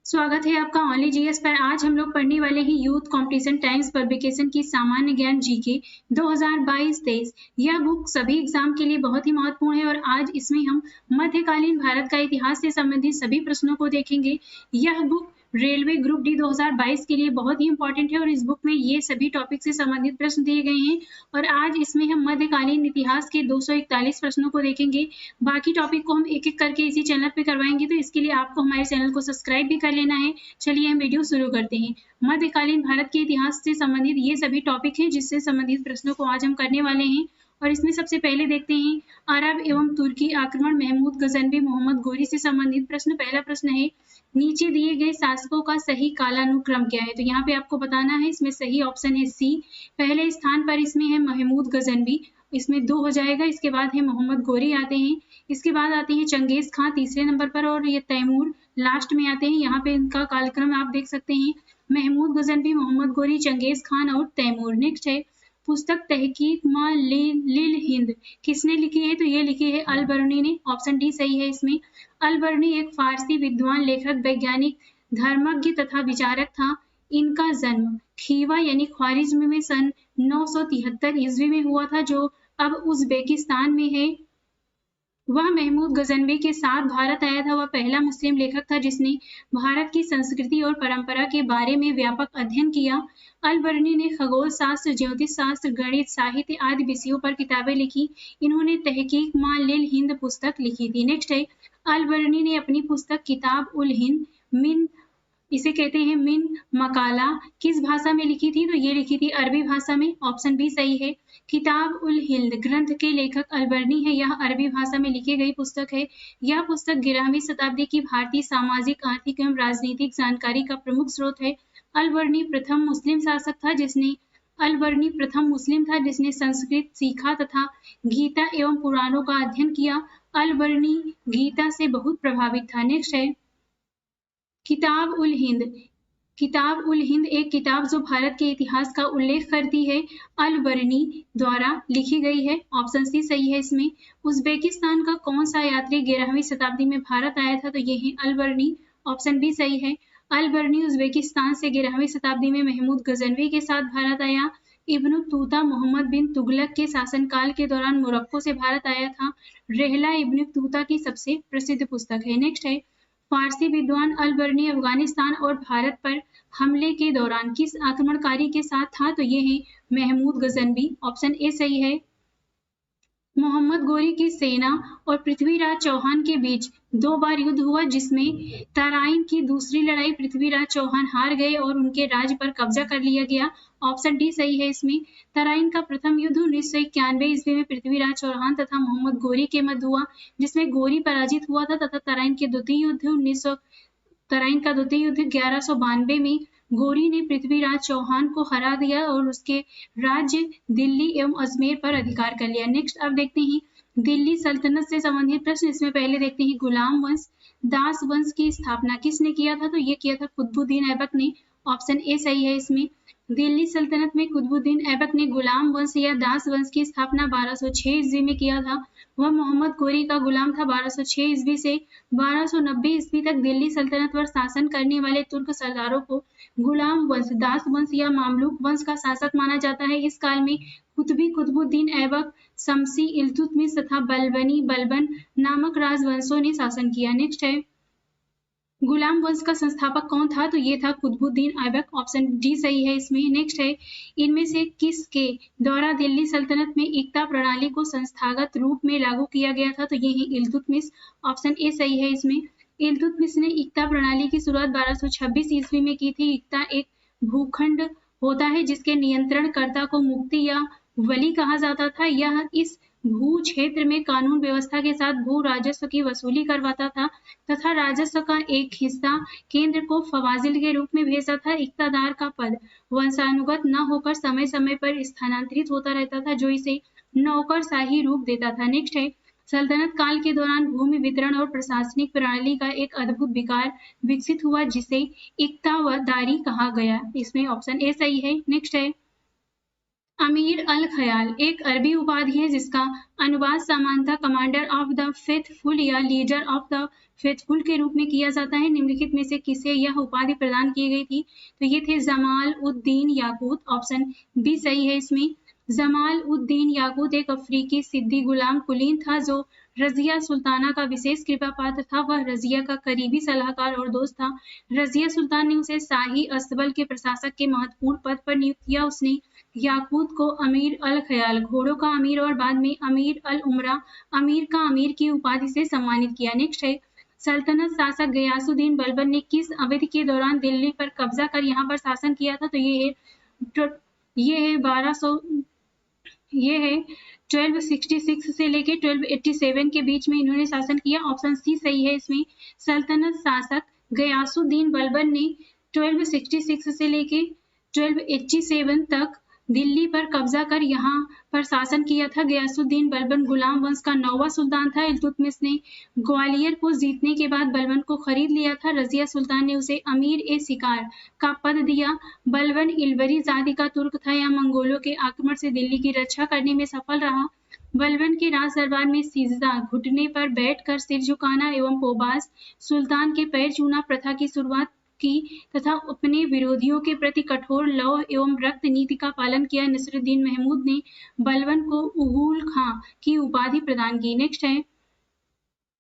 स्वागत है आपका ओनली जीएस पर। आज हम लोग पढ़ने वाले हैं यूथ कंपटीशन टाइम्स पब्लिकेशन की सामान्य ज्ञान जीके 2022-23। यह बुक सभी एग्जाम के लिए बहुत ही महत्वपूर्ण है और आज इसमें हम मध्यकालीन भारत का इतिहास से संबंधित सभी प्रश्नों को देखेंगे। यह बुक रेलवे ग्रुप डी 2022 के लिए बहुत ही इंपॉर्टेंट है और इस बुक में ये सभी टॉपिक से संबंधित प्रश्न दिए गए हैं और आज इसमें हम मध्यकालीन इतिहास के 241 प्रश्नों को देखेंगे। बाकी टॉपिक को हम एक एक करके इसी चैनल पे करवाएंगे, तो इसके लिए आपको हमारे चैनल को सब्सक्राइब भी कर लेना है। चलिए हम वीडियो शुरू करते हैं। मध्यकालीन भारत के इतिहास से संबंधित ये सभी टॉपिक हैं जिससे संबंधित प्रश्नों को आज हम करने वाले हैं और इसमें सबसे पहले देखते हैं अरब एवं तुर्की आक्रमण महमूद गजनवी मोहम्मद गोरी से संबंधित प्रश्न। पहला प्रश्न है, नीचे दिए गए शासकों का सही कालानुक्रम क्या है? तो यहाँ पे आपको बताना है। इसमें सही ऑप्शन है सी। पहले स्थान पर इसमें है महमूद गजनवी, इसमें 2 हो जाएगा। इसके बाद है मोहम्मद गोरी आते हैं, इसके बाद आते हैं चंगेज खां तीसरे नंबर पर और ये तैमूर लास्ट में आते हैं। यहाँ पे इनका कालक्रम आप देख सकते हैं, महमूद गजनवी, मोहम्मद गोरी, चंगेज खान और तैमूर। नेक्स्ट है पुस्तक तहकीक मा लिल हिंद किसने लिखी है? तो ये लिखी है अल बर्नी ने। ऑप्शन डी सही है इसमें। अल बर्नी एक फारसी विद्वान, लेखक, वैज्ञानिक, धर्मज्ञ तथा विचारक था। इनका जन्म खीवा यानी ख्वारिज्म में सन 973 ईस्वी में हुआ था, जो अब उज़्बेकिस्तान में है। वह महमूद गजनवी के साथ भारत आया था। वह पहला मुस्लिम लेखक था जिसने भारत की संस्कृति और परंपरा के बारे में व्यापक अध्ययन किया। अल बर्नी ने खगोल शास्त्र, ज्योतिष शास्त्र, गणित, साहित्य आदि विषयों पर किताबें लिखी। इन्होंने तहकीक मा लिल हिंद पुस्तक लिखी थी। नेक्स्ट है, अल बर्नी ने अपनी पुस्तक किताब उल हिंद मिन, इसे कहते हैं मिन मकाला, किस भाषा में लिखी थी? तो ये लिखी थी अरबी भाषा में। ऑप्शन बी सही है। किताब उल हिंद ग्रंथ के लेखक अल बर्नी है। यह अरबी भाषा में लिखी गई पुस्तक है। यह पुस्तक 11वीं शताब्दी की भारतीय सामाजिक, आर्थिक एवं राजनीतिक जानकारी का प्रमुख स्रोत है। अल बर्नी प्रथम मुस्लिम शासक था जिसने संस्कृत सीखा तथा गीता एवं पुराणों का अध्ययन किया। अल बर्नी गीता से बहुत प्रभावित था। नेक्स्ट है किताब उल हिंद। किताब उल हिंद एक किताब जो भारत के इतिहास का उल्लेख करती है, अल बर्नी द्वारा लिखी गई है। ऑप्शन सी सही है इसमें। उज़्बेकिस्तान का कौन सा यात्री 11वीं शताब्दी में भारत आया था? तो ये है अल बर्नी। ऑप्शन बी सही है। अल बर्नी उज़्बेकिस्तान से 11वीं शताब्दी में महमूद गजनवी के साथ भारत आया। इब्न तूता मोहम्मद बिन तुगलक के शासनकाल के दौरान मोरक्को से भारत आया था। रेहला इब्न तूता की सबसे प्रसिद्ध पुस्तक है। नेक्स्ट है फारसी विद्वान अल बर्नी अफगानिस्तान और भारत पर हमले के दौरान किस आक्रमणकारी के साथ था? तो ये है महमूद गजनवी। ऑप्शन ए सही है। मोहम्मद गोरी की सेना और पृथ्वीराज चौहान के बीच 2 बार युद्ध हुआ, जिसमें तराइन की दूसरी लड़ाई पृथ्वीराज चौहान हार गए और उनके राज्य पर कब्जा कर लिया गया। ऑप्शन डी सही है इसमें। तराइन का प्रथम युद्ध 1991 ईस्वी में पृथ्वीराज चौहान तथा मोहम्मद गोरी के मध्य हुआ, जिसमें गोरी पराजित हुआ था तथा तराइन का द्वितीय युद्ध 1192 में गोरी ने पृथ्वीराज चौहान को हरा दिया और उसके राज्य दिल्ली एवं अजमेर पर अधिकार कर लिया। नेक्स्ट अब देखते हैं दिल्ली सल्तनत से संबंधित प्रश्न। इसमें पहले देखते हैं गुलाम वंश, दास वंश की स्थापना किसने किया था? तो ये किया था कुतुबुद्दीन ऐबक ने। ऑप्शन ए सही है इसमें। दिल्ली सल्तनत में कुतुबुद्दीन ऐबक ने गुलाम वंश या दास वंश की स्थापना 1206 ईस्वी में किया था। वह मोहम्मद गोरी का गुलाम था। 1206 ईस्वी से 1290 ईस्वी तक दिल्ली सल्तनत पर शासन करने वाले तुर्क सरदारों को गुलाम वंश, दास वंश या मामलूक वंश का शासक माना जाता है। इस काल में कुतुबुद्दीन ऐबक, शमसी, इल्तुतमिश तथा बलबन नामक राजवंशों ने शासन किया। नेक्स्ट है गुलाम वंश का संस्थापक कौन था? तो ये था कुतुबुद्दीन ऐबक। ऑप्शन डी सही है इसमें। नेक्स्ट है इनमें से किसके द्वारा दिल्ली सल्तनत में एकता प्रणाली को संस्थागत रूप में लागू किया गया था? तो ये है इल्तुतमिश। ऑप्शन ए सही है इसमें। इल्तुतमिश ने एकता प्रणाली की शुरुआत 1226 ईस्वी में की थी। एकता एक भूखंड होता है जिसके नियंत्रणकर्ता को मुफ्ती या वली कहा जाता था। यह इस भू क्षेत्र में कानून व्यवस्था के साथ भू राजस्व की वसूली करवाता था तथा राजस्व का एक हिस्सा केंद्र को फवाजिल के रूप में भेजता था। इक्तादार का पद वंशानुगत न होकर समय समय पर स्थानांतरित होता रहता था, जो इसे नौकरशाही रूप देता था। नेक्स्ट है सल्तनत काल के दौरान भूमि वितरण और प्रशासनिक प्रणाली का एक अद्भुत विकार विकसित हुआ जिसे इक्तादारी कहा गया। इसमें ऑप्शन ए सही है। नेक्स्ट है अमीर अल ख़याल एक अरबी उपाधि है जिसका अनुवाद सामान्यतः कमांडर ऑफ द फेथफुल या लीडर ऑफ द फेथफुल के रूप में किया जाता है। निम्नलिखित में से किसे यह उपाधि प्रदान की गई थी? तो ये थे जमाल उद्दीन याकूत। ऑप्शन बी सही है इसमें। जमाल उद्दीन याकूत एक अफ्रीकी सिद्दी गुलाम कुलीन था जो रजिया सुल्ताना का विशेष कृपा पात्र था। वह रजिया का करीबी सलाहकार और दोस्त था। रजिया सुल्तान ने उसे शाही अस्तबल के प्रशासक के महत्वपूर्ण पद पर नियुक्त किया। उसने याकूत को अमीर अल ख़याल, घोड़ों का अमीर और बाद में अमीर अल उमरा, अमीर का अमीर की उपाधि से सम्मानित किया। नेक्स्ट है, सल्तनत शासक गयासुद्दीन बलबन ने किस अवधि के दौरान दिल्ली पर कब्जा कर यहाँ पर शासन किया था? तो ये है 1200 ये है 1266 से लेके 1287 के बीच में इन्होंने शासन किया। ऑप्शन सी सही है इसमें। सल्तनत शासक गयासुद्दीन बलबन ने 1266 से लेके 1287 तक दिल्ली पर कब्जा कर यहाँ पर शासन किया था। गयासुद्दीन बलबन गुलाम वंश का 9वां सुल्तान था। इल्तुतमिश ने ग्वालियर को जीतने के बाद बलबन को खरीद लिया था। रजिया सुल्तान ने उसे अमीर ए शिकार का पद दिया। बलबन इलवरी जाति का तुर्क था। यह मंगोलों के आक्रमण से दिल्ली की रक्षा करने में सफल रहा। बलबन के राज दरबार में सिजदा, घुटने पर बैठकर सिर झुकाना एवं पोबास सुल्तान के पैर छूना प्रथा की शुरुआत की तथा अपने विरोधियों के प्रति कठोर लौह एवं रक्त नीति का पालन किया। नसरुद्दीन महमूद ने बलबन को उगुल खां की उपाधि प्रदान की। नेक्स्ट है,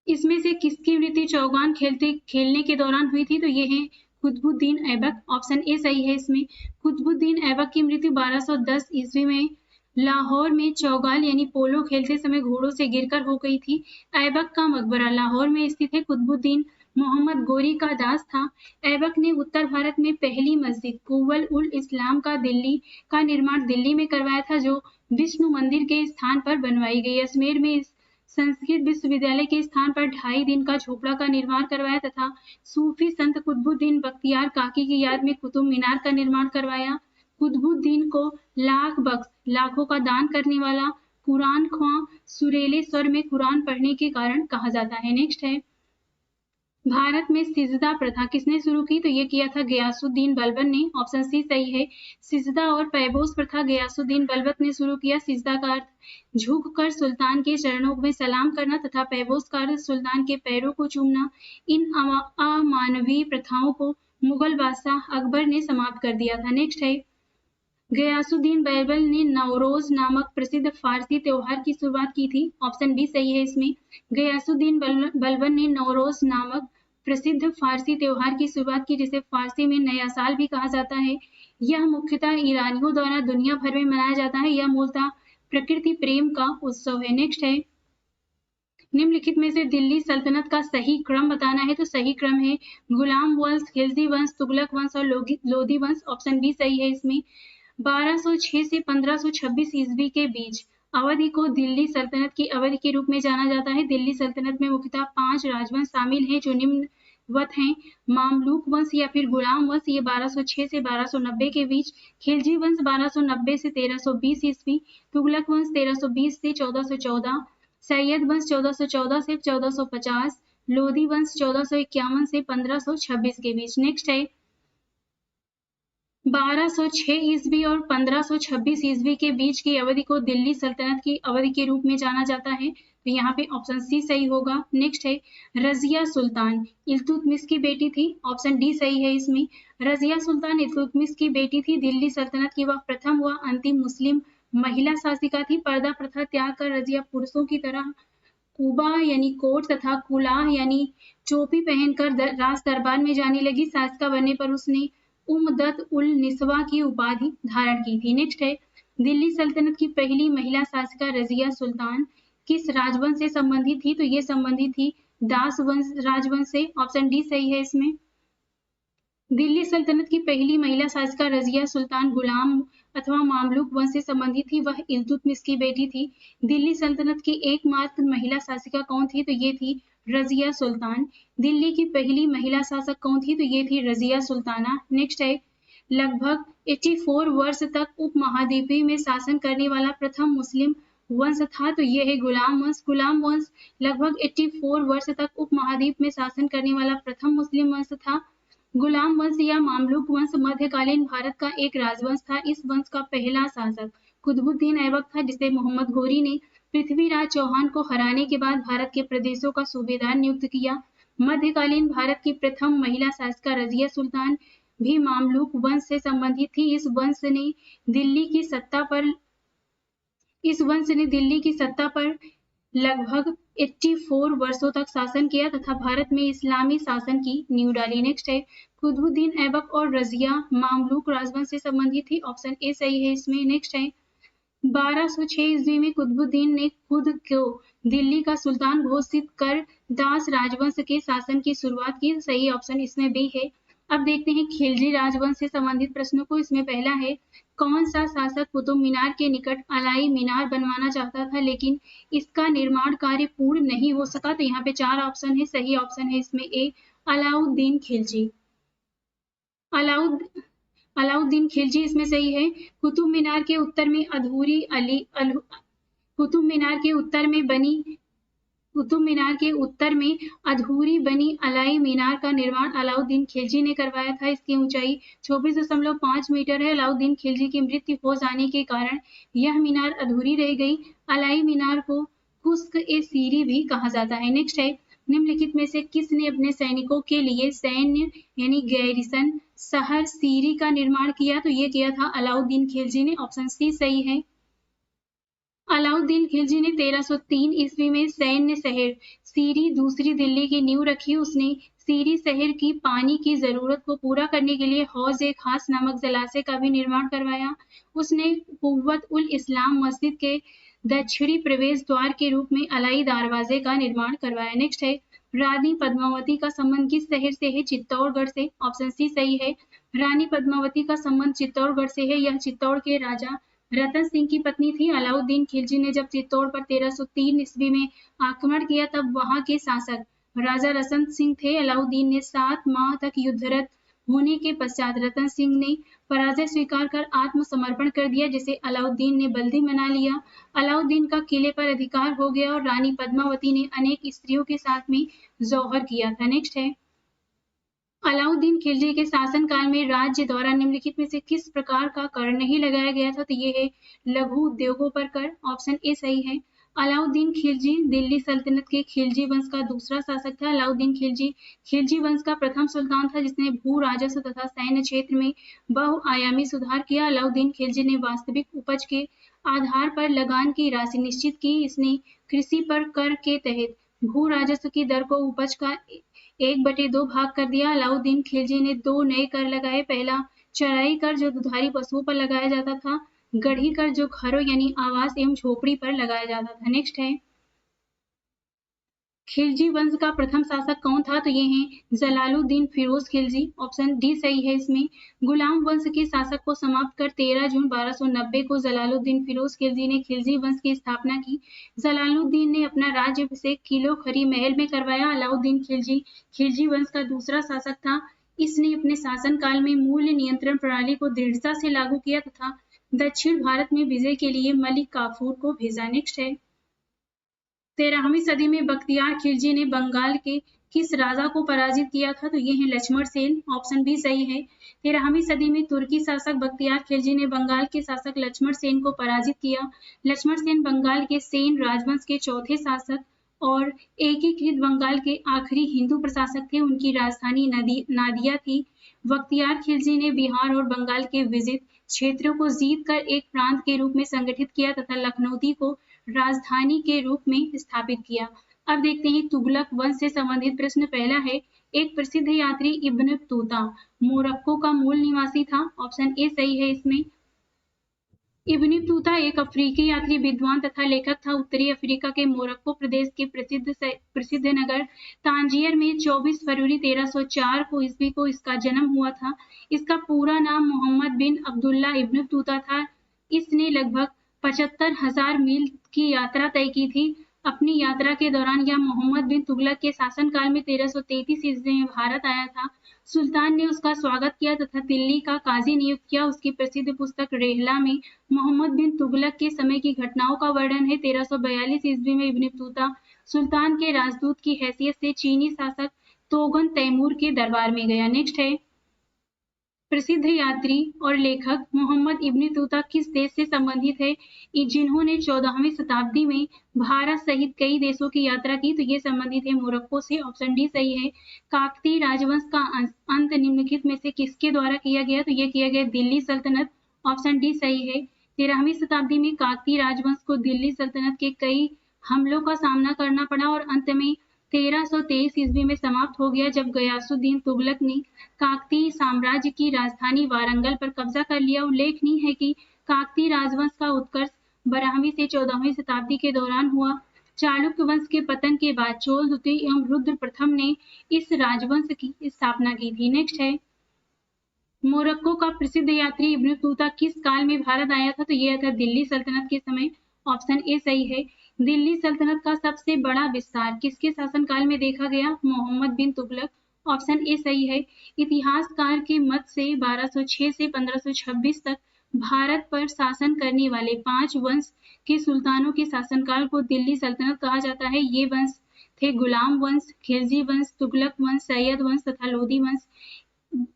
इसमें से किसकी मृत्यु चौगान खेलने के दौरान हुई थी? तो ये है कुतुबुद्दीन ऐबक। ऑप्शन ए सही है इसमें। कुतुबुद्दीन ऐबक की मृत्यु 1210 ईस्वी में लाहौर में चौगाल यानी पोलो खेलते समय घोड़ों से गिरकर हो गई थी। ऐबक का मकबरा लाहौर में स्थित है। कुतुबुद्दीन मोहम्मद गोरी का दास था। ऐबक ने उत्तर भारत में पहली मस्जिद कुव्वल उल इस्लाम का निर्माण दिल्ली में करवाया था जो विष्णु मंदिर के स्थान पर बनवाई गई। अजमेर में संस्कृत विश्वविद्यालय के स्थान पर 2.5 दिन का झोपड़ा का निर्माण करवाया तथा सूफी संत कुतुबुद्दीन बख्तियार काकी की याद में कुतुब मीनार का निर्माण करवाया। कुतुबुद्दीन को लाख बख्श, लाखों का दान करने वाला, कुरान ख्वां, सुरीले स्वर में कुरान पढ़ने के कारण कहा जाता है। नेक्स्ट है, भारत में सिजदा प्रथा किसने शुरू की? तो ये किया था गयासुद्दीन बलबन ने। ऑप्शन सी सही है। सिजदा और पैबोस प्रथा गयासुद्दीन बलबन ने शुरू किया। सिजदा का अर्थ झुककर सुल्तान के चरणों में सलाम करना तथा पैबोस का अर्थ सुल्तान के पैरों को चूमना। इन अमानवीय प्रथाओं को मुगल बादशाह अकबर ने समाप्त कर दिया था। नेक्स्ट है, गयासुद्दीन बलबन ने नवरोज नामक प्रसिद्ध फारसी त्योहार की शुरुआत की थी। ऑप्शन बी सही है इसमें। गयासुद्दीन बलबन ने नवरोज नामक प्रसिद्ध फारसी त्योहार की शुरुआत की जिसे फारसी में नया साल भी कहा जाता है। यह मुख्यतः ईरानियों द्वारा दुनिया भर में मनाया जाता है। यह मूलतः प्रकृति प्रेम का उत्सव है। नेक्स्ट है, निम्नलिखित में से दिल्ली सल्तनत का सही क्रम बताना है। तो सही क्रम है गुलाम वंश, खिलजी वंश, तुगलक वंश और लोधी वंश। ऑप्शन बी सही है इसमें। 1206 से 1526 ईस्वी के बीच अवधि को दिल्ली सल्तनत की अवधि के रूप में जाना जाता है। दिल्ली सल्तनत में मुख्यतः 5 राजवंश शामिल हैं जो निम्नवत हैं। मामलूक वंश या फिर गुलाम वंश, ये 1206 से 1290 के बीच। खिलजी वंश 1290 से 1320 ईस्वी। तुगलक वंश 1320 से 1414। सैयद वंश 1414 से 1450। लोधी वंश 1451 से 1526 के बीच। नेक्स्ट है, 1206 ईस्वी और 1526 ईस्वी के बीच की अवधि को दिल्ली सल्तनत की अवधि के रूप में जाना जाता है। तो यहाँ पे ऑप्शन सी सही होगा। नेक्स्ट है, रजिया सुल्तान इल्तुतमिश की बेटी थी। ऑप्शन डी सही है इसमें। रजिया सुल्तान इल्तुतमिश की बेटी थी। दिल्ली सल्तनत की वह प्रथम व अंतिम मुस्लिम महिला शासिका थी। पर्दा प्रथा त्याग कर रजिया पुरुषों की तरह कुबा यानी कोट तथा कुलाह यानी टोपी पहनकर राज दरबार में जाने लगी। शासिका बनने पर उसने उमदत उल निसवा की उपाधि धारण की थी। नेक्स्ट है, दिल्ली सल्तनत की पहली महिला शासिका रजिया सुल्तान किस राजवंश से संबंधित थी? तो ये संबंधित थी दास वंश राजवंश से। ऑप्शन डी सही है इसमें। दिल्ली सल्तनत की पहली महिला शासिका रजिया सुल्तान गुलाम अथवा मामलूक वंश से संबंधित थी। वह इल्तुतमिश की बेटी थी। दिल्ली सल्तनत की एकमात्र महिला शासिका कौन थी? तो ये थी रजिया सुल्तान। दिल्ली की पहली महिला शासक कौन थी? तो ये थी रजिया सुल्ताना। नेक्स्ट है, लगभग 84 वर्ष तक उपमहाद्वीपीय में शासन करने वाला प्रथम मुस्लिम वंश था। तो ये है गुलाम वंश। गुलाम वंश लगभग 84 वर्ष तक उपमहाद्वीप में शासन करने वाला प्रथम मुस्लिम वंश था। गुलाम वंश या मामलूक वंश मध्यकालीन भारत का एक राजवंश था। इस वंश का पहला शासक कुतुबुद्दीन ऐबक था, जिसे मोहम्मद घोरी ने पृथ्वीराज चौहान को हराने के बाद भारत के प्रदेशों का सूबेदार नियुक्त किया। मध्यकालीन भारत की प्रथम महिला शासिका रजिया सुल्तान भी मामलुक वंश से संबंधित थी। इस वंश ने दिल्ली की सत्ता पर लगभग 84 वर्षों तक शासन किया तथा भारत में इस्लामी शासन की नींव डाली। नेक्स्ट है, कुतुबुद्दीन ऐबक और रजिया मामलुक राजवंश से संबंधित थी। ऑप्शन ए सही है इसमें। नेक्स्ट है, 1206 ईस्वी में कुतुबुद्दीन ने खुद को दिल्ली का सुल्तान घोषित कर दास राजवंश के शासन की शुरुआत की। सही ऑप्शन इसमें बी है। अब देखते हैं खिलजी राजवंश से संबंधित प्रश्नों को। इसमें पहला है, कौन सा शासक कुतुब मीनार के निकट अलाई मीनार बनवाना चाहता था लेकिन इसका निर्माण कार्य पूर्ण नहीं हो सका? तो यहाँ पे 4 ऑप्शन है। सही ऑप्शन है इसमें ए, अलाउद्दीन खिलजी। अलाउद्दीन खिलजी इसमें सही है। कुतुब मीनार के उत्तर में अधूरी बनी अलाई मीनार का निर्माण अलाउद्दीन खिलजी ने करवाया था। इसकी ऊंचाई 24.5 मीटर है। अलाउद्दीन खिलजी की मृत्यु हो जाने के कारण यह मीनार अधूरी रह गई। अलाई मीनार को कुश्क-ए-सीरी भी कहा जाता है। नेक्स्ट है, निम्नलिखित में से किसने अपने सैनिकों के लिए सैन्य यानी गैरिसन शहर सीरी का निर्माण किया? तो ये किया था अलाउद्दीन खिलजी ने। ऑप्शन सी सही है। अलाउद्दीन खिलजी ने 1303 ईस्वी में सैन्य शहर सीरी दूसरी दिल्ली की नींव रखी। उसने सीरी शहर की पानी की जरूरत को पूरा करने के लिए हौज-ए-खास नामक जलाशय का भी निर्माण करवाया। उसने कुव्वत उल इस्लाम मस्जिद के दक्षिणी प्रवेश द्वार के रूप में अलाई दरवाजे का निर्माण करवाया। नेक्स्ट है, रानी पद्मावती का संबंध किस शहर से है? चित्तौड़गढ़ से। ऑप्शन सी सही है। रानी पद्मावती का संबंध चित्तौड़गढ़ से है। यह चित्तौड़ के राजा रतन सिंह की पत्नी थी। अलाउद्दीन खिलजी ने जब चित्तौड़ पर 1303 ईस्वी में आक्रमण किया तब वहां के शासक राजा रतन सिंह थे। अलाउद्दीन ने 7 माह तक युद्धरत होने के पश्चात रतन सिंह ने पराजय स्वीकार कर आत्मसमर्पण कर दिया, जिसे अलाउद्दीन ने बल्दी मना लिया। अलाउद्दीन का किले पर अधिकार हो गया और रानी पद्मावती ने अनेक स्त्रियों के साथ में जौहर किया था। नेक्स्ट है, अलाउद्दीन खिलजी के शासनकाल में राज्य द्वारा निम्नलिखित में से किस प्रकार का कर नहीं लगाया गया था? तो ये है लघु उद्योगों पर कर। ऑप्शन ए सही है। अलाउद्दीन खिलजी दिल्ली सल्तनत के खिलजी वंश का दूसरा शासक था। अलाउद्दीन खिलजी खिलजी वंश का प्रथम सुल्तान था जिसने भू राजस्व तथा सैन्य क्षेत्र में बहुआयामी सुधार किया। अलाउद्दीन खिलजी ने वास्तविक उपज के आधार पर लगान की राशि निश्चित की। इसने कृषि पर कर के तहत भू राजस्व की दर को उपज का 1/2 भाग कर दिया। अलाउद्दीन खिलजी ने 2 नए कर लगाए। पहला चराई कर जो दुधारी पशुओं पर लगाया जाता था, गढ़ी कर जो घरों यानी आवास एवं झोपड़ी पर लगाया जाता था। नेक्स्ट है, खिलजी वंश का प्रथम शासक कौन था? तो ये हैं जलालुद्दीन फिरोज खिलजी। ऑप्शन डी सही है इसमें। गुलाम वंश के शासक को समाप्त कर 13 जून 1290 को जलालुद्दीन फिरोज खिलजी ने खिलजी वंश की स्थापना की। जलालुद्दीन ने अपना राज्याभिषेक किलो खरी महल में करवाया। अलाउद्दीन खिलजी खिलजी वंश का दूसरा शासक था। इसने अपने शासनकाल में मूल्य नियंत्रण प्रणाली को दृढ़ता से लागू किया तथा दक्षिण भारत में विजय के लिए मलिक काफूर को भेजा। नेक्स्ट है, 13वीं सदी में बख्तियार खिलजी ने बंगाल के किस राजा को पराजित किया था? तो ये है लक्ष्मण सेन। ऑप्शन बी सही है। 13वीं सदी में तुर्की शासक बख्तियार खिलजी ने बंगाल के शासक लक्ष्मण सेन को पराजित किया। लक्ष्मण सेन बंगाल के सेन राजवंश के चौथे शासक और एकीकृत बंगाल के आखिरी हिंदू प्रशासक थे। उनकी राजधानी नादिया थी। बख्तियार खिलजी ने बिहार और बंगाल के विजित क्षेत्रों को जीतकर एक प्रांत के रूप में संगठित किया तथा लखनऊ को राजधानी के रूप में स्थापित किया। अब देखते हैं तुगलक वंश से संबंधित प्रश्न। पहला है, एक प्रसिद्ध यात्री इब्न बतूता मोरक्को का मूल निवासी था। ऑप्शन ए सही है इसमें। इब्न बतूता एक अफ्रीकी यात्री, विद्वान तथा लेखक था। उत्तरी अफ्रीका के मोरक्को प्रदेश के प्रसिद्ध नगर तांजियर में 24 फरवरी 1304 को ईस्वी को इसका जन्म हुआ था। इसका पूरा नाम मोहम्मद बिन अब्दुल्ला इब्न बतूता था। इसने लगभग 75,000 मील की यात्रा तय की थी। अपनी यात्रा के दौरान यह मोहम्मद बिन तुगलक के शासनकाल में 1333 ईस्वी में भारत आया था। सुल्तान ने उसका स्वागत किया तथा दिल्ली का काजी नियुक्त किया। उसकी प्रसिद्ध पुस्तक रेहला में मोहम्मद बिन तुगलक के समय की घटनाओं का वर्णन है। 1342 ईस्वी में इब्न बतूता सुल्तान के राजदूत की हैसियत से चीनी शासक तोगन तैमूर के दरबार में गया। नेक्स्ट है, प्रसिद्ध यात्री और लेखक मोहम्मद इब्न तूता किस देश से संबंधित है, जिन्होंने 14वीं शताब्दी में भारत सहित कई देशों की यात्रा की? तो ये संबंधित है मोरक्को से। ऑप्शन डी सही है। काकतीय राजवंश का अंत निम्नलिखित में से किसके द्वारा किया गया? तो ये किया गया दिल्ली सल्तनत। ऑप्शन डी सही है। 13वीं शताब्दी में काकतीय राजवंश को दिल्ली सल्तनत के कई हमलों का सामना करना पड़ा और अंत में 1323 ईस्वी में समाप्त हो गया, जब गयासुद्दीन तुगलक ने काकतीय साम्राज्य की राजधानी वारंगल पर कब्जा कर लिया। उल्लेखनीय है कि काकतीय राजवंश का उत्कर्ष 12वीं से 14वीं शताब्दी के दौरान हुआ। चालुक्य वंश के पतन के बाद चोल द्वितीय एवं रुद्र प्रथम ने इस राजवंश की स्थापना की थी। नेक्स्ट है, मोरक्को का प्रसिद्ध यात्री इब्न तूता किस काल में भारत आया था? तो यह था दिल्ली सल्तनत के समय। ऑप्शन ए सही है। दिल्ली सल्तनत का सबसे बड़ा विस्तार किसके शासनकाल में देखा गया? मोहम्मद बिन तुगलक। ऑप्शन ए सही है। इतिहासकार के मत से 1206 से 1526 तक भारत पर शासन करने वाले 5 वंश के सुल्तानों के शासनकाल को दिल्ली सल्तनत कहा जाता है। ये वंश थे गुलाम वंश, खिलजी वंश, तुगलक वंश, सैयद वंश तथा लोधी वंश।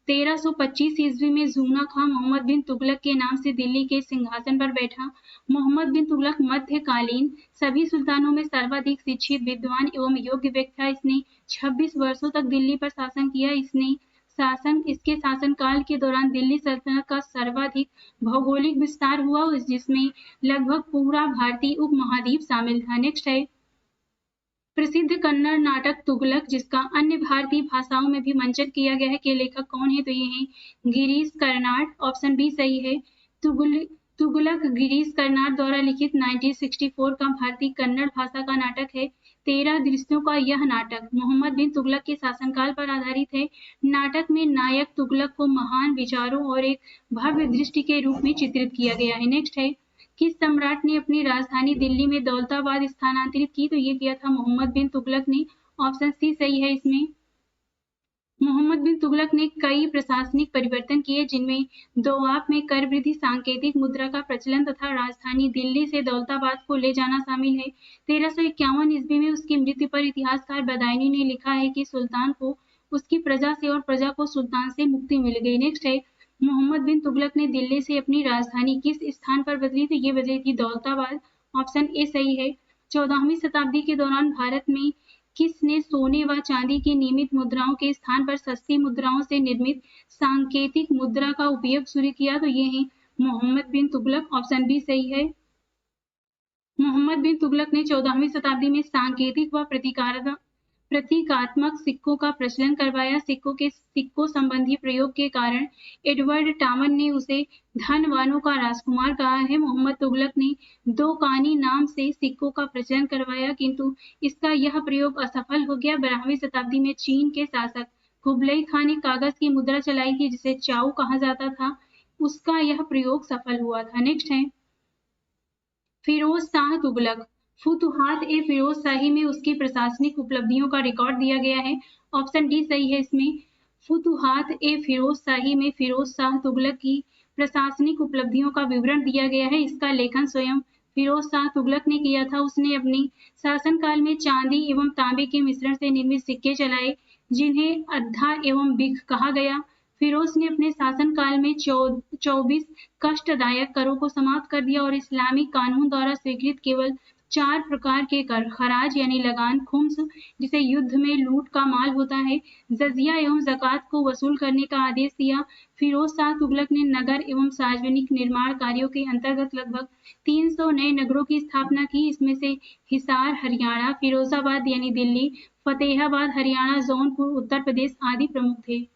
1325 ईस्वी में जूना खां मोहम्मद बिन तुगलक के नाम से दिल्ली के सिंहासन पर बैठा। मोहम्मद बिन तुगलक मध्यकालीन सभी सुल्तानों में सर्वाधिक शिक्षित, विद्वान एवं योग्य व्यक्ति था। इसने 26 वर्षों तक दिल्ली पर शासन किया। इसके शासनकाल के दौरान दिल्ली सल्तनत का सर्वाधिक भौगोलिक विस्तार हुआ, जिसमें लगभग पूरा भारतीय उपमहाद्वीप शामिल था। नेक्स्ट है, प्रसिद्ध कन्नड़ नाटक तुगलक, जिसका अन्य भारतीय भाषाओं में भी मंचन किया गया है, के लेखक कौन है? तो ये हैं गिरीश कर्नाड। ऑप्शन बी सही है। तुगलक गिरीश कर्नाड द्वारा लिखित 1964 का भारतीय कन्नड़ भाषा का नाटक है। 13 दृश्यों का यह नाटक मोहम्मद बिन तुगलक के शासनकाल पर आधारित है। नाटक में नायक तुगलक को महान विचारों और एक भव्य दृष्टि के रूप में चित्रित किया गया है। नेक्स्ट है, किस सम्राट ने अपनी राजधानी दिल्ली में दौलताबाद स्थानांतरित की? तो ये किया था मोहम्मद बिन तुगलक ने। ऑप्शन सी सही है इसमें। मोहम्मद बिन तुगलक ने कई प्रशासनिक परिवर्तन किए, जिनमें दोआब में कर वृद्धि, सांकेतिक मुद्रा का प्रचलन तथा राजधानी दिल्ली से दौलताबाद को ले जाना शामिल है। 1351 ईस्वी में उसकी मृत्यु पर इतिहासकार बदायूनी ने लिखा है कि सुल्तान को उसकी प्रजा से और प्रजा को सुल्तान से मुक्ति मिल गई। नेक्स्ट है, मोहम्मद बिन तुगलक ने दिल्ली से अपनी राजधानी किस स्थान पर बदली? तो ये बदली थी दौलताबाद। ऑप्शन ए सही है। 14वीं शताब्दी के दौरान भारत में किसने सोने व चांदी की नियमित मुद्राओं के स्थान पर सस्ती मुद्राओं से निर्मित सांकेतिक मुद्रा का उपयोग शुरू किया? तो ये है मोहम्मद बिन तुगलक। ऑप्शन बी सही है। मोहम्मद बिन तुगलक ने 14वीं शताब्दी में सांकेतिक व प्रतीकात्मक सिक्कों का प्रचलन करवाया। सिक्कों संबंधी प्रयोग के कारण एडवर्ड टामन ने उसे धनवानों का राजकुमार कहा है। मोहम्मद तुगलक ने दो कानी नाम से सिक्कों का प्रचलन करवाया, किंतु इसका यह प्रयोग असफल हो गया। 12वीं शताब्दी में चीन के शासक कुबलई खान ने कागज की मुद्रा चलाई थी, जिसे चाऊ कहा जाता था। उसका यह प्रयोग सफल हुआ था। नेक्स्ट है, फिरोज शाह तुगलक। फुतुहात ए फिरोज शाही में उसकी प्रशासनिक उपलब्धियों का रिकॉर्ड दिया गया है। ऑप्शन डी सही है इसमें। फुतुहात ए फिरोज शाही में फिरोज शाह तुगलक की प्रशासनिक उपलब्धियों का विवरण दिया गया है। इसका लेखन स्वयं फिरोज शाह तुगलक ने किया था। उसने अपनी शासनकाल में चांदी एवं तांबे के मिश्रण से निर्मित सिक्के चलाए, जिन्हें अद्धा एवं बिख कहा गया। फिरोज ने अपने शासनकाल में 24 कष्टदायक करों को समाप्त कर दिया और इस्लामिक कानून द्वारा स्वीकृत केवल 4 प्रकार के कर, खराज यानी लगान, खुम्स जिसे युद्ध में लूट का माल होता है, जजिया एवं जकात को वसूल करने का आदेश दिया। फिरोज शाह तुगलक ने नगर एवं सार्वजनिक निर्माण कार्यों के अंतर्गत लगभग 300 नए नगरों की स्थापना की। इसमें से हिसार हरियाणा, फिरोजाबाद यानी दिल्ली, फतेहाबाद हरियाणा, जौनपुर उत्तर प्रदेश आदि प्रमुख थे।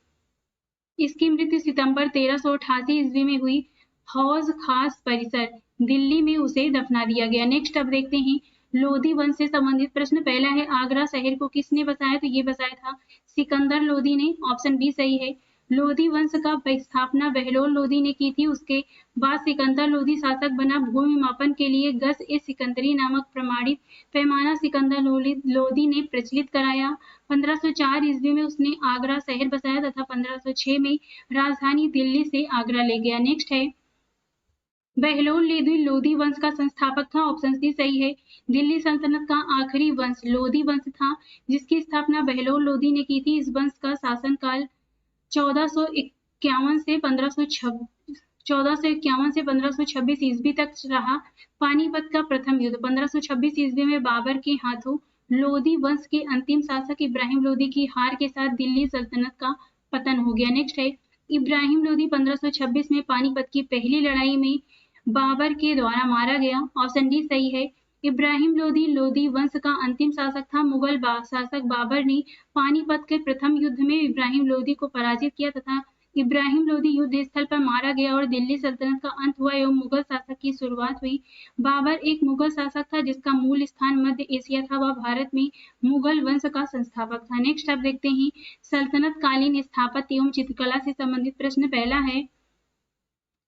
इसकी मृत्यु सितंबर 1388 ईस्वी में हुई। हौज खास परिसर दिल्ली में उसे दफना दिया गया। नेक्स्ट अब देखते हैं लोधी वंश से संबंधित प्रश्न। पहला है, आगरा शहर को किसने बसाया? तो ये बसाया था सिकंदर लोधी ने। ऑप्शन बी सही है। लोधी वंश का स्थापना बहलोल लोधी ने की थी। उसके बाद सिकंदर लोधी शासक बना। भूमि मापन के लिए गज ए सिकंदरी नामक प्रमाणित पैमाना सिकंदर लोधी ने प्रचलित कराया। 1504 ईस्वी में उसने आगरा शहर बसाया तथा 1506 में राजधानी दिल्ली से आगरा ले गया। नेक्स्ट है, बहलोल लोधी वंश का संस्थापक था। ऑप्शन सी सही है। दिल्ली सल्तनत का आखिरी वंश लोधी वंश था, जिसकी स्थापना बहलोल लोधी ने की थी। इस वंश का शासनकाल 14 से 1526 ईस्वी तक रहा। पानीपत का प्रथम युद्ध 1526 ईस्वी में बाबर के हाथों लोधी वंश के अंतिम शासक इब्राहिम लोधी की हार के साथ दिल्ली सल्तनत का पतन हो गया। नेक्स्ट है इब्राहिम लोधी 1526 में पानीपत की पहली लड़ाई में बाबर के द्वारा मारा गया। ऑप्शन डी सही है। इब्राहिम लोधी लोधी वंश का अंतिम शासक था। मुगल शासक बाबर ने पानीपत के प्रथम युद्ध में इब्राहिम लोधी को पराजित किया तथा इब्राहिम लोधी युद्ध स्थल पर मारा गया और दिल्ली सल्तनत का अंत हुआ एवं मुगल शासक की शुरुआत हुई। बाबर एक मुगल शासक था जिसका मूल स्थान मध्य एशिया था। वह भारत में मुगल वंश का संस्थापक था। नेक्स्ट आप देखते हैं सल्तनत कालीन स्थापत्य एवं चित्रकला से संबंधित प्रश्न। पहला है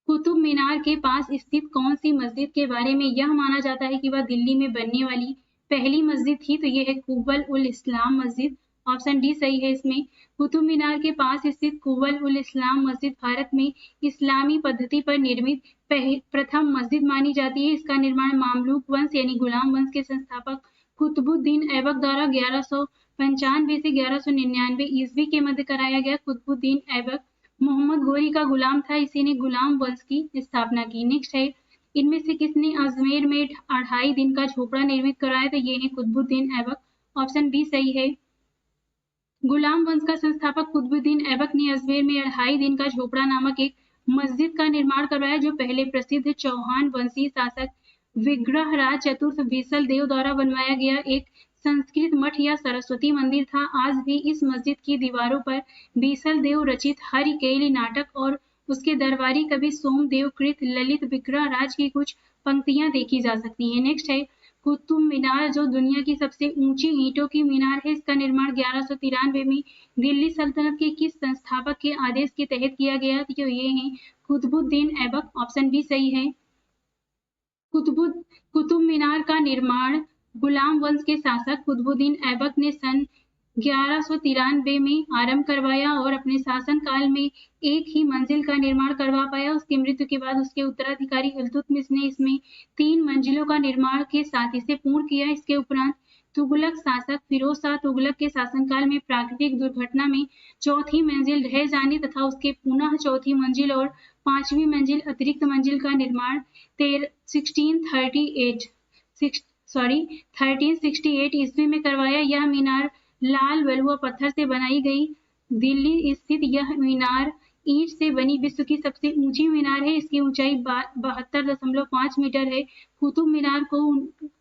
कुतुब मीनार के पास स्थित कौन सी मस्जिद के बारे में यह माना जाता है कि वह दिल्ली में बनने वाली पहली मस्जिद थी? तो यह है कुबल उल इस्लाम मस्जिद। ऑप्शन डी सही है इसमें। कुतुब मीनार के पास स्थित कुबल उल इस्लाम मस्जिद भारत में इस्लामी पद्धति पर निर्मित प्रथम मस्जिद मानी जाती है। इसका निर्माण मामलूक वंश यानी गुलाम वंश के संस्थापक कुतुबुद्दीन ऐबक द्वारा 1195 से 1199 ईस्वी के मध्य कराया गया। कुतुबुद्दीन ऐबक मोहम्मद गोरी का गुलाम था। इसी ने गुलाम वंश की स्थापना की। नेक्स्ट है इनमें से किसने अजमेर में 2.5 दिन का झोपड़ा निर्मित कराया? तो ये है कुतुबुद्दीन ऐबक। ऑप्शन बी सही है। गुलाम वंश का संस्थापक कुतुबुद्दीन ऐबक ने अजमेर में 2.5 दिन का झोपड़ा नामक एक मस्जिद का निर्माण करवाया जो पहले प्रसिद्ध चौहान वंशी शासक विग्रहराज चतुर्थ बीसल देव द्वारा बनवाया गया एक संस्कृत मठ या सरस्वती मंदिर था। आज भी इस मस्जिद की दीवारों पर बीसल देव रचित हरिकेली नाटक और उसके दरबारी कवि सोमदेव कृत ललित विग्रहराज की कुछ पंक्तियां देखी जा सकती हैं। नेक्स्ट है कुतुब मीनार जो दुनिया की सबसे ऊंची ईंटों की मीनार है। इसका निर्माण 1193 में दिल्ली सल्तनत के किस संस्थापक के आदेश के तहत किया गया? तो ये है कुतुबुद्दीन ऐबक। ऑप्शन बी सही है। कुतुब मीनार का निर्माण गुलाम वंश के शासक कुतुबुद्दीन ऐबक ने सन 1193 में आरंभ करवाया और अपने शासन काल में एक ही मंजिल का निर्माण करवा पाया। उसकी मृत्यु के बाद उसके उत्तराधिकारी इल्तुतमिश ने इसमें 3 मंजिलों का निर्माण के साथ इसे पूर्ण किया। इसके उपरांत तुगलक शासक फिरोज शाह तुगलक के शासनकाल में प्राकृतिक दुर्घटना में चौथी मंजिल ढह जाने तथा उसके पुनः चौथी मंजिल और 5वीं मंजिल अतिरिक्त मंजिल का निर्माण 1368 ईस्वी में करवाया। यह मीनार लाल बलुआ पत्थर से बनाई गई। दिल्ली स्थित यह मीनार ईंट से बनी विश्व की सबसे ऊंची मीनार है। इसकी ऊंचाई 72.5 मीटर है। कुतुब मीनार को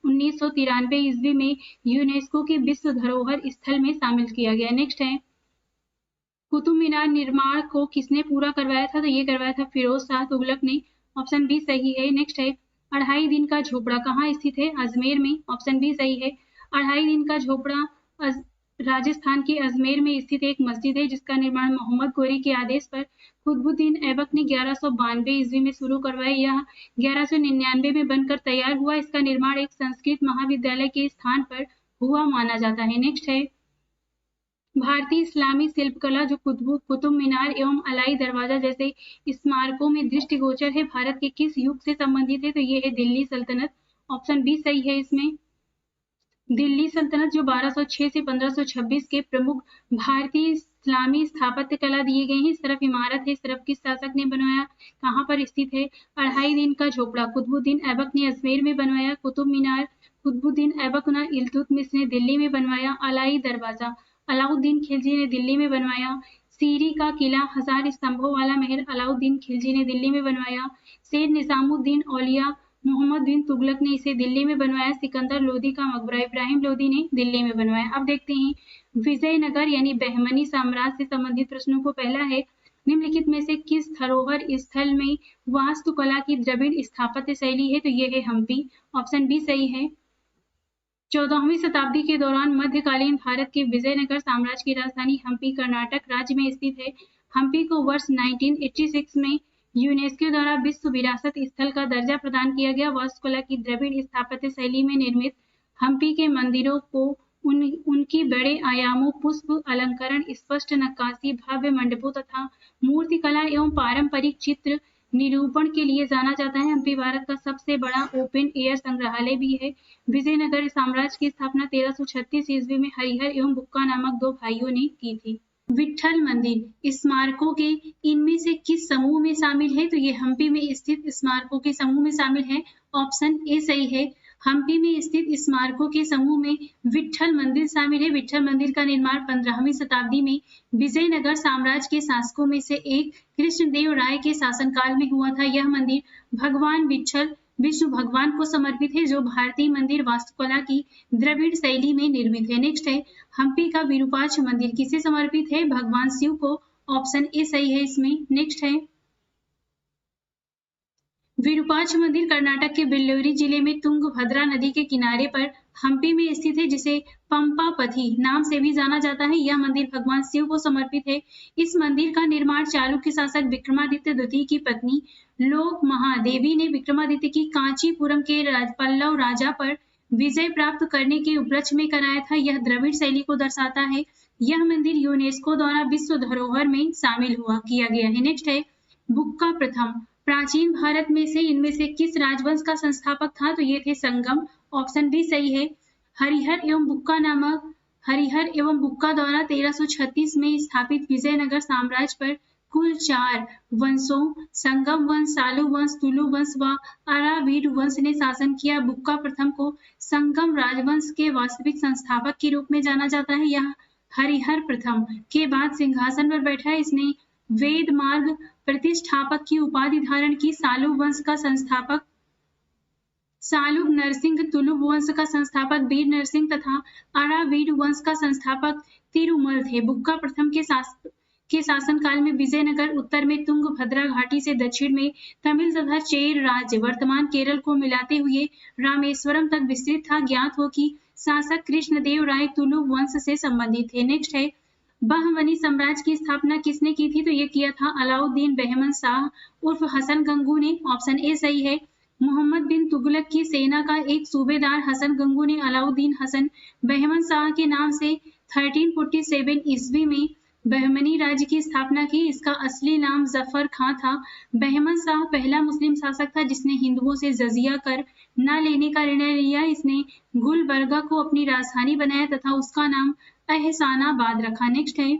1993 ईस्वी में यूनेस्को के विश्व धरोहर स्थल में शामिल किया गया। नेक्स्ट है कुतुब मीनार निर्माण को किसने पूरा करवाया था? तो ये करवाया था फिरोज शाह तुगलक ने। ऑप्शन बी सही है। नेक्स्ट है 2.5 दिन का झोपड़ा कहाँ स्थित है? अजमेर में। ऑप्शन बी सही है। 2.5 दिन का झोपड़ा राजस्थान के अजमेर में स्थित एक मस्जिद है जिसका निर्माण मोहम्मद गोरी के आदेश पर कुतुबुद्दीन ऐबक ने 1192 ईस्वी में शुरू करवाया। यह 1199 में बनकर तैयार हुआ। इसका निर्माण एक संस्कृत महाविद्यालय के स्थान पर हुआ माना जाता है। नेक्स्ट है भारतीय इस्लामी शिल्पकला जो कुतुब मीनार एवं अलाई दरवाजा जैसे स्मारकों में दृष्टिगोचर है भारत के किस युग से संबंधित है? तो ये है दिल्ली सल्तनत। ऑप्शन बी सही है इसमें। दिल्ली सल्तनत जो 1206 से 1526 के प्रमुख भारतीय इस्लामी स्थापत्य कला दिए गए हैं। इस तरफ इमारत है, इस तरफ किस शासक ने बनवाया, कहाँ पर स्थित है? 2.5 दिन का झोपड़ा कुतुबुद्दीन ऐबक ने अजमेर में बनवाया। कुतुब मीनार कुतुबुद्दीन ऐबक ने इल्तुतमिश ने दिल्ली में बनवाया। अलाई दरवाजा अलाउद्दीन खिलजी ने दिल्ली में बनवाया। सीरी का किला 1000 स्तंभों वाला महल अलाउद्दीन खिलजी ने दिल्ली में बनवाया। शेर निजामुद्दीन औलिया मोहम्मद बिन तुगलक ने इसे दिल्ली में बनवाया। सिकंदर लोदी का मकबरा इब्राहिम लोदी ने दिल्ली में बनवाया। अब देखते हैं विजयनगर यानी बहमनी साम्राज्य से संबंधित प्रश्नों को। पहला है निम्नलिखित में से किस धरोहर स्थल में वास्तुकला की द्रविड़ स्थापत्य शैली है? तो ये है हम्पी। ऑप्शन बी सही है। 14वीं शताब्दी के दौरान मध्यकालीन भारत के विजयनगर साम्राज्य की राजधानी हम्पी कर्नाटक राज्य में स्थित है। हम्पी को वर्ष 1986 में यूनेस्को द्वारा विश्व विरासत स्थल का दर्जा प्रदान किया गया। वास्तुकला की द्रविड़ स्थापत्य शैली में निर्मित हम्पी के मंदिरों को उनकी बड़े आयामों, पुष्प अलंकरण, स्पष्ट नक्काशी, भव्य मंडपों तथा मूर्तिकला एवं पारंपरिक चित्र निरूपण के लिए जाना जाता है। हम्पी भारत का सबसे बड़ा ओपन एयर संग्रहालय भी है। विजयनगर साम्राज्य की स्थापना 1336 ईस्वी में हरिहर एवं बुक्का नामक 2 भाइयों ने की थी। विट्ठल मंदिर स्मारकों के इनमें से किस समूह में शामिल है? तो ये हम्पी में स्थित स्मारकों के समूह में शामिल है। ऑप्शन ए सही है। हम्पी में स्थित स्मारकों के समूह में विट्ठल मंदिर शामिल है। विट्ठल मंदिर का निर्माण 15वीं शताब्दी में विजयनगर साम्राज्य के शासकों में से एक कृष्णदेव राय के शासनकाल में हुआ था। यह मंदिर भगवान विष्णु भगवान को समर्पित है, जो भारतीय मंदिर वास्तुकला की द्रविड़ शैली में निर्मित है। नेक्स्ट है, हम्पी का विरूपाक्ष मंदिर किसे समर्पित है? भगवान शिव को। ऑप्शन ए सही है इसमें। नेक्स्ट है, विरूपाक्ष मंदिर कर्नाटक के बेल्लूरी जिले में तुंगभद्रा नदी के किनारे पर हम्पी में स्थित है, जिसे पंपापथी नाम से भी जाना जाता है। यह मंदिर भगवान शिव को समर्पित है। इस मंदिर का निर्माण चालुक्य शासक विक्रमादित्य द्वितीय की पत्नी लोक महादेवी ने विक्रमादित्य की कांचीपुरम के पल्लव राजा पर विजय प्राप्त करने के उपलक्ष्य में कराया था। यह द्रविड़ शैली को दर्शाता है। यह मंदिर यूनेस्को द्वारा विश्व धरोहर में शामिल किया गया है। नेक्स्ट है, बुक्का प्रथम प्राचीन भारत में से इनमें से किस राजवंश का संस्थापक था? तो ये थे संगम। ऑप्शन बी सही है। हरिहर एवं बुक्का द्वारा 1336 में स्थापित विजयनगर साम्राज्य पर कुल 4 वंशों संगम वंश, सालु वंश, तुलु वंश व अरावीड वंश ने शासन किया। बुक्का प्रथम को संगम राजवंश के वास्तविक संस्थापक के रूप में जाना जाता है। यह हरिहर प्रथम के बाद सिंहासन पर बैठा है। इसने वेद मार्ग प्रतिष्ठापक की उपाधि धारण की। सालु वंश का संस्थापक सालुब नरसिंह, तुलुब वंश का संस्थापक वीर नरसिंह तथा अरावीड वंश का संस्थापक तिरुमल थे। बुक्का प्रथम के शासनकाल में विजयनगर उत्तर में तुंगभद्रा घाटी से दक्षिण में तमिल तथा चेर राज्य वर्तमान केरल को मिलाते हुए रामेश्वरम तक विस्तृत था। ज्ञात हो कि शासक कृष्णदेव राय तुलुब वंश से संबंधित थे। नेक्स्ट है, बहमनी साम्राज्य की स्थापना किसने की थी? तो ये किया था अलाउद्दीन बेहमन शाह उर्फ हसन गंगू ने। ऑप्शन ए सही है। मोहम्मद बिन तुगलक की सेना का एक सूबेदार हसन गंगू ने अलाउद्दीन हसन बेहमन शाह के नाम से 1347 ईस्वी में बहमनी राज्य की स्थापना की। इसका असली नाम जफर खां था। बेहमन शाह पहला मुस्लिम शासक था जिसने हिंदुओं से जजिया कर न लेने का निर्णय लिया। इसने गुलबर्गा को अपनी राजधानी बनाया तथा उसका नाम एहसानाबाद रखा। नेक्स्ट है,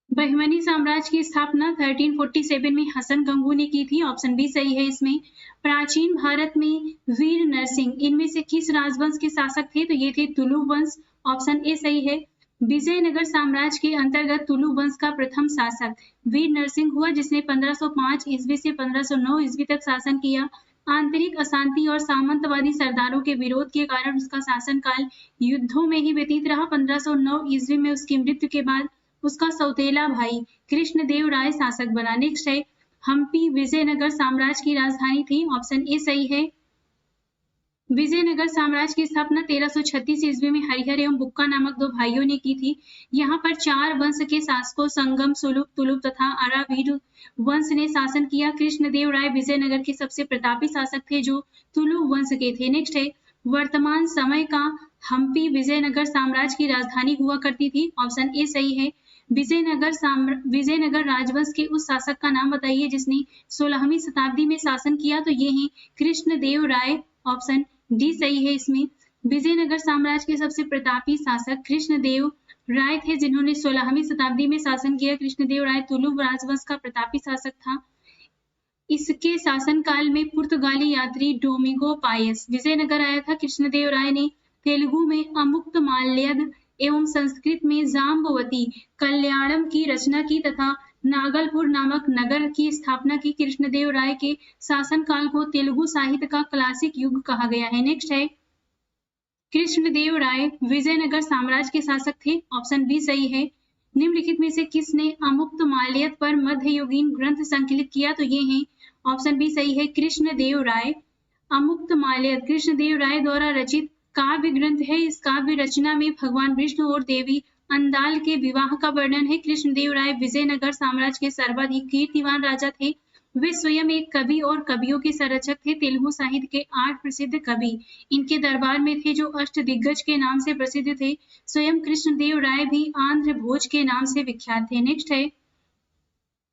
बहमनी साम्राज्य की स्थापना 1347 में हसन गंगू ने की थी। ऑप्शन बी सही है इसमें। प्राचीन भारत में वीर नरसिंह इनमें से किस राजवंश के शासक थे? तो ये थे तुलुब वंश। ऑप्शन ए सही है। विजयनगर साम्राज्य के अंतर्गत तुलुब वंश का प्रथम शासक वीर नरसिंह हुआ, जिसने 1505 ईस्वी से 1509 ईस्वी तक शासन किया। आंतरिक अशांति और सामंतवादी सरदारों के विरोध के कारण उसका शासनकाल युद्धों में ही व्यतीत रहा। 1509 ईस्वी में उसकी मृत्यु के बाद उसका सौतेला भाई कृष्णदेव राय शासक बना। नेक्स्ट है, हम्पी विजयनगर साम्राज्य की राजधानी थी। ऑप्शन ए सही है। विजयनगर साम्राज्य की स्थापना 1336 ईस्वी में हरिहर एवं बुक्का नामक दो भाइयों ने की थी। यहाँ पर 4 वंश के शासकों संगम, सुलुब, तुलुब तथा अरावीड वंश ने शासन किया। कृष्णदेव राय विजयनगर के सबसे प्रतापी शासक थे जो तुलुब वंश के थे। नेक्स्ट है, वर्तमान समय का हम्पी विजयनगर साम्राज्य की राजधानी हुआ करती थी। ऑप्शन ए सही है। विजयनगर राजवंश के उस शासक का नाम बताइए जिसने 16वीं शताब्दी में शासन किया। तो ये हैं कृष्णदेव राय। ऑप्शन डी सही है इसमें। विजयनगर साम्राज्य के सबसे प्रतापी शासक कृष्णदेव राय थे जिन्होंने 16वीं शताब्दी में शासन किया। कृष्णदेव राय तुलुब राजवंश का प्रतापी शासक था। इसके शासनकाल में पुर्तगाली यात्री डोमिंगो पायस विजयनगर आया था। कृष्णदेव राय ने तेलुगु में अमुक्त माल्यद एवं संस्कृत में जाम्बवती कल्याणम की रचना की तथा नागलपुर नामक नगर की स्थापना की। कृष्णदेव राय के शासनकाल को तेलुगु साहित्य का क्लासिक युग कहा गया है। नेक्स्ट है, कृष्णदेव राय विजयनगर साम्राज्य के शासक थे। ऑप्शन बी सही है। निम्नलिखित में से किसने अमुक्त माल्यद पर मध्ययुगीन ग्रंथ संकलित किया? तो ये हैं। ऑप्शन बी सही है, कृष्णदेव राय। अमुक्त माल्यद कृष्णदेव राय द्वारा रचित काव्य ग्रंथ है। इस काव्य रचना में भगवान विष्णु और देवी अंदाल के विवाह का वर्णन है। कृष्णदेव राय विजयनगर साम्राज्य के सर्वाधिक कीर्तिवान राजा थे। वे स्वयं एक कवि और कवियों के संरक्षक थे। तेलुगु साहित्य के 8 प्रसिद्ध कवि इनके दरबार में थे जो अष्टदिग्गज के नाम से प्रसिद्ध थे। स्वयं कृष्णदेव राय भी आंध्र भोज के नाम से विख्यात थे। नेक्स्ट है,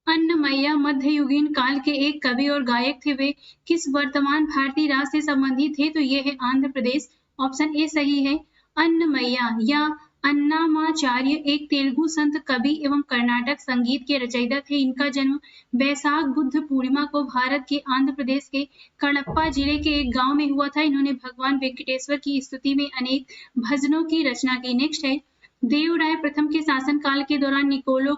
अन्नमय्या मध्ययुगीन काल के एक कवि और गायक थे। वे किस वर्तमान भारतीय राज्य से संबंधित थे? तो ये है आंध्र प्रदेश। ऑप्शन ए सही है। अन्नमय्या या अन्नामाचार्य एक तेलुगु संत, कवि एवं कर्नाटक संगीत के रचयिता थे। इनका जन्म वैशाख बुद्ध पूर्णिमा को भारत के आंध्र प्रदेश के कडप्पा जिले के एक गांव में हुआ था। इन्होंने भगवान वेंकटेश्वर की स्तुति में अनेक भजनों की रचना की। नेक्स्ट है, देवराय प्रथम के शासनकाल के दौरान निकोलो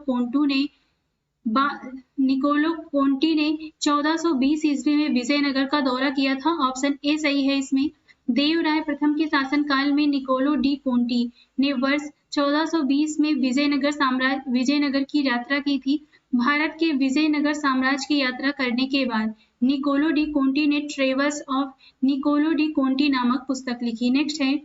कोंटी ने 1420 ईस्वी में विजयनगर का दौरा किया था। ऑप्शन ए सही है इसमें। देवराय प्रथम के शासनकाल में निकोलो डी कोंटी ने वर्ष 1420 में विजयनगर की यात्रा की थी। भारत के विजयनगर साम्राज्य की यात्रा करने के बाद निकोलो डी कोंटी ने Travels of Niccolo de Conti नामक पुस्तक लिखी। नेक्स्ट है,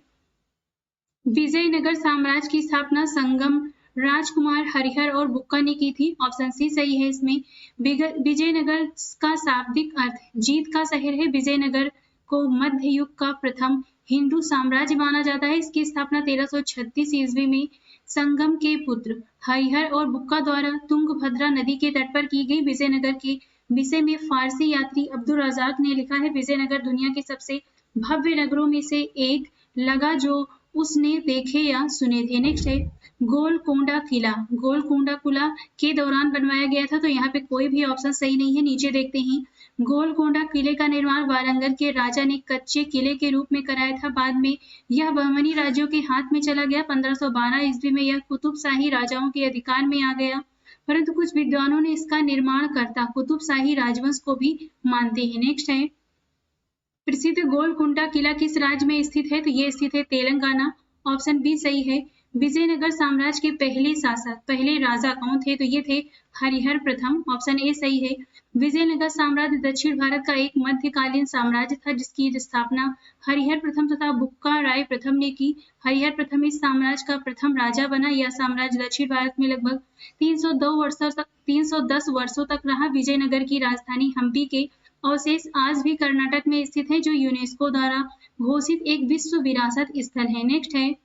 विजयनगर साम्राज्य की स्थापना संगम राजकुमार हरिहर और बुक्का ने की थी। ऑप्शन सी सही है इसमें। विजयनगर का शाब्दिक अर्थ जीत का शहर है। विजयनगर को मध्य युग का प्रथम हिंदू साम्राज्य माना जाता है। इसकी स्थापना 1336 ईस्वी में संगम के पुत्र हरिहर और बुक्का द्वारा तुंगभद्रा नदी के तट पर की गई। विजयनगर के विषय में फारसी यात्री अब्दुल रजाक ने लिखा है, विजयनगर दुनिया के सबसे भव्य नगरों में से एक लगा जो उसने देखे या सुने थे। नेक्स्ट है, गोलकोंडा किला गोलकोंडा किला के दौरान बनवाया गया था। तो यहाँ पे कोई भी ऑप्शन सही नहीं है। नीचे देखते हैं, गोलकोंडा किले का निर्माण वारंगल के राजा ने कच्चे किले के रूप में कराया था। बाद में यह बहमनी राज्यों के हाथ में चला गया। 1512 ईस्वी में यह कुतुबशाही राजाओं के अधिकार में आ गया, परंतु कुछ विद्वानों ने इसका निर्माणकर्ता कुतुबशाही राजवंश को भी मानते हैं। नेक्स्ट है, प्रसिद्ध गोलकुंडा किला किस राज्य में स्थित है? तो ये स्थित है तेलंगाना। ऑप्शन बी सही है। विजयनगर साम्राज्य के पहले राजा कौन थे? तो ये थे हरिहर प्रथम। ऑप्शन ए सही है। विजयनगर साम्राज्य दक्षिण भारत का एक मध्यकालीन साम्राज्य था जिसकी स्थापना हरिहर प्रथम तथा बुक्का राय प्रथम ने की। हरिहर प्रथम इस साम्राज्य का प्रथम राजा बना। यह साम्राज्य दक्षिण भारत में लगभग 310 वर्षों तक रहा। विजयनगर की राजधानी हम्पी के अवशेष आज भी कर्नाटक में स्थित है, जो यूनेस्को द्वारा घोषित एक विश्व विरासत स्थल है। नेक्स्ट है,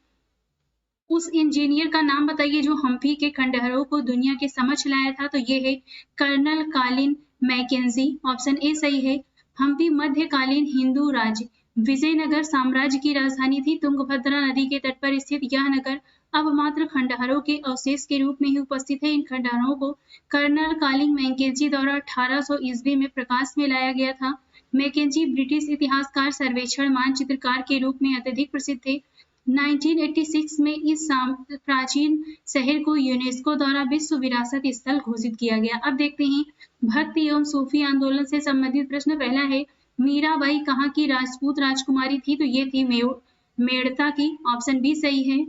उस इंजीनियर का नाम बताइए जो हम्पी के खंडहरों को दुनिया के समक्ष लाया था। तो ये है Colonel Colin Mackenzie. Option A सही है। हम्पी मध्यकालीन हिंदू राज्य विजयनगर साम्राज्य की राजधानी थी। तुंगभद्रा नदी के तट पर स्थित यह नगर अब मात्र खंडहरों के अवशेष के रूप में ही उपस्थित है। इन खंडहरों को कर्नल कॉलिन मैकेंजी द्वारा 1800 ईस्वी में प्रकाश में लाया गया था। मैकेंजी ब्रिटिश इतिहासकार, सर्वेक्षण, मानचित्रकार के रूप में अत्यधिक प्रसिद्ध थे। 1986 में इस प्राचीन शहर को यूनेस्को द्वारा विश्व विरासत स्थल घोषित किया गया। अब देखते हैं भक्ति एवं सूफी आंदोलन से संबंधित प्रश्न। पहला है, मीराबाई कहाँ की राजपूत राजकुमारी थी? तो ये थी मेड़ता की। ऑप्शन बी सही है।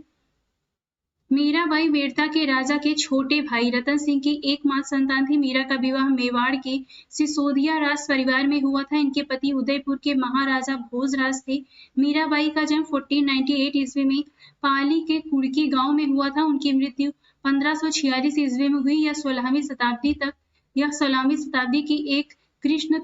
मीराबाई मेड़ता के राजा के छोटे भाई रतन सिंह की एकमात्र संतान थी। मीरा का विवाह मेवाड़ के सिसोदिया राज परिवार में हुआ था। इनके पति उदयपुर के महाराजा भोजराज थे। मीराबाई का जन्म 1498 ईस्वी में पाली के कुड़की गांव में हुआ था। उनकी मृत्यु 1546 ईस्वी में हुई। यह 16वीं शताब्दी की एक कृष्ण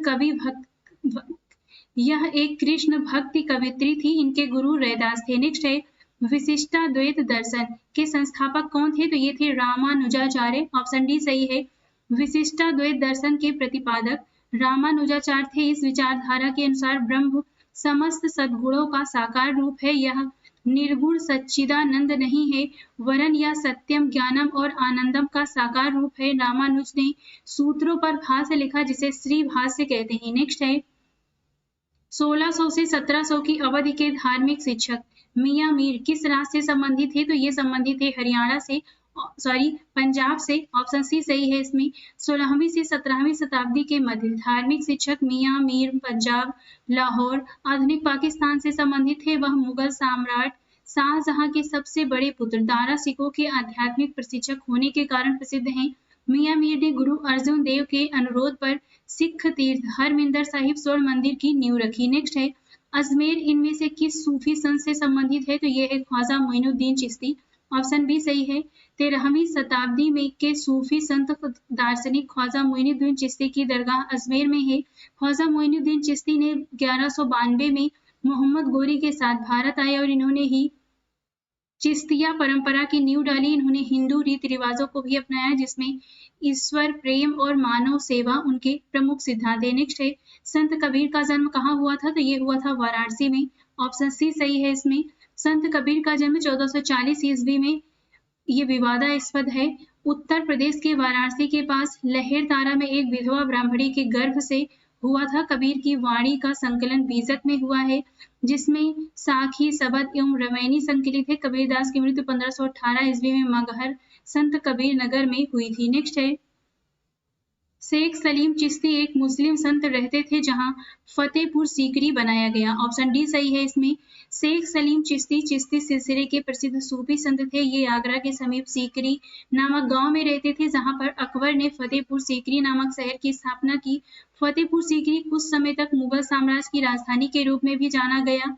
भक्ति कवित्री थी। इनके गुरु रैदास थे। नेक्स्ट है, विशिष्टाद्वैत दर्शन के संस्थापक कौन थे? तो ये थे रामानुजाचार्य। ऑप्शन डी सही है। विशिष्टाद्वैत दर्शन के प्रतिपादक रामानुजाचार्य थे। इस विचारधारा के अनुसार ब्रह्म समस्त सद्गुणों का साकार रूप है। यह निर्गुण सच्चिदानंद नहीं है, वरन यह सत्यम, ज्ञानम और आनंदम का साकार रूप है। रामानुज ने सूत्रों पर भाष्य लिखा जिसे श्री भाष्य कहते हैं। नेक्स्ट है, 1600 से 1700 की अवधि के धार्मिक शिक्षक मियां मीर किस राज्य से संबंधित थे? तो ये संबंधित है पंजाब से। ऑप्शन सी सही है इसमें। 16वीं से 17वीं शताब्दी के मध्य धार्मिक शिक्षक मियां मीर पंजाब, लाहौर, आधुनिक पाकिस्तान से संबंधित थे। वह मुगल सम्राट शाहजहां के सबसे बड़े पुत्र दारा सिकोह के आध्यात्मिक प्रशिक्षक होने के कारण प्रसिद्ध हैं। मियां मीर ने गुरु अर्जुन देव के अनुरोध पर सिख तीर्थ हरमिंदर साहिब स्वर्ण मंदिर की नींव रखी। नेक्स्ट है, अजमेर इनमें से किस सूफी संत से संबंधित है? तो यह है ख्वाजा मोइनुद्दीन चिश्ती। ऑप्शन बी सही है। 13वीं शताब्दी में के सूफी संत दार्शनिक ख्वाजा मोइनुद्दीन चिश्ती की दरगाह अजमेर में है। ख्वाजा मोइनुद्दीन चिश्ती ने 1192 में मोहम्मद गोरी के साथ भारत आए और इन्होंने ही चिश्तिया परंपरा की नींव डाली। इन्होंने हिंदू रीति रिवाजों को भी अपनाया जिसमें ईश्वर प्रेम और मानव सेवा उनके प्रमुख सिद्धांत है। नेक्स्ट है, संत कबीर का जन्म कहाँ हुआ था? तो ये हुआ था वाराणसी में। ऑप्शन सी सही है इसमें। संत कबीर का जन्म 1440 ईस्वी में ये विवादास्पद है। उत्तर प्रदेश के वाराणसी के पास लहेरतारा में एक विधवा ब्राह्मणी के गर्भ से हुआ था। कबीर की वाणी का संकलन बीजक में हुआ है, जिसमें साखी, सबद एवं रमैनी संकलित है। कबीरदास की मृत्यु 1518 ईस्वी में मगहर संत कबीर नगर में हुई थी। नेक्स्ट है, शेख सलीम चिश्ती एक मुस्लिम संत रहते थे जहां फतेहपुर सीकरी बनाया गया। ऑप्शन डी सही है इसमें। शेख सलीम चिश्ती चिश्ती सिलसिले के प्रसिद्ध सूफी संत थे। ये आगरा के समीप सीकरी नामक गांव में रहते थे, जहां पर अकबर ने फतेहपुर सीकरी नामक शहर की स्थापना की। फतेहपुर सीकरी कुछ समय तक मुगल साम्राज्य की राजधानी के रूप में भी जाना गया।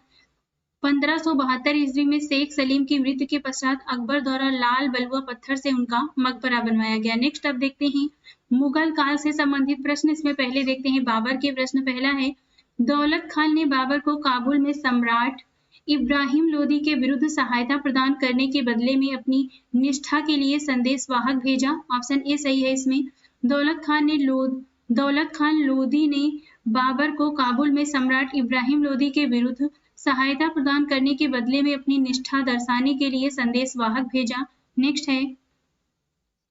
1572 ईस्वी में शेख सलीम की मृत्यु के पश्चात अकबर द्वारा लाल बलुआ पत्थर से उनका मकबरा बनवाया गया। नेक्स्ट अब देखते हैं मुगल काल से संबंधित प्रश्न। इसमें पहले देखते हैं बाबर के प्रश्न। पहला है, दौलत खान ने बाबर को काबुल में सम्राट इब्राहिम लोदी के विरुद्ध सहायता प्रदान करने के बदले में अपनी निष्ठा के लिए संदेशवाहक भेजा। ऑप्शन ए सही है इसमें। दौलत खान लोदी ने बाबर को काबुल में सम्राट इब्राहिम लोदी के विरुद्ध सहायता प्रदान करने के बदले में अपनी निष्ठा दर्शाने के लिए संदेशवाहक भेजा। नेक्स्ट है,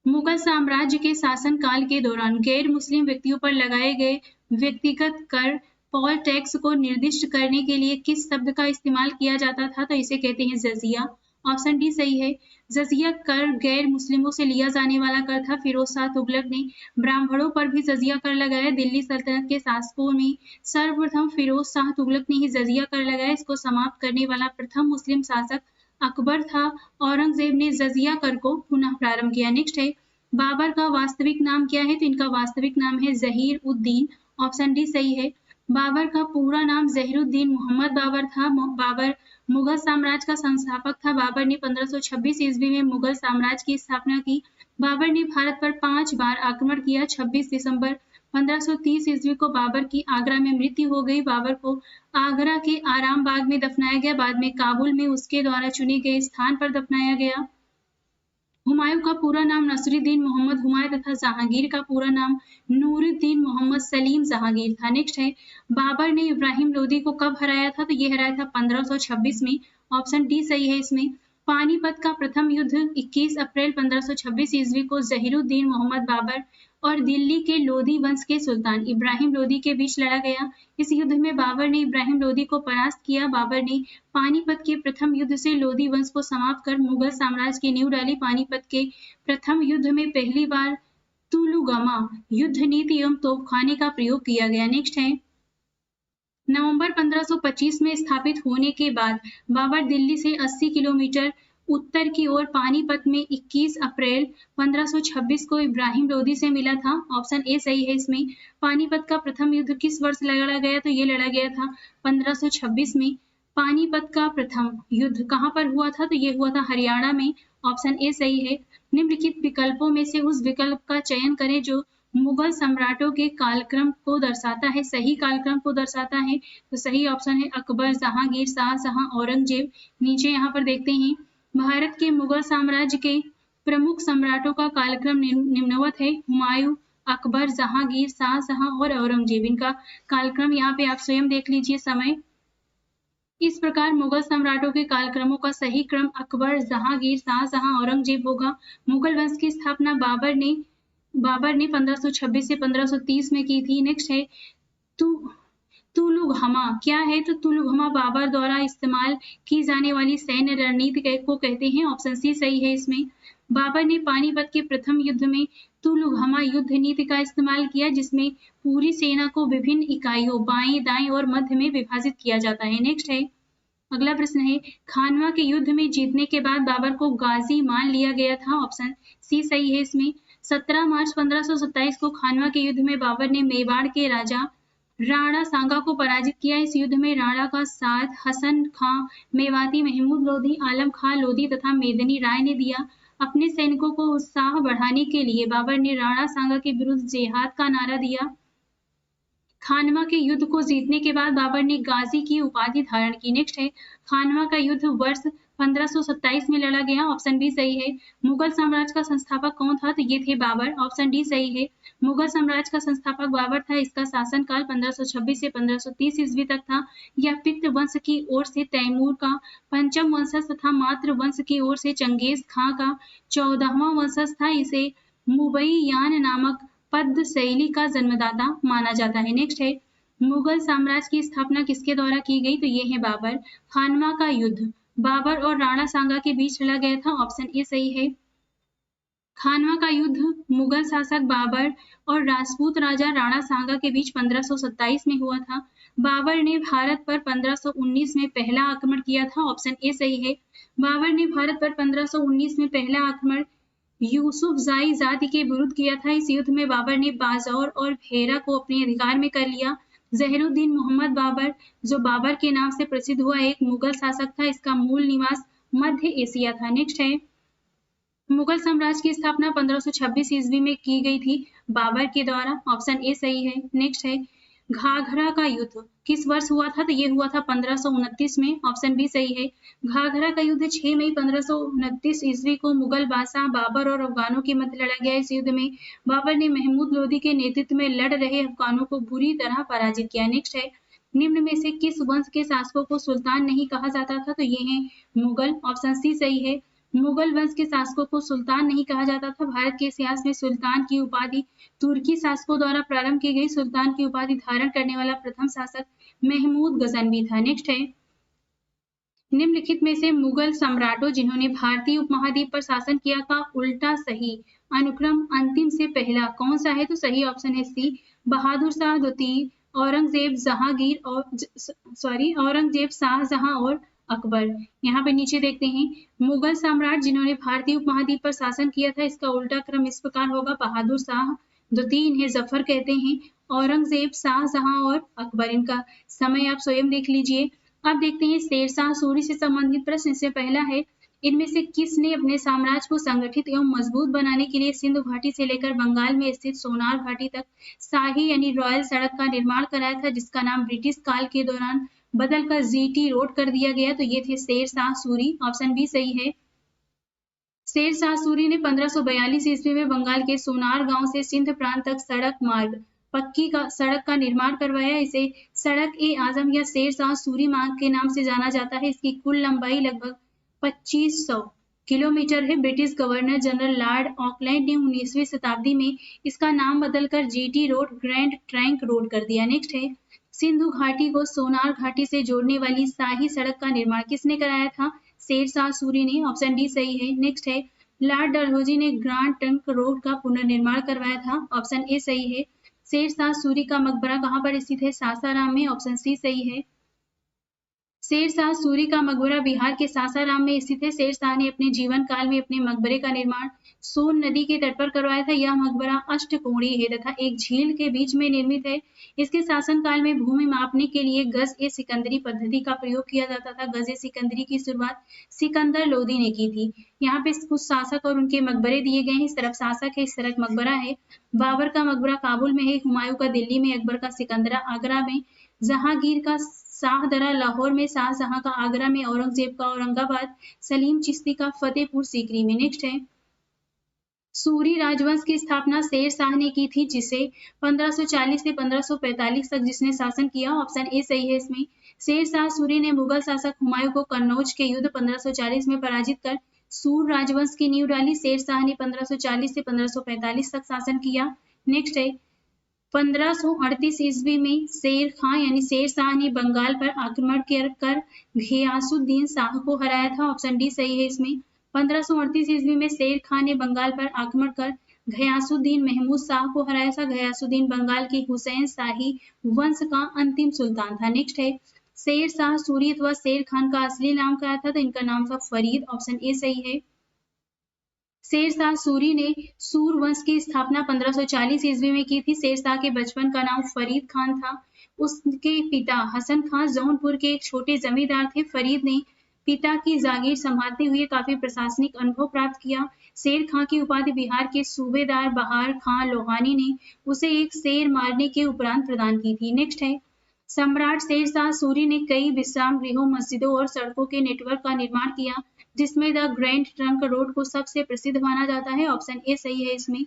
मुगल साम्राज्य के शासन काल के दौरान गैर मुस्लिम व्यक्तियों पर लगाए गए व्यक्तिगत कर पॉल टैक्स को निर्दिष्ट करने के लिए किस शब्द का इस्तेमाल किया जाता था? तो इसे कहते हैं जजिया। ऑप्शन डी सही है। जजिया कर गैर मुस्लिमों से लिया जाने वाला कर था। फिरोज शाह तुगलक ने ब्राह्मणों पर भी जजिया कर लगाया। दिल्ली सल्तनत के शासकों में सर्वप्रथम फिरोज शाह तुगलक ने ही जजिया कर लगाया। इसको समाप्त करने वाला प्रथम मुस्लिम शासक अकबर था। औरंगजेब ने जजिया कर को पुनः प्रारंभ किया। नेक्स्ट है, बाबर का वास्तविक नाम क्या है? तो इनका वास्तविक नाम है जहीर उद्दीन। ऑप्शन डी सही है। बाबर का पूरा नाम जहीरुद्दीन मोहम्मद बाबर था। बाबर मुगल साम्राज्य का संस्थापक था। बाबर ने 1526 ईस्वी में मुगल साम्राज्य की स्थापना की। बाबर ने भारत पर 5 बार आक्रमण किया। 26 दिसंबर 1530 ईस्वी को बाबर की आगरा में मृत्यु हो गई। बाबर को आगरा के आराम बाग में दफनाया गया। बाद में काबुल में उसके द्वारा चुने गए स्थान पर दफनाया गया। हुमायूं का पूरा नाम नसरुद्दीन मोहम्मद हुमायूं तथा जहांगीर का पूरा नाम नूरुद्दीन मोहम्मद सलीम जहांगीर था। नेक्स्ट है, बाबर ने इब्राहिम लोदी को कब हराया था? तो ये हराया था 1526 में। ऑप्शन डी सही है इसमें। पानीपत का प्रथम युद्ध 21 अप्रैल 1526 ईस्वी को जहीरुद्दीन मोहम्मद बाबर और दिल्ली के लोदी वंश के सुल्तान इब्राहिम लोदी के बीच लड़ा गया। इस युद्ध में बाबर ने इब्राहिम लोदी को परास्त किया। बाबर ने पानीपत के प्रथम युद्ध से लोदी वंश को समाप्त कर मुगल साम्राज्य की नींव डाली। पानीपत के प्रथम युद्ध में पहली बार तुलुगमा युद्ध नीति एवं तोपखाने का प्रयोग किया गया। नेक्स्ट है, नवंबर 1525 में स्थापित होने के बाद बाबर दिल्ली से 80 किलोमीटर उत्तर की ओर पानीपत में 21 अप्रैल 1526 को इब्राहिम लोदी से मिला था। ऑप्शन ए सही है इसमें। पानीपत का प्रथम युद्ध किस वर्ष लड़ा गया? तो ये लड़ा गया था 1526 में। पानीपत का प्रथम युद्ध कहाँ पर हुआ था? तो ये हुआ था हरियाणा में। ऑप्शन ए सही है। निम्नलिखित विकल्पों में से उस विकल्प का चयन करें जो मुगल सम्राटों के कालक्रम को दर्शाता है, सही कालक्रम को दर्शाता है। तो सही ऑप्शन है अकबर, जहांगीर, शाहजहां, औरंगजेब। नीचे यहाँ पर देखते हैं, भारत के मुगल साम्राज्य के प्रमुख सम्राटों का कालक्रम निम्नवत है। हुमायूं, अकबर, जहांगीर, शाहजहां और औरंगजेब। इनका कालक्रम यहाँ पे आप स्वयं देख लीजिए समय। इस प्रकार मुगल सम्राटों के कालक्रमों का सही क्रम अकबर, जहांगीर, शाहजहां, औरंगजेब होगा। मुगल वंश की स्थापना बाबर ने 1526 से 1530 में की थी। नेक्स्ट है, तुलुगहमा क्या है? तो तुलुगहमा बाबर द्वारा इस्तेमाल की जाने वाली सैन्य रणनीति को कहते हैं। ऑप्शन सी सही है इसमें। बाबर ने पानीपत के प्रथम युद्ध में तुलुगहमा युद्ध नीति का इस्तेमाल किया, जिसमें पूरी सेना को विभिन्न इकाइयों बाएं, दाएं और मध्य में विभाजित किया जाता है। नेक्स्ट है, अगला प्रश्न है, खानवा के युद्ध में जीतने के बाद बाबर को गाजी मान लिया गया था। ऑप्शन सी सही है इसमें। 17 मार्च 1527 को खानवा के युद्ध में बाबर ने मेवाड़ के राजा राणा सांगा को पराजित किया। इस युद्ध में राणा का साथ हसन खां मेवाती, महमूद लोदी, आलम खां लोदी तथा मेदिनी राय ने दिया। अपने सैनिकों को उत्साह बढ़ाने के लिए बाबर ने राणा सांगा के विरुद्ध जिहाद का नारा दिया। खानवा के युद्ध को जीतने के बाद बाबर ने गाजी की उपाधि धारण की। नेक्स्ट है, खानवा का युद्ध वर्ष 1527 में लड़ा गया। ऑप्शन बी सही है। मुगल साम्राज्य का संस्थापक कौन था? तो ये थे बाबर। ऑप्शन डी सही है। मुगल साम्राज्य का संस्थापक बाबर था। इसका शासनकाल 1526 से 1530 ईस्वी तक था। यह पिक्त वंश की ओर से तैमूर का पंचम वंशज तथा मातृ वंश की ओर से चंगेज खां का 14वां वंशज था। इसे मुबैयान नामक पद शैली का जन्मदाता माना जाता है। नेक्स्ट है, मुगल साम्राज्य की स्थापना किसके द्वारा की गई? तो ये है बाबर। खानवा का युद्ध बाबर और राणा सांगा के बीच लड़ा गया था। ऑप्शन ए सही है। खानवा का युद्ध मुगल शासक बाबर और राजपूत राजा राणा सांगा के बीच 1527 में हुआ था। बाबर ने भारत पर 1519 में पहला आक्रमण किया था। ऑप्शन ए सही है। बाबर ने भारत पर 1519 में पहला आक्रमण यूसुफजाई जाति के विरुद्ध किया था। इस युद्ध में बाबर ने बाजौर और भेरा को अपने अधिकार में कर लिया। जहीरुद्दीन मोहम्मद बाबर, जो बाबर के नाम से प्रसिद्ध हुआ, एक मुगल शासक था। इसका मूल निवास मध्य एशिया था। नेक्स्ट है, मुगल साम्राज्य की स्थापना 1526 ईस्वी में की गई थी बाबर के द्वारा। ऑप्शन ए सही है। नेक्स्ट है, घाघरा का युद्ध किस वर्ष हुआ था? तो ये हुआ था 1529 में। ऑप्शन बी सही है। घाघरा का युद्ध 6 मई 1529 ईस्वी को मुगल बादशाह बाबर और अफगानों के मध्य लड़ा गया। इस युद्ध में बाबर ने महमूद लोदी के नेतृत्व में लड़ रहे अफगानों को बुरी तरह पराजित किया। नेक्स्ट है, निम्न में से किस वंश के शासकों को सुल्तान नहीं कहा जाता था? तो ये है मुगल। ऑप्शन सी सही है। मुगल वंश के शासकों को सुल्तान नहीं कहा जाता था। भारत के इतिहास में सुल्तान की उपाधि तुर्की शासकों द्वारा प्रारंभ की गई। सुल्तान की उपाधि धारण करने वाला प्रथम शासक महमूद गजनवी था। नेक्स्ट है, निम्नलिखित में से मुगल सम्राटों जिन्होंने भारतीय उपमहाद्वीप पर शासन किया का उल्टा सही अनुक्रम अंतिम से पहला कौन सा है? तो सही ऑप्शन है सी, बहादुर शाह द्वितीय, औरंगजेब जहांगीर और औरंगजेब शाहजहां और अकबर। यहाँ पे नीचे देखते हैं, मुगल सम्राट जिन्होंने भारतीय उपमहाद्वीप पर शासन किया था, इसका उल्टा क्रम इस प्रकार होगा, बहादुर शाह द्वितीय, इन्हें जफर कहते हैं, औरंगजेब, शाहजहां और अकबर। इनका समय आप स्वयं देख लीजिए। अब देखते हैं शेरशाह सूरी से संबंधित प्रश्न। इससे पहला है, इनमें से किसने अपने साम्राज्य को संगठित एवं मजबूत बनाने के लिए सिंधु घाटी से लेकर बंगाल में स्थित सोनार घाटी तक शाही यानी रॉयल सड़क का निर्माण कराया था, जिसका नाम ब्रिटिश काल के दौरान बदलकर जीटी रोड कर दिया गया? तो ये थे शेरशाह सूरी। ऑप्शन बी सही है। शेरशाह सूरी ने 1542 ईस्वी में बंगाल के सोनार गांव से सिंध प्रांत तक सड़क मार्ग पक्की का सड़क का निर्माण करवाया। इसे सड़क ए आजम या शेरशाह सूरी मार्ग के नाम से जाना जाता है। इसकी कुल लंबाई लगभग 2500 किलोमीटर है। British governor general Lord Auckland ने 19वीं शताब्दी में इसका नाम बदलकर GT road grand trunk road कर दिया। नेक्स्ट है, सिंधु घाटी को सोनार घाटी से जोड़ने वाली शाही सड़क का निर्माण किसने कराया था? शेरशाह सूरी ने। ऑप्शन डी सही है। नेक्स्ट है, लॉर्ड डलहौजी ने ग्रैंड ट्रंक रोड का पुनर्निर्माण करवाया था। ऑप्शन ए सही है। शेरशाह सूरी का मकबरा कहाँ पर स्थित है? सासाराम में। ऑप्शन सी सही है। शेरशाह सूरी का मकबरा बिहार के सासाराम में स्थित है। शेरशाह ने अपने जीवन काल में अपने मकबरे का निर्माण सोन नदी के तट पर करवाया था। यह मकबरा अष्टकोणीय है तथा एक झील के बीच में निर्मित है। इसके शासनकाल में भूमि मापने के लिए गज ए सिकंदरी पद्धति का प्रयोग किया जाता था। गज ए सिकंदरी की शुरुआत सिकंदर लोदी ने की थी। यहाँ पे कुछ शासक और उनके मकबरे दिए गए हैं। इस तरफ शासक है, इस तरफ मकबरा है। बाबर का मकबरा काबुल में है, हुमायूं का दिल्ली में, अकबर का सिकंदरा आगरा में, जहांगीर का शाहदरा लाहौर में, शाहजहां का आगरा में, औरंगजेब का औरंगाबाद, सलीम चिश्ती का फतेहपुर सीकरी में। नेक्स्ट है, सूरी राजवंश की स्थापना शेरशाह ने की थी, जिसे 1540 से 1545 तक जिसने शासन किया। ऑप्शन ए सही है इसमें। शेरशाह सूरी ने मुगल शासक हुमायूं को कन्नौज के युद्ध 1540 में पराजित कर सूर राजवंश की नींव डाली। शेरशाह ने 1540 से 1545 तक शासन किया। नेक्स्ट है, 1538 ईस्वी में शेर खां यानी शेरशाह ने बंगाल पर आक्रमण कर घियासुद्दीन शाह को हराया था। ऑप्शन डी सही है इसमें। 1538 ईस्वी में शेर खां ने बंगाल पर आक्रमण कर घियासुद्दीन महमूद शाह को हराया था। घियासुद्दीन बंगाल के हुसैन शाही वंश का अंतिम सुल्तान था। नेक्स्ट है, शेर शाह सूरी अथवा शेर खान का असली नाम क्या था? तो इनका नाम था फरीद। ऑप्शन ए सही है। शेरशाह सूरी ने सूर वंश की स्थापना 1540 ईस्वी में की थी। शेरशाह के बचपन का नाम फरीद खान था। उसके पिता हसन खान जौनपुर के एक छोटे जमींदार थे। फरीद ने पिता की जागीर संभालते हुए काफी प्रशासनिक अनुभव प्राप्त किया। शेर खां की उपाधि बिहार के सूबेदार बहार खां लोहानी ने उसे एक शेर मारने के उपरांत प्रदान की थी। नेक्स्ट है, सम्राट शेरशाह सूरी ने कई विश्राम गृहों, मस्जिदों और सड़कों के नेटवर्क का निर्माण किया, जिसमें द ग्रैंड ट्रंक रोड को सबसे प्रसिद्ध माना जाता है। ऑप्शन ए सही है इसमें।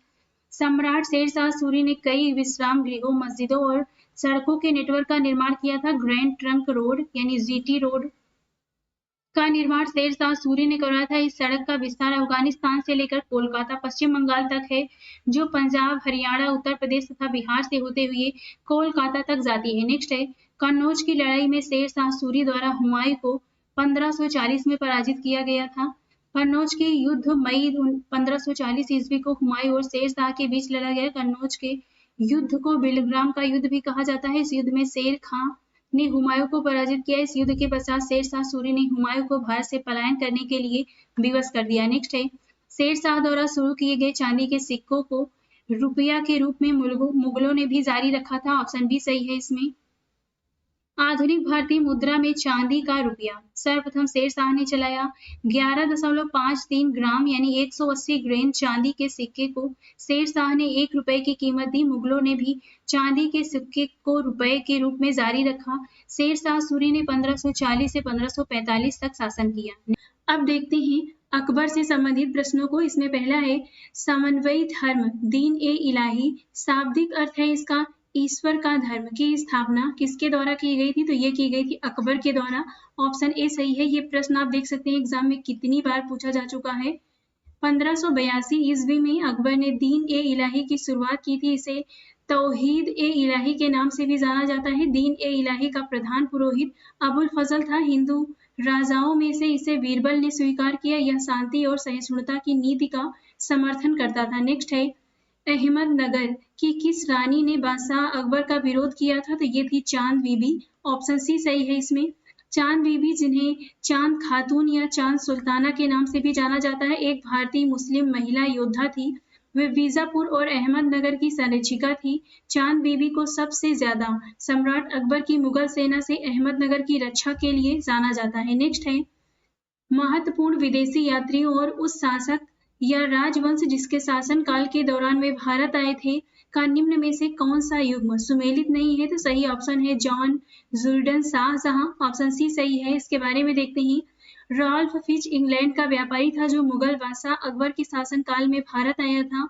सम्राट शेरशाह सूरी ने कई विश्राम गृहों, मस्जिदों और सड़कों के नेटवर्क का निर्माण किया था। ग्रैंड ट्रंक रोड यानी जीटी रोड का निर्माण शेरशाह सूरी ने करवाया था। इस सड़क का विस्तार अफगानिस्तान से लेकर कोलकाता, पश्चिम बंगाल तक है, जो पंजाब, हरियाणा, उत्तर प्रदेश तथा बिहार से होते हुए कोलकाता तक जाती है। नेक्स्ट है, कन्नौज की लड़ाई में शेरशाह सूरी द्वारा हुमायूं को 1540 में पराजित किया गया था। कन्नौज के युद्ध मई 1540 ईस्वी को हुमायूं और शेरशाह के बीच लड़ा गया। कन्नौज के युद्ध को बिलग्राम का युद्ध भी कहा जाता है। इस युद्ध में शेर खां ने हुमायूं को पराजित किया। इस युद्ध के पश्चात शेरशाह सूरी ने हुमायूं को भारत से पलायन करने के लिए विवश कर दिया। नेक्स्ट है, शेरशाह द्वारा शुरू किए गए चांदी के सिक्कों को रुपया के रूप में मुगलों ने भी जारी रखा था। ऑप्शन बी सही है इसमें। आधुनिक भारतीय मुद्रा में चांदी का रुपया सर्वप्रथम शेरशाह ने चलाया। 11.53 ग्राम यानी 180 ग्रेन चांदी के सिक्के को शेरशाह ने 1 रुपए की कीमत दी। मुगलों ने भी चांदी के सिक्के को रुपए के रूप में जारी रखा। शेरशाह सूरी ने 1540 से 1545 तक शासन किया। अब देखते हैं अकबर से संबंधित प्रश्नों को। इसमें पहला है, समन्वयी धर्म दीन ए इलाही शाब्दिक अर्थ है इसका ईश्वर का धर्म की स्थापना किसके द्वारा की गई थी? तो ये की गई थी अकबर के द्वारा। ऑप्शन ए सही है। ये प्रश्न आप देख सकते हैं एग्जाम में कितनी बार पूछा जा चुका है। 1582 ईस्वी में अकबर ने दीन ए इलाही की शुरुआत की थी। इसे तौहीद ए इलाही के नाम से भी जाना जाता है। दीन ए इलाही का प्रधान पुरोहित अबुल फजल था। हिंदू राजाओं में से इसे बीरबल ने स्वीकार किया। यह शांति और सहिष्णुता की नीति का समर्थन करता था। नेक्स्ट है, अहमदनगर की किस रानी ने बादशाह अकबर का विरोध किया था? तो ये थी चांद बीबी। ऑप्शन सी सही है इसमें। चांद बीबी, जिन्हें चांद खातून या चांद सुल्ताना के नाम से भी जाना जाता है, एक भारतीय मुस्लिम महिला योद्धा थी। वे बीजापुर और अहमदनगर की संरक्षिका थी। चांद बीबी को सबसे ज्यादा सम्राट अकबर की मुगल सेना से अहमदनगर की रक्षा के लिए जाना जाता है। नेक्स्ट है, महत्वपूर्ण विदेशी यात्रियों और उस शासक या राजवंश जिसके शासन काल के दौरान वे भारत आए थे का निम्न में से कौन सा युग्म सुमेलित नहीं है? तो सही ऑप्शन है जॉन जुल्डन शाहजहां। ऑप्शन सी सही है। इसके बारे में देखते हैं। रॉल्फ फिच इंग्लैंड का व्यापारी था जो मुगल बादशाह अकबर के शासन काल में भारत आया था।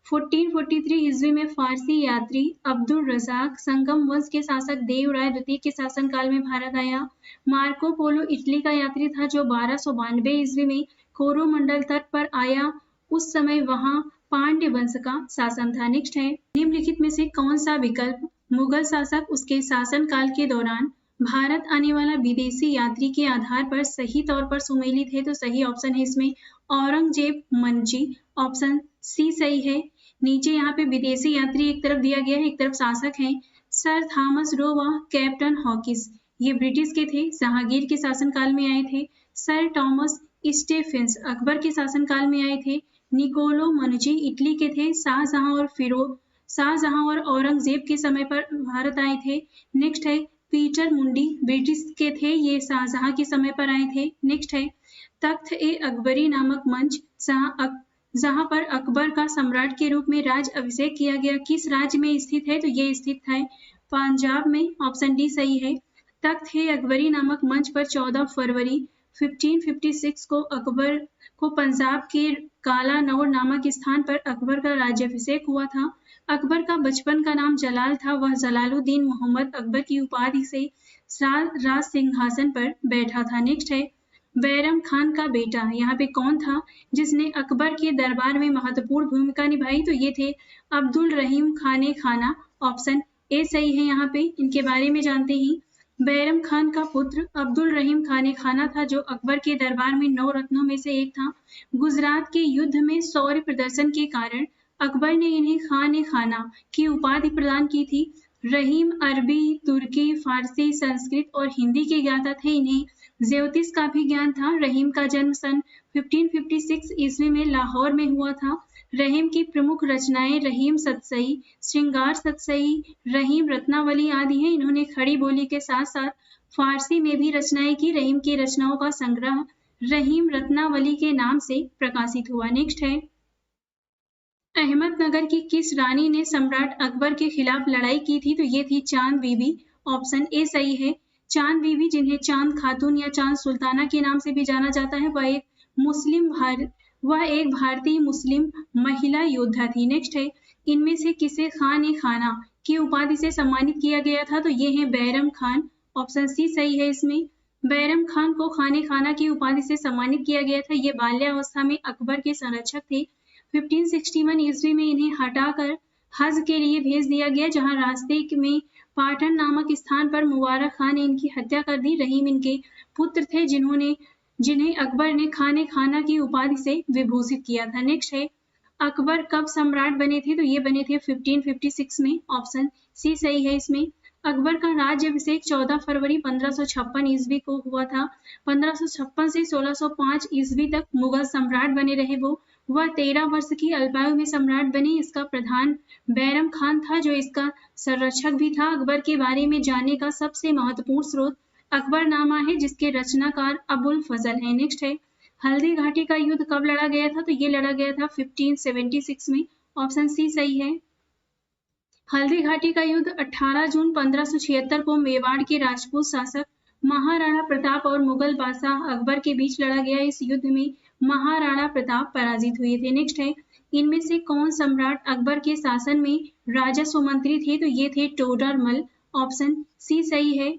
1443 ईस्वी में फारसी यात्री अब्दुल रजाक संगम वंश के शासक देवराय द्वितीय के शासन काल में भारत आया। मार्को पोलो इटली का यात्री था जो 1292 ईस्वी में कोरोमंडल तट पर आया। उस समय वहां पांड्य वंश का शासन था। नेक्स्ट है, निम्नलिखित में से कौन सा विकल्प मुगल शासक उसके शासन काल के दौरान भारत आने वाला विदेशी यात्री के आधार पर सही तौर पर सुमेलित है? तो सही ऑप्शन है इसमें औरंगजेब मनजी। ऑप्शन सी सही है। नीचे यहाँ पे विदेशी यात्री एक तरफ दिया गया है, एक तरफ शासक है। सर थॉमस रो व कैप्टन हॉकिस, ये ब्रिटिश के थे, जहांगीर के शासन काल में आए थे। सर टॉमस स्टेफेंस अकबर के शासनकाल में आए थे। निकोलो मनुची इटली के थे। शाहजहां और औरंगजेब के समय पर भारत आए थे। नेक्स्ट है, पीटर मुंडी ब्रिटिश के थे, ये शाहजहां के समय पर आए थे। नेक्स्ट है, तख्त ए अकबरी नामक मंच जहां पर अकबर का सम्राट के रूप में राज अभिषेक किया गया किस राज्य में स्थित है? तो ये स्थित है पंजाब में। ऑप्शन डी सही है। तख्त ए अकबरी नामक मंच पर 14 फरवरी 1556 को अकबर को पंजाब के काला नौर नामक स्थान पर अकबर का राज्याभिषेक हुआ था। अकबर का बचपन का नाम जलाल था। वह जलालुद्दीन मोहम्मद अकबर की उपाधि से राज सिंहासन पर बैठा था। नेक्स्ट है, बैरम खान का बेटा यहाँ पे कौन था जिसने अकबर के दरबार में महत्वपूर्ण भूमिका निभाई? तो ये थे अब्दुल रहीम खाने खाना। ऑप्शन ए सही है। यहाँ पे इनके बारे में जानते ही। बैरम खान का पुत्र अब्दुल रहीम खाने खाना था जो अकबर के दरबार में 9 रत्नों में से एक था। गुजरात के युद्ध में शौर्य प्रदर्शन के कारण अकबर ने इन्हें खाने खाना की उपाधि प्रदान की थी। रहीम अरबी, तुर्की, फारसी, संस्कृत और हिंदी के ज्ञाता थे। इन्हें ज्योतिष का भी ज्ञान था। रहीम का जन्म सन 1556 ईस्वी में लाहौर में हुआ था। रहीम की प्रमुख रचनाएं रहीम सतसई, श्रृंगार सतसई, रहीम रत्नावली आदि हैं। इन्होंने खड़ी बोली के साथ साथ फारसी में भी रचनाएं की। रहीम की रचनाओं का संग्रह रहीम रत्नावली के नाम से प्रकाशित हुआ। नेक्स्ट है, अहमदनगर की किस रानी ने सम्राट अकबर के खिलाफ लड़ाई की थी? तो ये थी चांद बीबी। ऑप्शन ए सही है। चांद बीबी, जिन्हें चांद खातून या चांद सुल्ताना के नाम से भी जाना जाता है, वह एक भारतीय मुस्लिम महिला योद्धा थी। नेक्स्ट है, इनमें से किसे खान ए खाना की उपाधि से सम्मानित किया गया था? तो ये है बैरम खान। ऑप्शन सी सही है इसमें। बैरम खान को खान ए खाना की उपाधि से सम्मानित किया गया था। ये बाल्यावस्था में अकबर के संरक्षक थे। 1561 ईस्वी में इन्हें हटाकर हज के लिए भेज दिया गया, जहां रास्ते में पाटन नामक स्थान पर मुबारक खान ने इनकी हत्या कर दी। रहीम इनके पुत्र थे जिन्हें अकबर ने खान ए खाना की उपाधि से विभूषित किया था। नेक्स्ट है, अकबर कब सम्राट बने थे? तो ये बने थे 1556 में। ऑप्शन सी सही है इसमें। अकबर का राज्याभिषेक 14 फरवरी 1556 ईस्वी को हुआ था। 1556 से 1605 ईस्वी तक मुगल सम्राट बने रहे वो। वह 13 वर्ष की अल्पायु में सम्राट बने। इसका प्रधान बैरम खान था, जो इसका संरक्षक भी था। अकबर के बारे में जानने का सबसे महत्वपूर्ण स्रोत अकबरनामा है, जिसके रचनाकार अबुल फजल है। नेक्स्ट है, हल्दी घाटी का युद्ध कब लड़ा गया था? तो ये लड़ा गया था 1576 में। ऑप्शन सी सही है। हल्दी घाटी का युद्ध 18 जून 1576 को मेवाड़ के राजपूत शासक महाराणा प्रताप और मुगल बादशाह अकबर के बीच लड़ा गया। इस युद्ध में महाराणा प्रताप पराजित हुए थे। नेक्स्ट है, इनमें से कौन सम्राट अकबर के शासन में राजस्व मंत्री थे? तो ये थे टोडरमल। ऑप्शन सी सही है।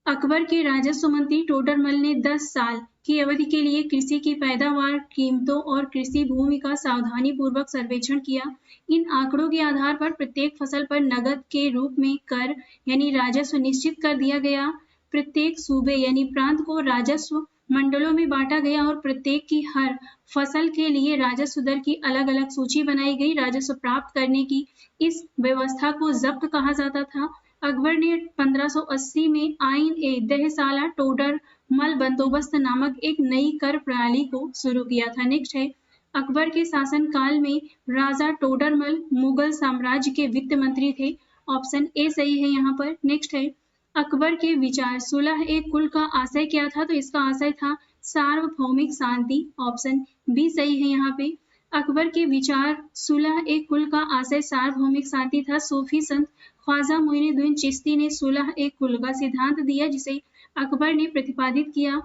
अकबर के राजस्व मंत्री टोडरमल ने 10 साल की अवधि के लिए कृषि की पैदावार, कीमतों और कृषि भूमि का सावधानी पूर्वक सर्वेक्षण किया। इन आंकड़ों के आधार पर प्रत्येक फसल पर नकद के रूप में कर यानी राजस्व निश्चित कर दिया गया। प्रत्येक सूबे यानी प्रांत को राजस्व मंडलों में बांटा गया और प्रत्येक की हर फसल के लिए राजस्व दर की अलग अलग सूची बनाई गई। राजस्व प्राप्त करने की इस व्यवस्था को जब्त कहा जाता था। अकबर ने 1580 में आइन ए दहसाला टोडर मल बंदोबस्त नामक एक नई कर प्रणाली को शुरू किया था। नेक्स्ट है, अकबर के शासन काल में राजा टोडरमल मुगल साम्राज्य के वित्त मंत्री थे। ऑप्शन ए सही है यहाँ पर। नेक्स्ट है, अकबर के विचार सुलह ए कुल का आशय क्या था? तो इसका आशय था सार्वभौमिक शांति। ऑप्शन बी सही है यहाँ पे। अकबर के विचार सुलह ए कुल का आशय सार्वभौमिक शांति था। सूफी संत ख्वाजा मोइनुद्दीन चिश्ती ने सुलह ए कुल का सिद्धांत दिया, जिसे अकबर ने प्रतिपादित किया।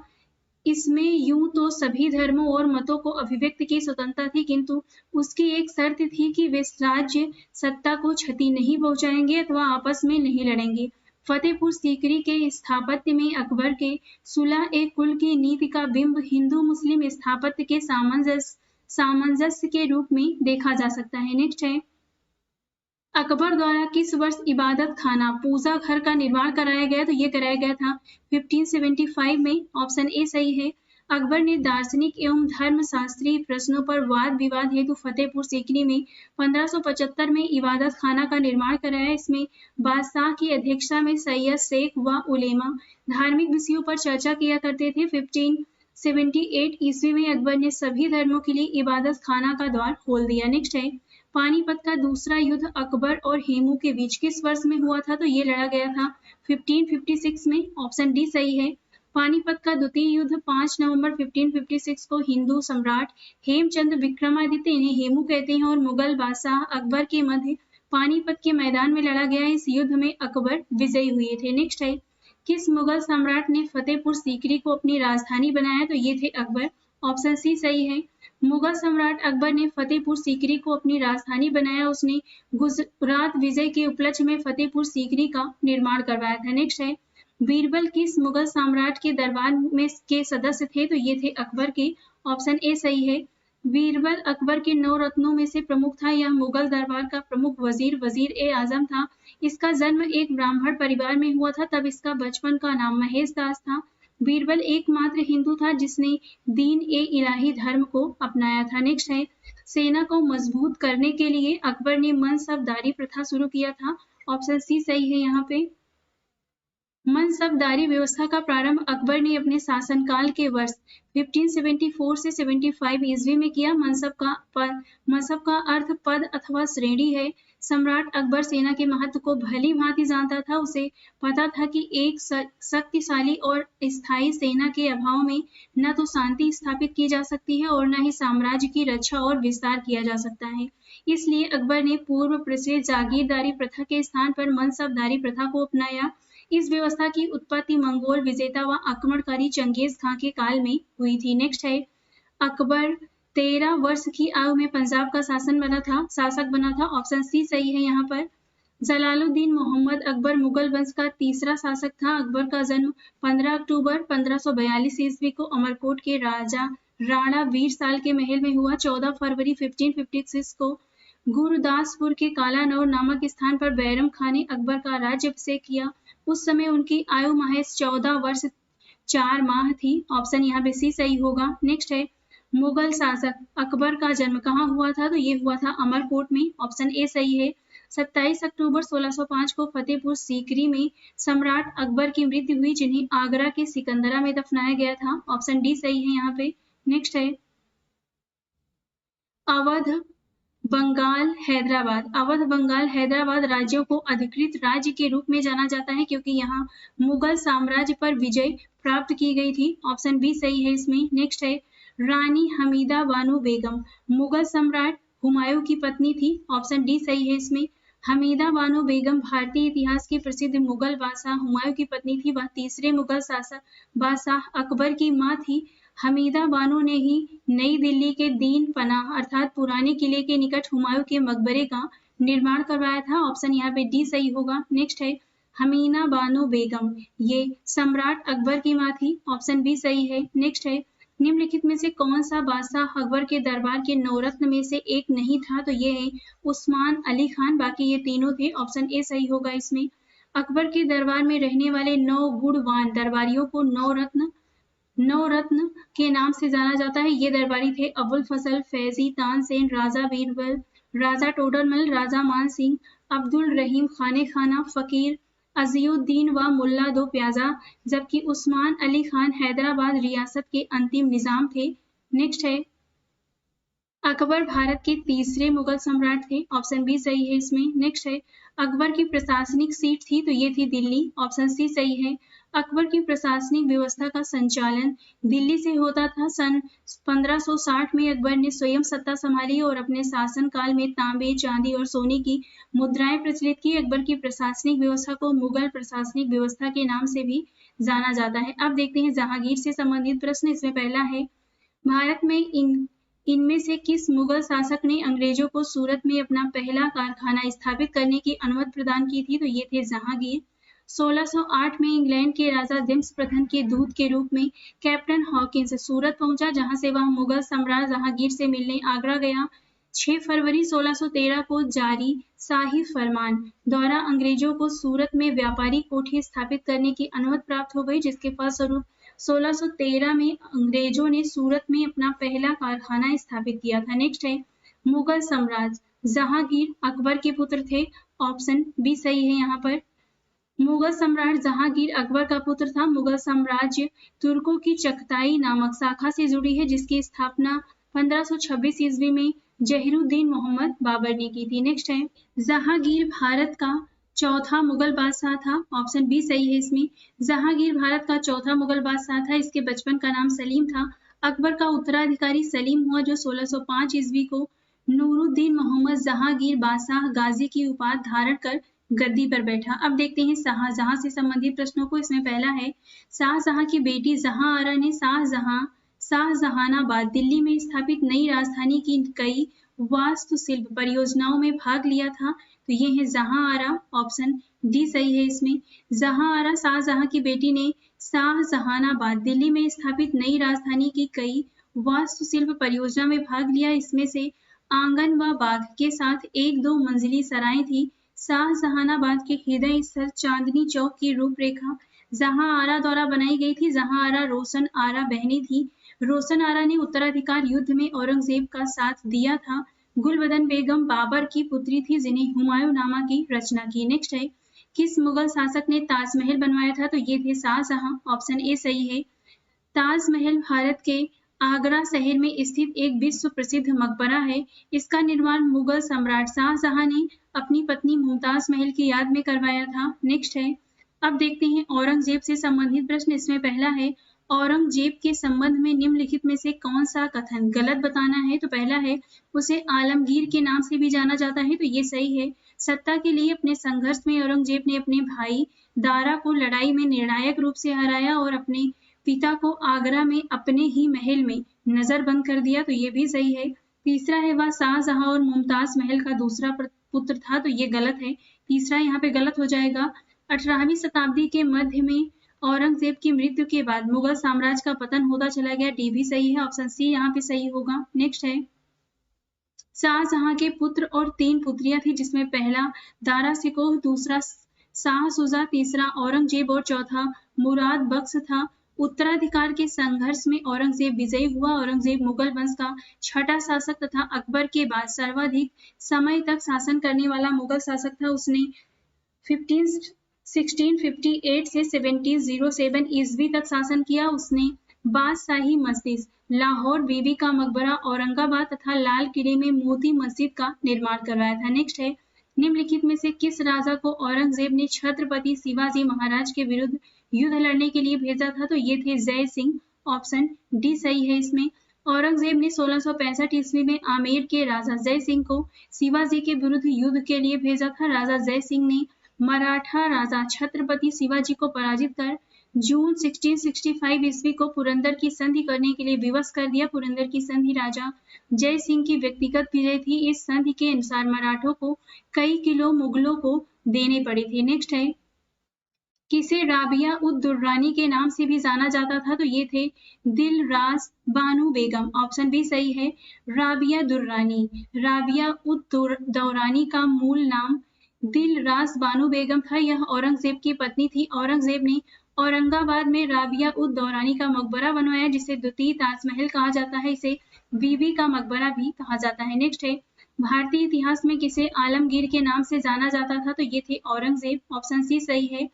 इसमें यूं तो सभी धर्मों और मतों को अभिव्यक्ति की स्वतंत्रता थी, किंतु उसकी एक शर्त थी कि वे राज्य सत्ता को क्षति नहीं पहुंचाएंगे अथवा आपस में नहीं लड़ेंगे। फतेहपुर सीकरी के स्थापत्य में अकबर के सुलह ए कुल की नीति का बिंब हिंदू मुस्लिम स्थापत्य के सामंजस्य के रूप में देखा जा सकता है। नेक्स्ट है, अकबर द्वारा किस वर्ष इबादत खाना पूजा घर का निर्माण कराया गया? तो ये कराया गया था 1575 में। ऑप्शन ए सही है। अकबर ने दार्शनिक एवं धर्मशास्त्रीय प्रश्नों पर वाद विवाद हेतु फतेहपुर सीकरी में 1575 में इबादत खाना का निर्माण कराया। इसमें बादशाह की अध्यक्षता में सैयद, शेख व उलेमा धार्मिक विषयों पर चर्चा किया करते थे। 1578 ईस्वी में अकबर ने सभी धर्मों के लिए इबादत खाना का द्वार खोल दिया। नेक्स्ट है, पानीपत का दूसरा युद्ध अकबर और हेमू के बीच किस वर्ष में हुआ था? तो ये लड़ा गया था 1556 में। ऑप्शन डी सही है। पानीपत का द्वितीय युद्ध 5 नवंबर 1556 को हिंदू सम्राट हेमचंद विक्रमादित्य, इन्हें हेमू कहते हैं, और मुगल बादशाह अकबर के मध्य पानीपत के मैदान में लड़ा गया। इस युद्ध में अकबर विजयी हुए थे। नेक्स्ट है, किस मुगल सम्राट ने फतेहपुर सीकरी को अपनी राजधानी बनाया? तो ये थे अकबर। ऑप्शन सी सही है। मुगल सम्राट अकबर ने फतेहपुर सीकरी को अपनी राजधानी बनाया। उसने गुजरात विजय के उपलक्ष्य में फतेहपुर सीकरी का निर्माण करवाया था। नेक्स्ट है, बीरबल किस मुगल सम्राट के दरबार में के सदस्य थे? तो ये थे अकबर के। ऑप्शन ए सही है। बीरबल अकबर के 9 रत्नों में से प्रमुख था। यह मुगल दरबार का प्रमुख वजीर ए आजम था। इसका जन्म एक ब्राह्मण परिवार में हुआ था, तब इसका बचपन का नाम महेश दास था। बीरबल एकमात्र हिंदू था जिसने दीन ए इलाही धर्म को अपनाया था। नेक्स्ट है, सेना को मजबूत करने के लिए अकबर ने मनसबदारी प्रथा शुरू किया था। ऑप्शन सी सही है यहाँ पे। मनसबदारी व्यवस्था का प्रारंभ अकबर ने अपने शासनकाल के वर्ष 1574 से 75 ईस्वी में किया। मनसब का अर्थ पद अथवा श्रेणी है। सम्राट अकबर सेना के महत्व को भली भांति जानता था। उसे पता था कि एक शक्तिशाली और स्थायी सेना के अभाव में न तो शांति स्थापित की जा सकती है और न ही साम्राज्य की रक्षा और विस्तार किया जा सकता है। इसलिए अकबर ने पूर्व प्रचलित जागीरदारी प्रथा के स्थान पर मनसबदारी प्रथा को अपनाया। इस व्यवस्था की उत्पत्ति मंगोल विजेता व आक्रमणकारी चंगेज खां के काल में हुई थी। नेक्स्ट है, अकबर 13 वर्ष की आयु में पंजाब का शासक बना था। ऑप्शन सी सही है यहाँ पर। जलालुद्दीन मोहम्मद अकबर मुगल वंश का तीसरा शासक था। अकबर का जन्म 15 अक्टूबर 1542 ईस्वी को अमरकोट के राजा राणा वीरसाल के महल में हुआ। 14 फरवरी 1556 को गुरदासपुर के कालानौर नामक स्थान पर बैरम खान ने अकबर का राज्याभिषेक किया। उस समय उनकी आयु महज 14 वर्ष 4 माह थी। ऑप्शन यहाँ पे सी सही होगा। नेक्स्ट है, मुगल शासक अकबर का जन्म कहाँ हुआ था? तो ये हुआ था अमरकोट में। ऑप्शन ए सही है। 27 अक्टूबर 1605 को फतेहपुर सीकरी में सम्राट अकबर की मृत्यु हुई, जिन्हें आगरा के सिकंदरा में दफनाया गया था। ऑप्शन डी सही है यहाँ पे। नेक्स्ट है, अवध बंगाल हैदराबाद। अवध बंगाल हैदराबाद राज्यों को अधिकृत राज्य के रूप में जाना जाता है क्योंकि यहाँ मुगल साम्राज्य पर विजय प्राप्त की गई थी। ऑप्शन बी सही है इसमें। नेक्स्ट है, रानी हमीदा बानो बेगम मुगल सम्राट हुमायूं की पत्नी थी। ऑप्शन डी सही है इसमें। हमीदा बानो बेगम भारतीय इतिहास की प्रसिद्ध मुगल बादशाह हुमायूं की पत्नी थी। वह तीसरे मुगल शासक बादशाह अकबर की मां थी। हमीदा बानो ने ही नई दिल्ली के दीन पनाह अर्थात पुराने किले के निकट हुमायूं के मकबरे का निर्माण करवाया था। ऑप्शन यहाँ पे डी सही होगा। नेक्स्ट है, हमीदा बानो बेगम ये सम्राट अकबर की मां थी। ऑप्शन बी सही है। नेक्स्ट है, निम्नलिखित में से कौन सा बादशाह अकबर के दरबार के नवरत्न में से एक नहीं था? तो ये है उस्मान अली खान, बाकी ये तीनों थे। ऑप्शन ए सही होगा इसमें। अकबर के दरबार में रहने वाले 9 गुणवान दरबारियों को नवरत्न के नाम से जाना जाता है। ये दरबारी थे अबुल फजल, फैजी, तानसेन, राजा बीरबल, राजा टोडरमल, राजा मान सिंह, अब्दुल रहीम खाने खाना, फकीर अजीउद्दीन व मुल्ला दो प्याजा, जबकि उस्मान अली खान हैदराबाद रियासत के अंतिम निजाम थे। नेक्स्ट है, अकबर भारत के तीसरे मुगल सम्राट थे। ऑप्शन बी सही है इसमें। नेक्स्ट है, अकबर की प्रशासनिक सीट थी तो ये थी दिल्ली। ऑप्शन सी सही है। अकबर की प्रशासनिक व्यवस्था का संचालन दिल्ली से होता था। सन 1560 में अकबर ने स्वयं सत्ता संभाली और अपने शासन काल में तांबे, चांदी और सोने की मुद्राएं प्रचलित की। अकबर की प्रशासनिक व्यवस्था को मुगल प्रशासनिक व्यवस्था के नाम से भी जाना जाता है। अब देखते हैं जहांगीर से संबंधित प्रश्न। इसमें पहला है, भारत में इनमें से किस मुगल शासक ने अंग्रेजों को सूरत में अपना पहला कारखाना स्थापित करने की अनुमति प्रदान की थी? तो ये थे जहांगीर। 1608 में इंग्लैंड के राजा जेम्स प्रथम के दूत के रूप में कैप्टन हॉकिंस सूरत पहुंचा, जहां से वह मुगल सम्राट जहांगीर से मिलने आगरा गया। 6 फरवरी 1613 को जारी शाही फरमान द्वारा अंग्रेजों को सूरत में व्यापारी कोठी स्थापित करने की अनुमति प्राप्त हो गई, जिसके फलस्वरूप 1613 में अंग्रेजों ने सूरत में अपना पहला कारखाना स्थापित किया था। नेक्स्ट है, मुगल साम्राज्य जहांगीर अकबर के पुत्र थे। ऑप्शन बी सही है यहाँ पर। मुगल सम्राट जहांगीर अकबर का पुत्र था। मुगल साम्राज्य तुर्कों की चगताई नामक शाखा से जुड़ी है, जिसकी स्थापना 1526 ईस्वी में जहीरुद्दीन मोहम्मद बाबर ने की थी। नेक्स्ट है, जहांगीर भारत का चौथा मुगल बादशाह था। ऑप्शन बी सही है इसमें। जहांगीर भारत का चौथा मुगल बादशाह था। इसके बचपन का नाम सलीम था। अकबर का उत्तराधिकारी सलीम हुआ, जो 1605 ईस्वी को नूरुद्दीन मोहम्मद जहांगीर बादशाह गाजी की उपाधि धारण कर गद्दी पर बैठा। अब देखते हैं शाहजहां से संबंधित प्रश्नों को। इसमें पहला है, शाहजहां की बेटी जहां आरा ने शाहजहानाबाद दिल्ली में स्थापित नई राजधानी की कई वास्तुशिल्प परियोजनाओं में भाग लिया था। तो ये है जहां आरा। ऑप्शन डी सही है इसमें। जहां आरा शाहजहां की बेटी ने शाहजहानाबाद दिल्ली में स्थापित नई राजधानी की कई वास्तुशिल्प परियोजना में भाग लिया। इसमें से आंगन व बाग के साथ 1-2 मंजिली सराय थी। शाहजहानाबाद के हृदय स्थल चांदनी चौक की रूपरेखा जहां आरा द्वारा बनाई गई थी। जहां आरा रोशन आरा बहनें थी। रोशन आरा ने उत्तराधिकार युद्ध में औरंगजेब का साथ दिया था। गुलबदन बेगम बाबर की पुत्री थी, जिन्हें हुमायूंनामा की रचना की। नेक्स्ट है, किस मुगल शासक ने ताजमहल बनवाया था? तो ये थे शाहजहां। ऑप्शन ए सही है। ताजमहल भारत के आगरा शहर में स्थित एक विश्व प्रसिद्ध मकबरा है। इसका निर्माण मुगल सम्राट शाहजहां ने अपनी पत्नी मुमताज महल की याद में करवाया था। नेक्स्ट है, अब देखते हैं औरंगजेब से संबंधित प्रश्न। इसमें पहला है, औरंगजेब के संबंध में निम्नलिखित में से कौन सा कथन गलत बताना है? तो पहला है, उसे आलमगीर के नाम से भी जाना जाता है। तो ये सही है। सत्ता के लिए अपने संघर्ष में औरंगजेब ने अपने भाई दारा को लड़ाई में निर्णायक रूप से हराया और अपने पिता को आगरा में अपने ही महल में नजरबंद कर दिया, तो ये भी सही है। तीसरा है वह शाहजहां और मुमताज महल का दूसरा पुत्र था, तो ये गलत है, तीसरा यहाँ पे गलत हो जाएगा। 18वीं शताब्दी के मध्य में औरंगजेब की मृत्यु के बाद मुगल साम्राज्य का पतन होता चला गया, डी भी सही है, ऑप्शन सी यहाँ पे सही होगा। नेक्स्ट है शाहजहां के पुत्र और 3 पुत्रियां थी, जिसमें पहला दारा शिकोह, दूसरा शाह शुजा, तीसरा औरंगजेब और चौथा मुराद बख्श था। उत्तराधिकार के संघर्ष में औरंगजेब विजयी हुआ। औरंगजेब मुगल वंश का छठा शासक तथा अकबर के बाद सर्वाधिक समय तक शासन करने वाला मुगल शासक था। उसने 1658 से 1707 ईस्वी तक शासन किया। उसने बादशाही मस्जिद, लाहौर बीबी का मकबरा, औरंगाबाद तथा लाल किले में मोती मस्जिद का निर्माण करवाया था। नेक्स्ट है निम्नलिखित में से किस राजा को औरंगजेब ने छत्रपति शिवाजी महाराज के विरुद्ध युद्ध लड़ने के लिए भेजा था, तो ये थे जय सिंह, ऑप्शन डी सही है इसमें। औरंगजेब ने 1665 ईस्वी में आमेर के राजा जय सिंह को शिवाजी के विरुद्ध युद्ध के लिए भेजा था। राजा जय सिंह ने मराठा राजा छत्रपति शिवाजी को पराजित कर जून 1665 ईस्वी को पुरंदर की संधि करने के लिए विवश कर दिया। पुरंदर की संधि राजा जय सिंह की व्यक्तिगत विजय थी। इस संधि के अनुसार मराठों को कई किलो मुगलों को देने पड़े थे। नेक्स्ट है किसे राबिया उद दुर्रानी के नाम से भी जाना जाता था, तो ये थे दिलरास बानो बेगम, ऑप्शन बी सही है। राबिया दुर्रानी, राबिया उद दौरानी का मूल नाम दिलरास बानो बेगम था। यह औरंगजेब की पत्नी थी। औरंगजेब ने औरंगाबाद में राबिया उद दौरानी का मकबरा बनवाया, जिसे द्वितीय ताजमहल कहा जाता है। इसे बीबी का मकबरा भी कहा जाता है। नेक्स्ट है भारतीय इतिहास में किसे आलमगीर के नाम से जाना जाता था, तो ये थे औरंगजेब, ऑप्शन सी सही है।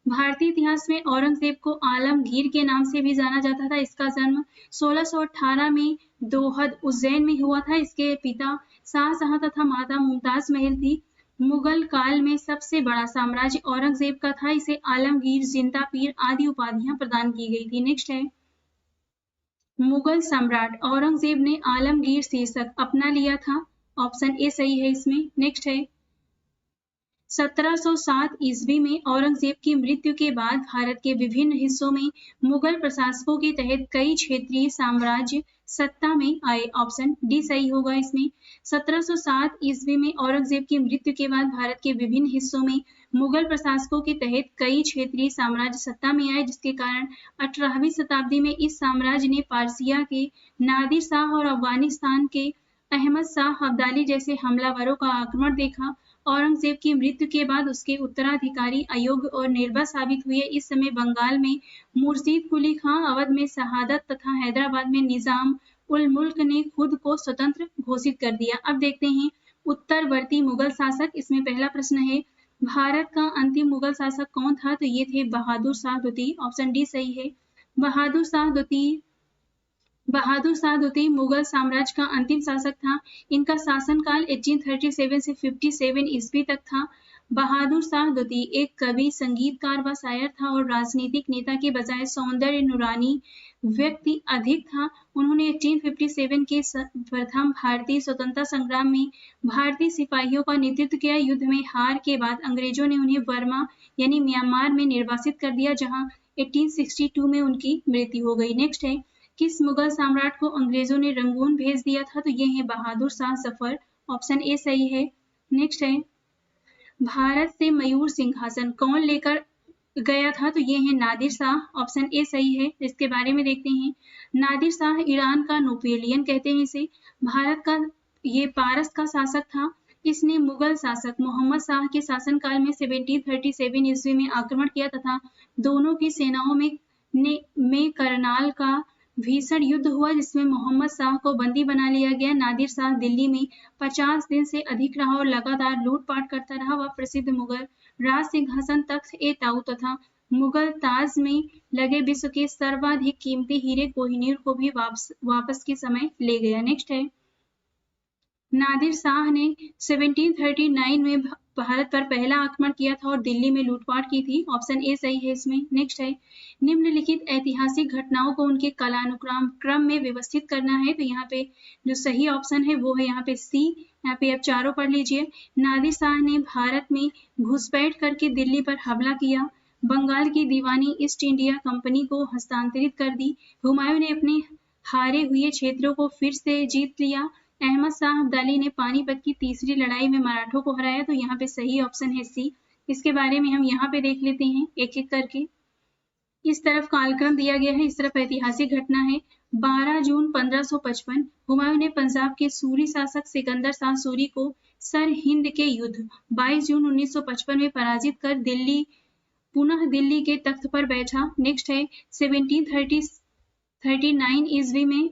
भारतीय इतिहास में औरंगजेब को आलमगीर के नाम से भी जाना जाता था। इसका जन्म 1618 में दोहद उज्जैन में हुआ था। इसके पिता शाहजहां तथा माता मुमताज महल थी। मुगल काल में सबसे बड़ा साम्राज्य औरंगजेब का था। इसे आलमगीर, जिंदा पीर आदि उपाधियां प्रदान की गई थी। नेक्स्ट है मुगल सम्राट औरंगजेब ने आलमगीर शीर्षक अपना लिया था, ऑप्शन ए सही है इसमें। नेक्स्ट है 1707 ईस्वी में औरंगजेब की मृत्यु के बाद भारत के विभिन्न हिस्सों में मुगल प्रशासकों के तहत कई क्षेत्रीय साम्राज्य सत्ता में आए, ऑप्शन डी सही होगा इसमें। 1707 ईस्वी में औरंगजेब की मृत्यु के बाद भारत के विभिन्न हिस्सों में मुगल प्रशासकों के तहत कई क्षेत्रीय साम्राज्य सत्ता में आए, जिसके कारण 18वीं शताब्दी में इस साम्राज्य ने पारसिया के नादिर शाह और अफगानिस्तान के अहमद शाह अब्दाली जैसे हमलावरों का आक्रमण देखा। औरंगजेब की मृत्यु के बाद उसके उत्तराधिकारी अयोग्य और निर्बल साबित हुए। इस समय बंगाल में मुर्शीद कुली खां, अवध में शहादत तथा हैदराबाद में निजाम उल मुल्क ने खुद को स्वतंत्र घोषित कर दिया। अब देखते हैं उत्तरवर्ती मुगल शासक। इसमें पहला प्रश्न है भारत का अंतिम मुगल शासक कौन था, तो ये थे बहादुर शाह द्वितीय, ऑप्शन डी सही है। बहादुर शाह द्वितीय मुगल साम्राज्य का अंतिम शासक था। इनका शासनकाल 1837 से 57 ईस्वी तक था। बहादुर शाह द्वितीय एक कवि, संगीतकार व शायर था और राजनीतिक नेता के बजाय सौंदर्य नुरानी व्यक्ति अधिक था। उन्होंने 1857 के प्रथम भारतीय स्वतंत्रता संग्राम में भारतीय सिपाहियों का नेतृत्व किया। युद्ध में हार के बाद अंग्रेजों ने उन्हें बर्मा यानी म्यांमार में निर्वासित कर दिया, जहां 1862 में उनकी मृत्यु हो गई। नेक्स्ट है किस मुगल सम्राट को अंग्रेजों ने रंगून भेज दिया था, तो ये है बहादुर शाह जफर, ऑप्शन ए सही है। नेक्स्ट है भारत से मयूर सिंहासन कौन लेकर गया था, तो ये है नादिर शाह, ऑप्शन ए सही है। इसके बारे में देखते हैं नादिर शाह ईरान का नेपोलियन कहते हैं इसे। भारत का ये पारस का शासक था। इसने मुगल शासक मोहम्मद शाह के शासनकाल में 1737 ईस्वी में आक्रमण किया तथा दोनों की सेनाओं में करनाल का भीषण युद्ध हुआ, जिसमें मोहम्मद शाह को बंदी बना लिया गया। नादिर शाह दिल्ली में 50 दिन से अधिक रहा और लगातार लूटपाट करता रहा। वह प्रसिद्ध मुगल राज सिंहासन तख्त ए ताऊ तथा मुगल ताज में लगे विश्व के सर्वाधिक कीमती हीरे कोहिनूर को भी वापस के समय ले गया। नेक्स्ट है नादिर शाह ने 1739 में भारत पर पहला आक्रमण किया था और दिल्ली में लूटपाट की थी, ऑप्शन ए सही है इसमें। नेक्स्ट है निम्नलिखित ऐतिहासिक घटनाओं को उनके कालानुक्रम क्रम में व्यवस्थित करना है, तो यहाँ पे जो सही ऑप्शन है वो है यहाँ पे सी। यहाँ पे आप चारों पढ़ लीजिए। नादिर शाह ने भारत में घुसपैठ करके दिल्ली पर हमला किया। बंगाल की दीवानी ईस्ट इंडिया कंपनी को हस्तांतरित कर दी। हुमायूं ने अपने हारे हुए क्षेत्रों को फिर से जीत लिया। अहमद शाह अब्दाली ने पानीपत की तीसरी लड़ाई में मराठों को हराया। तो यहाँ पे सही ऑप्शन है सी। इसके बारे में हम यहाँ पे देख लेते हैं एक एक करके। इस तरफ कालक्रम दिया गया है, इस तरफ ऐतिहासिक घटना है। 12 जून 1555 हुमायूं ने पंजाब के सूरी शासक सिकंदर शाह सूरी को सरहिंद के युद्ध 22 जून 1955 में पराजित कर पुनः दिल्ली के तख्त पर बैठा। नेक्स्ट है 1739 ईस्वी में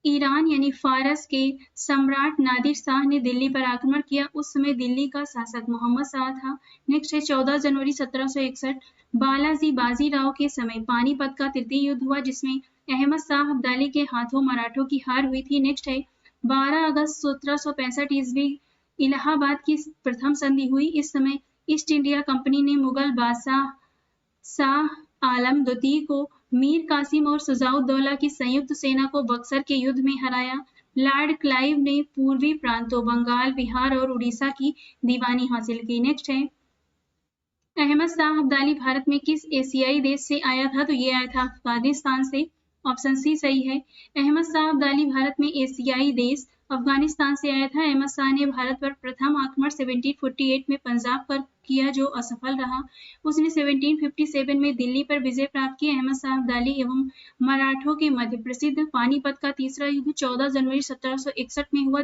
ईरान यानी फारस के सम्राट नादिर शाह ने दिल्ली पर आक्रमण किया। उस समय दिल्ली का शासक मोहम्मद शाह था। नेक्स्ट है 14 जनवरी 1761 बालाजी बाजीराव के समय पानीपत का तृतीय युद्ध हुआ, जिसमें अहमद शाह अब्दाली के हाथों मराठों की हार हुई थी। नेक्स्ट है 12 अगस्त 1765 ईस्वी इलाहाबाद की प्रथम संधि हुई। इस समय ईस्ट इंडिया कंपनी ने मुगल बादशाह शाह आलम द्वितीय को मीर कासिम और शुजाउद्दौला की संयुक्त सेना को बक्सर के युद्ध में हराया। लॉर्ड क्लाइव ने पूर्वी प्रांतों बंगाल, बिहार और उड़ीसा की दीवानी हासिल की। नेक्स्ट है अहमद शाह अब्दाली भारत में किस एशियाई देश से आया था? तो ये आया था अफगानिस्तान से। ऑप्शन सी सही है। अहमद शाह अब्दाली भारत में एशियाई देश अफगानिस्तान से आया था। अहमद शाह ने भारत पर प्रथम आक्रमण 1748 में पंजाब पर किया, जो असफल रहा। उसने 1757 में दिल्ली पर विजय प्राप्त की। अहमद शाह अब्दाली एवं मराठों के मध्य प्रसिद्ध पानीपत का तीसरा युद्ध 14 जनवरी 1761 में हुआ,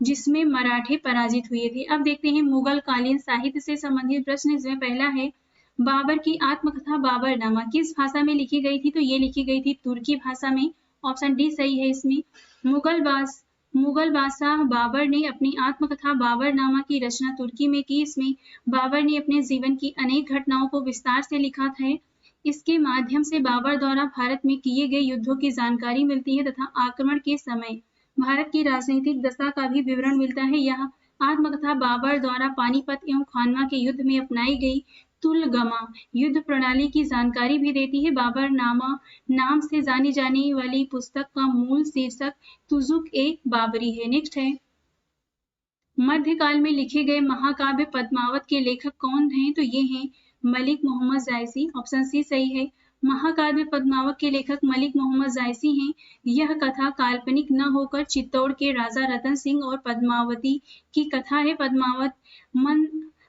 जिसमें मराठे पराजित हुए थे। अब देखते हैं मुगल कालीन साहित्य से संबंधित प्रश्न। इसमें पहला है बाबर की आत्मकथा बाबरनामा किस भाषा में लिखी गई थी? तो ये लिखी गई थी तुर्की भाषा में। ऑप्शन डी सही है इसमें। मुगल बादशाह बाबर ने अपनी आत्मकथा बाबरनामा की रचना तुर्की में की। इसमें बाबर ने अपने जीवन की अनेक घटनाओं को विस्तार से लिखा था। इसके माध्यम से बाबर द्वारा भारत में किए गए युद्धों की जानकारी मिलती है तथा आक्रमण के समय भारत की राजनीतिक दशा का भी विवरण मिलता है। यह आत्मकथा बाबर द्वारा पानीपत एवं खानवा के युद्ध में अपनाई गई तुलगमा युद्ध प्रणाली की जानकारी भी देती है। बाबरनामा नाम से जानी जाने वाली पुस्तक का मूल शीर्षक तुजुक ए बाबरी है। नेक्स्ट है मध्यकाल में लिखे गए महाकाव्य पद्मावत के लेखक कौन हैं? तो ये हैं मलिक मोहम्मद जायसी। ऑप्शन सी सही है। महाकाव्य पद्मावत के लेखक मलिक मोहम्मद जायसी हैं। यह कथा काल्पनिक न होकर चित्तौड़ के राजा रतन सिंह और पद्मावती की कथा है। पद्मावत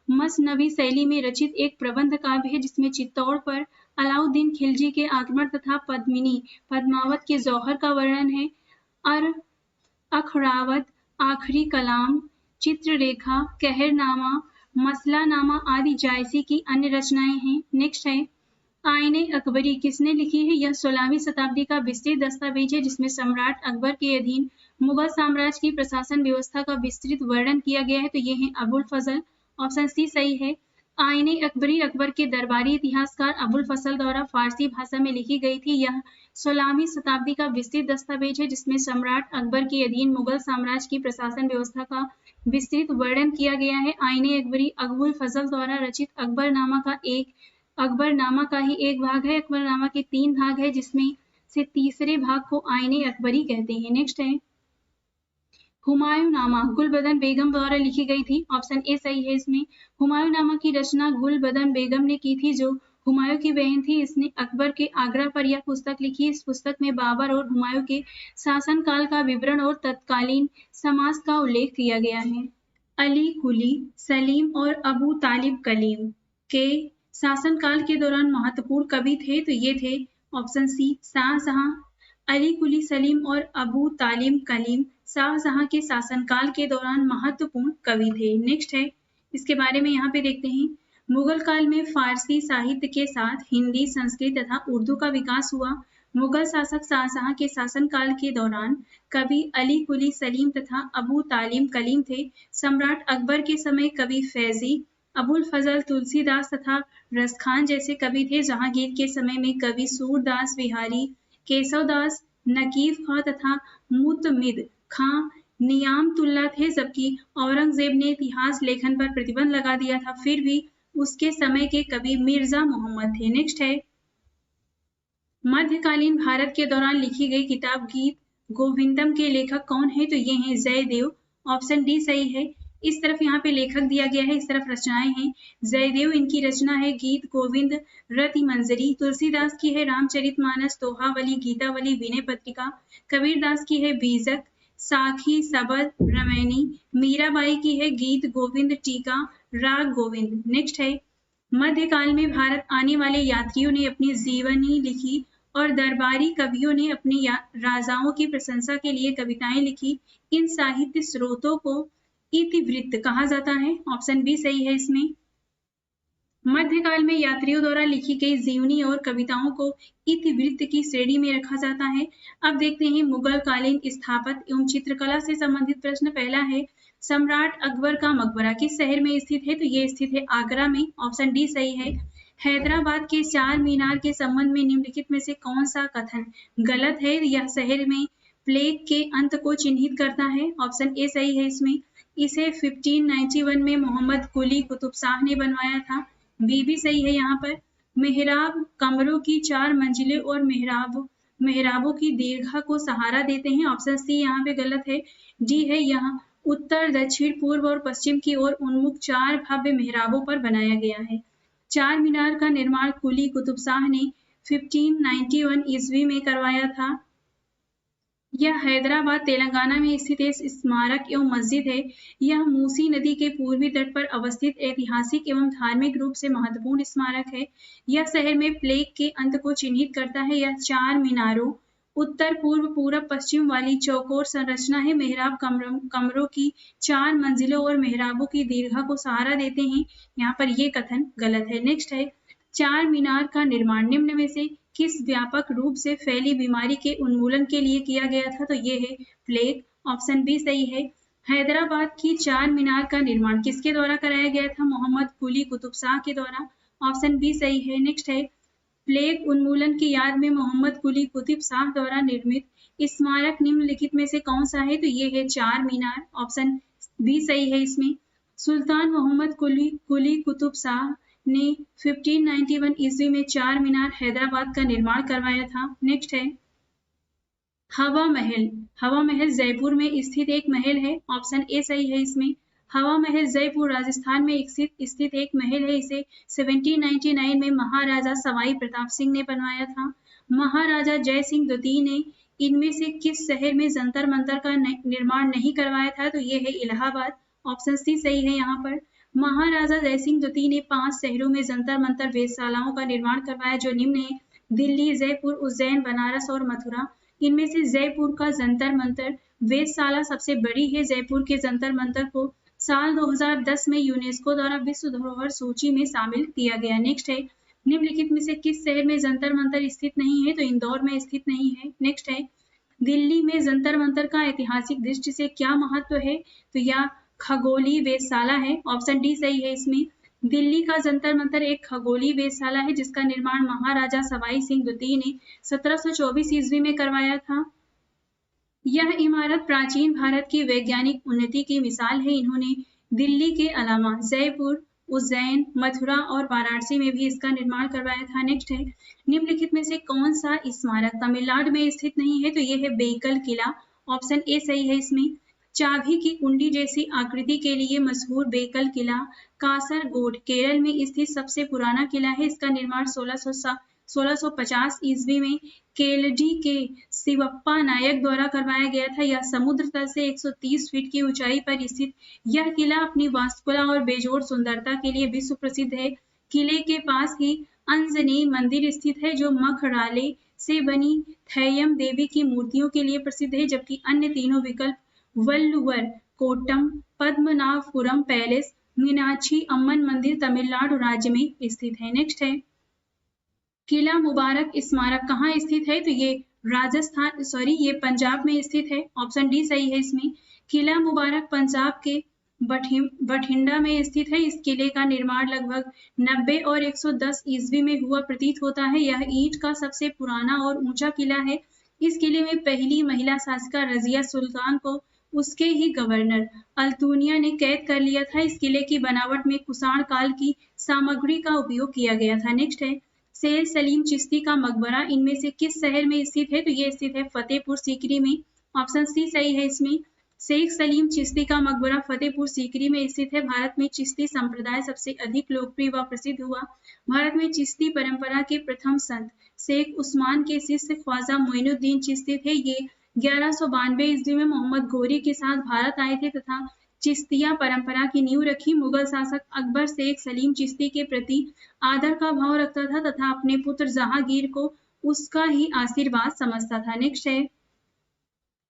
मसनवी शैली में रचित एक प्रबंध काव्य है, जिसमें चित्तौड़ पर अलाउद्दीन खिलजी के आक्रमण तथा पद्मिनी पद्मावत के जौहर का वर्णन है। अखरावत, आखिरी कलाम, चित्ररेखा, कहरनामा, मसलानामा आदि जायसी की अन्य रचनाएं हैं। नेक्स्ट है आईने अकबरी किसने लिखी है? यह 16वीं शताब्दी का विस्तृत दस्तावेज है, जिसमें सम्राट अकबर के अधीन मुगल साम्राज्य की प्रशासन व्यवस्था का विस्तृत वर्णन किया गया है। तो ये है अबुल फजल। ऑप्शन सी सही है। आईने अकबरी अकबर के दरबारी इतिहासकार अबुल फजल द्वारा फारसी भाषा में लिखी गई थी। यह 16वीं शताब्दी का विस्तृत दस्तावेज है, जिसमें सम्राट अकबर के अधीन मुगल साम्राज्य की प्रशासन व्यवस्था का विस्तृत वर्णन किया गया है। आईने अकबरी अबुल फजल द्वारा रचित अकबरनामा का ही एक भाग है। अकबरनामा के 3 भाग है, जिसमें से तीसरे भाग को आईने अकबरी कहते हैं। नेक्स्ट है हुमायूंनामा गुलबदन बेगम द्वारा लिखी गई थी। ऑप्शन ए सही है इसमें। हुमायूंनामा की रचना गुलबदन बेगम ने की थी, जो हुमायूं की बहन थी। इसने अकबर के आगरा पर यह पुस्तक लिखी। इस पुस्तक में बाबर और हुमायूं के शासनकाल का विवरण और तत्कालीन समाज का उल्लेख किया गया है। अली कुली सलीम और अबू तालिब कलीम के शासनकाल के दौरान महत्वपूर्ण कवि थे। तो ये थे ऑप्शन सी शाहजहां। अली कुली सलीम और अबू तालिब कलीम शाहजहां के शासनकाल के दौरान महत्वपूर्ण कवि थे। नेक्स्ट है इसके बारे में यहाँ पे देखते हैं। मुगल काल में फारसी साहित्य के साथ हिंदी, संस्कृत तथा उर्दू का विकास हुआ। मुगल शासक शाहजहां के शासनकाल के दौरान कवि अली कुली सलीम तथा अबू तालिब कलीम थे। सम्राट अकबर के समय कवि फैजी, अबुल फजल, तुलसीदास तथा रसखान जैसे कवि थे। जहांगीर के समय में कवि सूरदास बिहारी, केशवदास, नकीब खां तथा मुतमिद खां नियामतुल्ला थे। जबकि औरंगजेब ने इतिहास लेखन पर प्रतिबंध लगा दिया था, फिर भी उसके समय के कवि मिर्जा मोहम्मद थे। नेक्स्ट है मध्यकालीन भारत के दौरान लिखी गई किताब गीत गोविंदम के लेखक कौन है? तो ये हैं जयदेव। ऑप्शन डी सही है। इस तरफ यहाँ पे लेखक दिया गया है, इस तरफ रचनाएं हैं। जयदेव इनकी रचना है गीत गोविंद रति मंजरी। तुलसीदास की है रामचरितमानस, दोहावली, गीतावली, विनय पत्रिका। कबीरदास की है बीजक, साखी, सबद, रमैनी। मीराबाई की है गीत गोविंद टीका, राग गोविंद। नेक्स्ट है मध्यकाल में भारत आने वाले यात्रियों ने अपनी जीवनी लिखी और दरबारी कवियों ने अपने राजाओं की प्रशंसा के लिए कविताएं लिखी। इन साहित्य स्रोतों को इतिवृत्त कहा जाता है। ऑप्शन बी सही है इसमें। मध्यकाल में यात्रियों द्वारा लिखी गई जीवनी और कविताओं को इतिवृत्त की श्रेणी में रखा जाता है। अब देखते हैं मुगल कालीन स्थापत्य एवं चित्रकला से संबंधित प्रश्न। पहला है सम्राट अकबर का मकबरा किस शहर में स्थित है? तो ये स्थित है आगरा में। ऑप्शन डी सही है। हैदराबाद के चार मीनार के संबंध में निम्नलिखित में से कौन सा कथन गलत है? यह शहर में प्लेग के अंत को चिन्हित करता है। ऑप्शन ए सही है इसमें। इसे 1591 में मोहम्मद कुली कुतुब शाह ने बनवाया था। बी भी सही है यहाँ पर। मेहराब कमरों की 4 मंजिलें और मेहराबों की दीर्घा को सहारा देते हैं। ऑप्शन सी यहाँ पे गलत है। डी है यहाँ उत्तर, दक्षिण, पूर्व और पश्चिम की ओर उन्मुख 4 भव्य मेहराबों पर बनाया गया है। चार मीनार का निर्माण कुली कुतुब शाह ने 1591 ईस्वी में करवाया था। यह हैदराबाद तेलंगाना में स्थित एक स्मारक एवं मस्जिद है। यह मूसी नदी के पूर्वी तट पर अवस्थित ऐतिहासिक एवं धार्मिक रूप से महत्वपूर्ण स्मारक है। यह शहर में प्लेग के अंत को चिन्हित करता है। यह 4 मीनारों, उत्तर, पूर्व, पूरब, पश्चिम वाली चौकोर संरचना है। मेहराब कमरों की 4 मंजिलों और मेहराबों की दीर्घा को सहारा देते हैं। यहाँ पर ये कथन गलत है। नेक्स्ट है चार मीनार का निर्माण निम्न में से किस व्यापक रूप से फैली बीमारी के उन्मूलन के लिए किया गया था? तो ये है प्लेग। ऑप्शन बी सही है। हैदराबाद की चार मीनार का निर्माण किसके द्वारा कराया गया था? मोहम्मद कुली कुतुब शाह के द्वारा। ऑप्शन बी सही है। नेक्स्ट है प्लेग उन्मूलन की याद में मोहम्मद कुली कुतुब शाह द्वारा निर्मित स्मारक निम्नलिखित में से कौन सा है? तो ये है चार मीनार। ऑप्शन बी सही है इसमें। सुल्तान मोहम्मद कुली कुतुब शाह ने 1591 ईस्वी में चार मीनार हैदराबाद का निर्माण करवाया था। नेक्स्ट है हवा महल। हवा महल जयपुर में स्थित एक महल है। ऑप्शन ए सही है इसमें। हवा महल जयपुर राजस्थान में स्थित एक महल है। इसे 1799 में महाराजा सवाई प्रताप सिंह ने बनवाया था। महाराजा जय सिंह द्वितीय ने इनमें से किस शहर में जंतर मंतर का निर्माण नहीं करवाया था? तो ये है इलाहाबाद। ऑप्शन सी सही है यहाँ पर। महाराजा जय सिंह द्वितीय ने 5 शहरों में जंतर मंतर वेधशालाओं का निर्माण करवाया जो निम्न है दिल्ली, जयपुर, उज्जैन, बनारस और मथुरा। इनमें से जयपुर का जंतर मंतर वेधशाला सबसे बड़ी है। जयपुर के जंतर मंतर को साल 2010 में यूनेस्को द्वारा विश्व धरोहर सूची में शामिल किया गया। नेक्स्ट है निम्नलिखित में से किस शहर में जंतर मंतर स्थित नहीं है? तो इंदौर में स्थित नहीं है। नेक्स्ट है दिल्ली में जंतर मंतर का ऐतिहासिक दृष्टि से क्या महत्व है? तो यह खगोलीय वेधशाला है। ऑप्शन डी सही है इसमें। दिल्ली का जंतर मंतर एक खगोलीय वेधशाला है जिसका निर्माण महाराजा सवाई सिंह द्वितीय ने 1724 ईस्वी में करवाया था। यह इमारत प्राचीन भारत की वैज्ञानिक उन्नति की मिसाल है। इन्होंने दिल्ली के अलावा जयपुर, उज्जैन, मथुरा और वाराणसी में भी इसका निर्माण करवाया था। नेक्स्ट है निम्नलिखित में से कौन सा स्मारक तमिलनाडु में स्थित नहीं है? तो यह है बेकल किला। ऑप्शन ए सही है इसमें। चाबी की कुंडी जैसी आकृति के लिए मशहूर बेकल किला कासरगोड केरल में स्थित सबसे पुराना किला है। इसका निर्माण 1650 ईस्वी में केलडी के शिवप्पा नायक द्वारा करवाया गया था। यह समुद्र तल से 130 फीट की ऊंचाई पर स्थित यह किला अपनी वास्तुकला और बेजोड़ सुंदरता के लिए विश्व प्रसिद्ध है। किले के पास ही अंजनी मंदिर स्थित है जो मखराले से बनी थैयम देवी की मूर्तियों के लिए प्रसिद्ध है, जबकि अन्य तीनों विकल्प वल्लुवर कोट्टम, पद्मनाभपुरम पैलेस, मीनाक्षी अम्मन मंदिर तमिलनाडु राज्य में स्थित है। नेक्स्ट है किला मुबारक स्मारक कहाँ स्थित है? तो ये पंजाब में स्थित है। ऑप्शन डी सही है इसमें। किला मुबारक पंजाब के बठिंडा में स्थित है। इस किले का निर्माण लगभग 90 और 110 ईस्वी में हुआ प्रतीत होता है। यह ईंट का सबसे पुराना और ऊंचा किला है। इस किले में पहली महिला शासिका रजिया सुल्तान को उसके ही गवर्नर अल्तुनिया ने कैद कर लिया था। इस किले की बनावट में कुषाण काल की सामग्री का उपयोग किया गया था। नेक्स्ट है शेर सलीम चिश्ती का मकबरा इनमें से किस शहर में स्थित है? तो ये स्थित है फतेहपुर सीकरी में। ऑप्शन सी सही है इसमें। शेख सलीम चिश्ती का मकबरा फतेहपुर सीकरी में स्थित है। भारत में चिश्ती संप्रदाय सबसे अधिक लोकप्रिय व प्रसिद्ध हुआ। भारत में चिश्ती परंपरा के प्रथम संत शेख उस्मान के शिष्य ख्वाजा मोइनुद्दीन चिश्ती थे। ये 1192 ईस्वी में मोहम्मद घोरी के साथ भारत आए थे तथा चिश्तिया परंपरा की नींव रखी। मुगल शासक अकबर शेख सलीम चिश्ती के प्रति आदर का भाव रखता था तथा अपने पुत्र जहांगीर को उसका ही आशीर्वाद समझता था। नेक्स्ट है,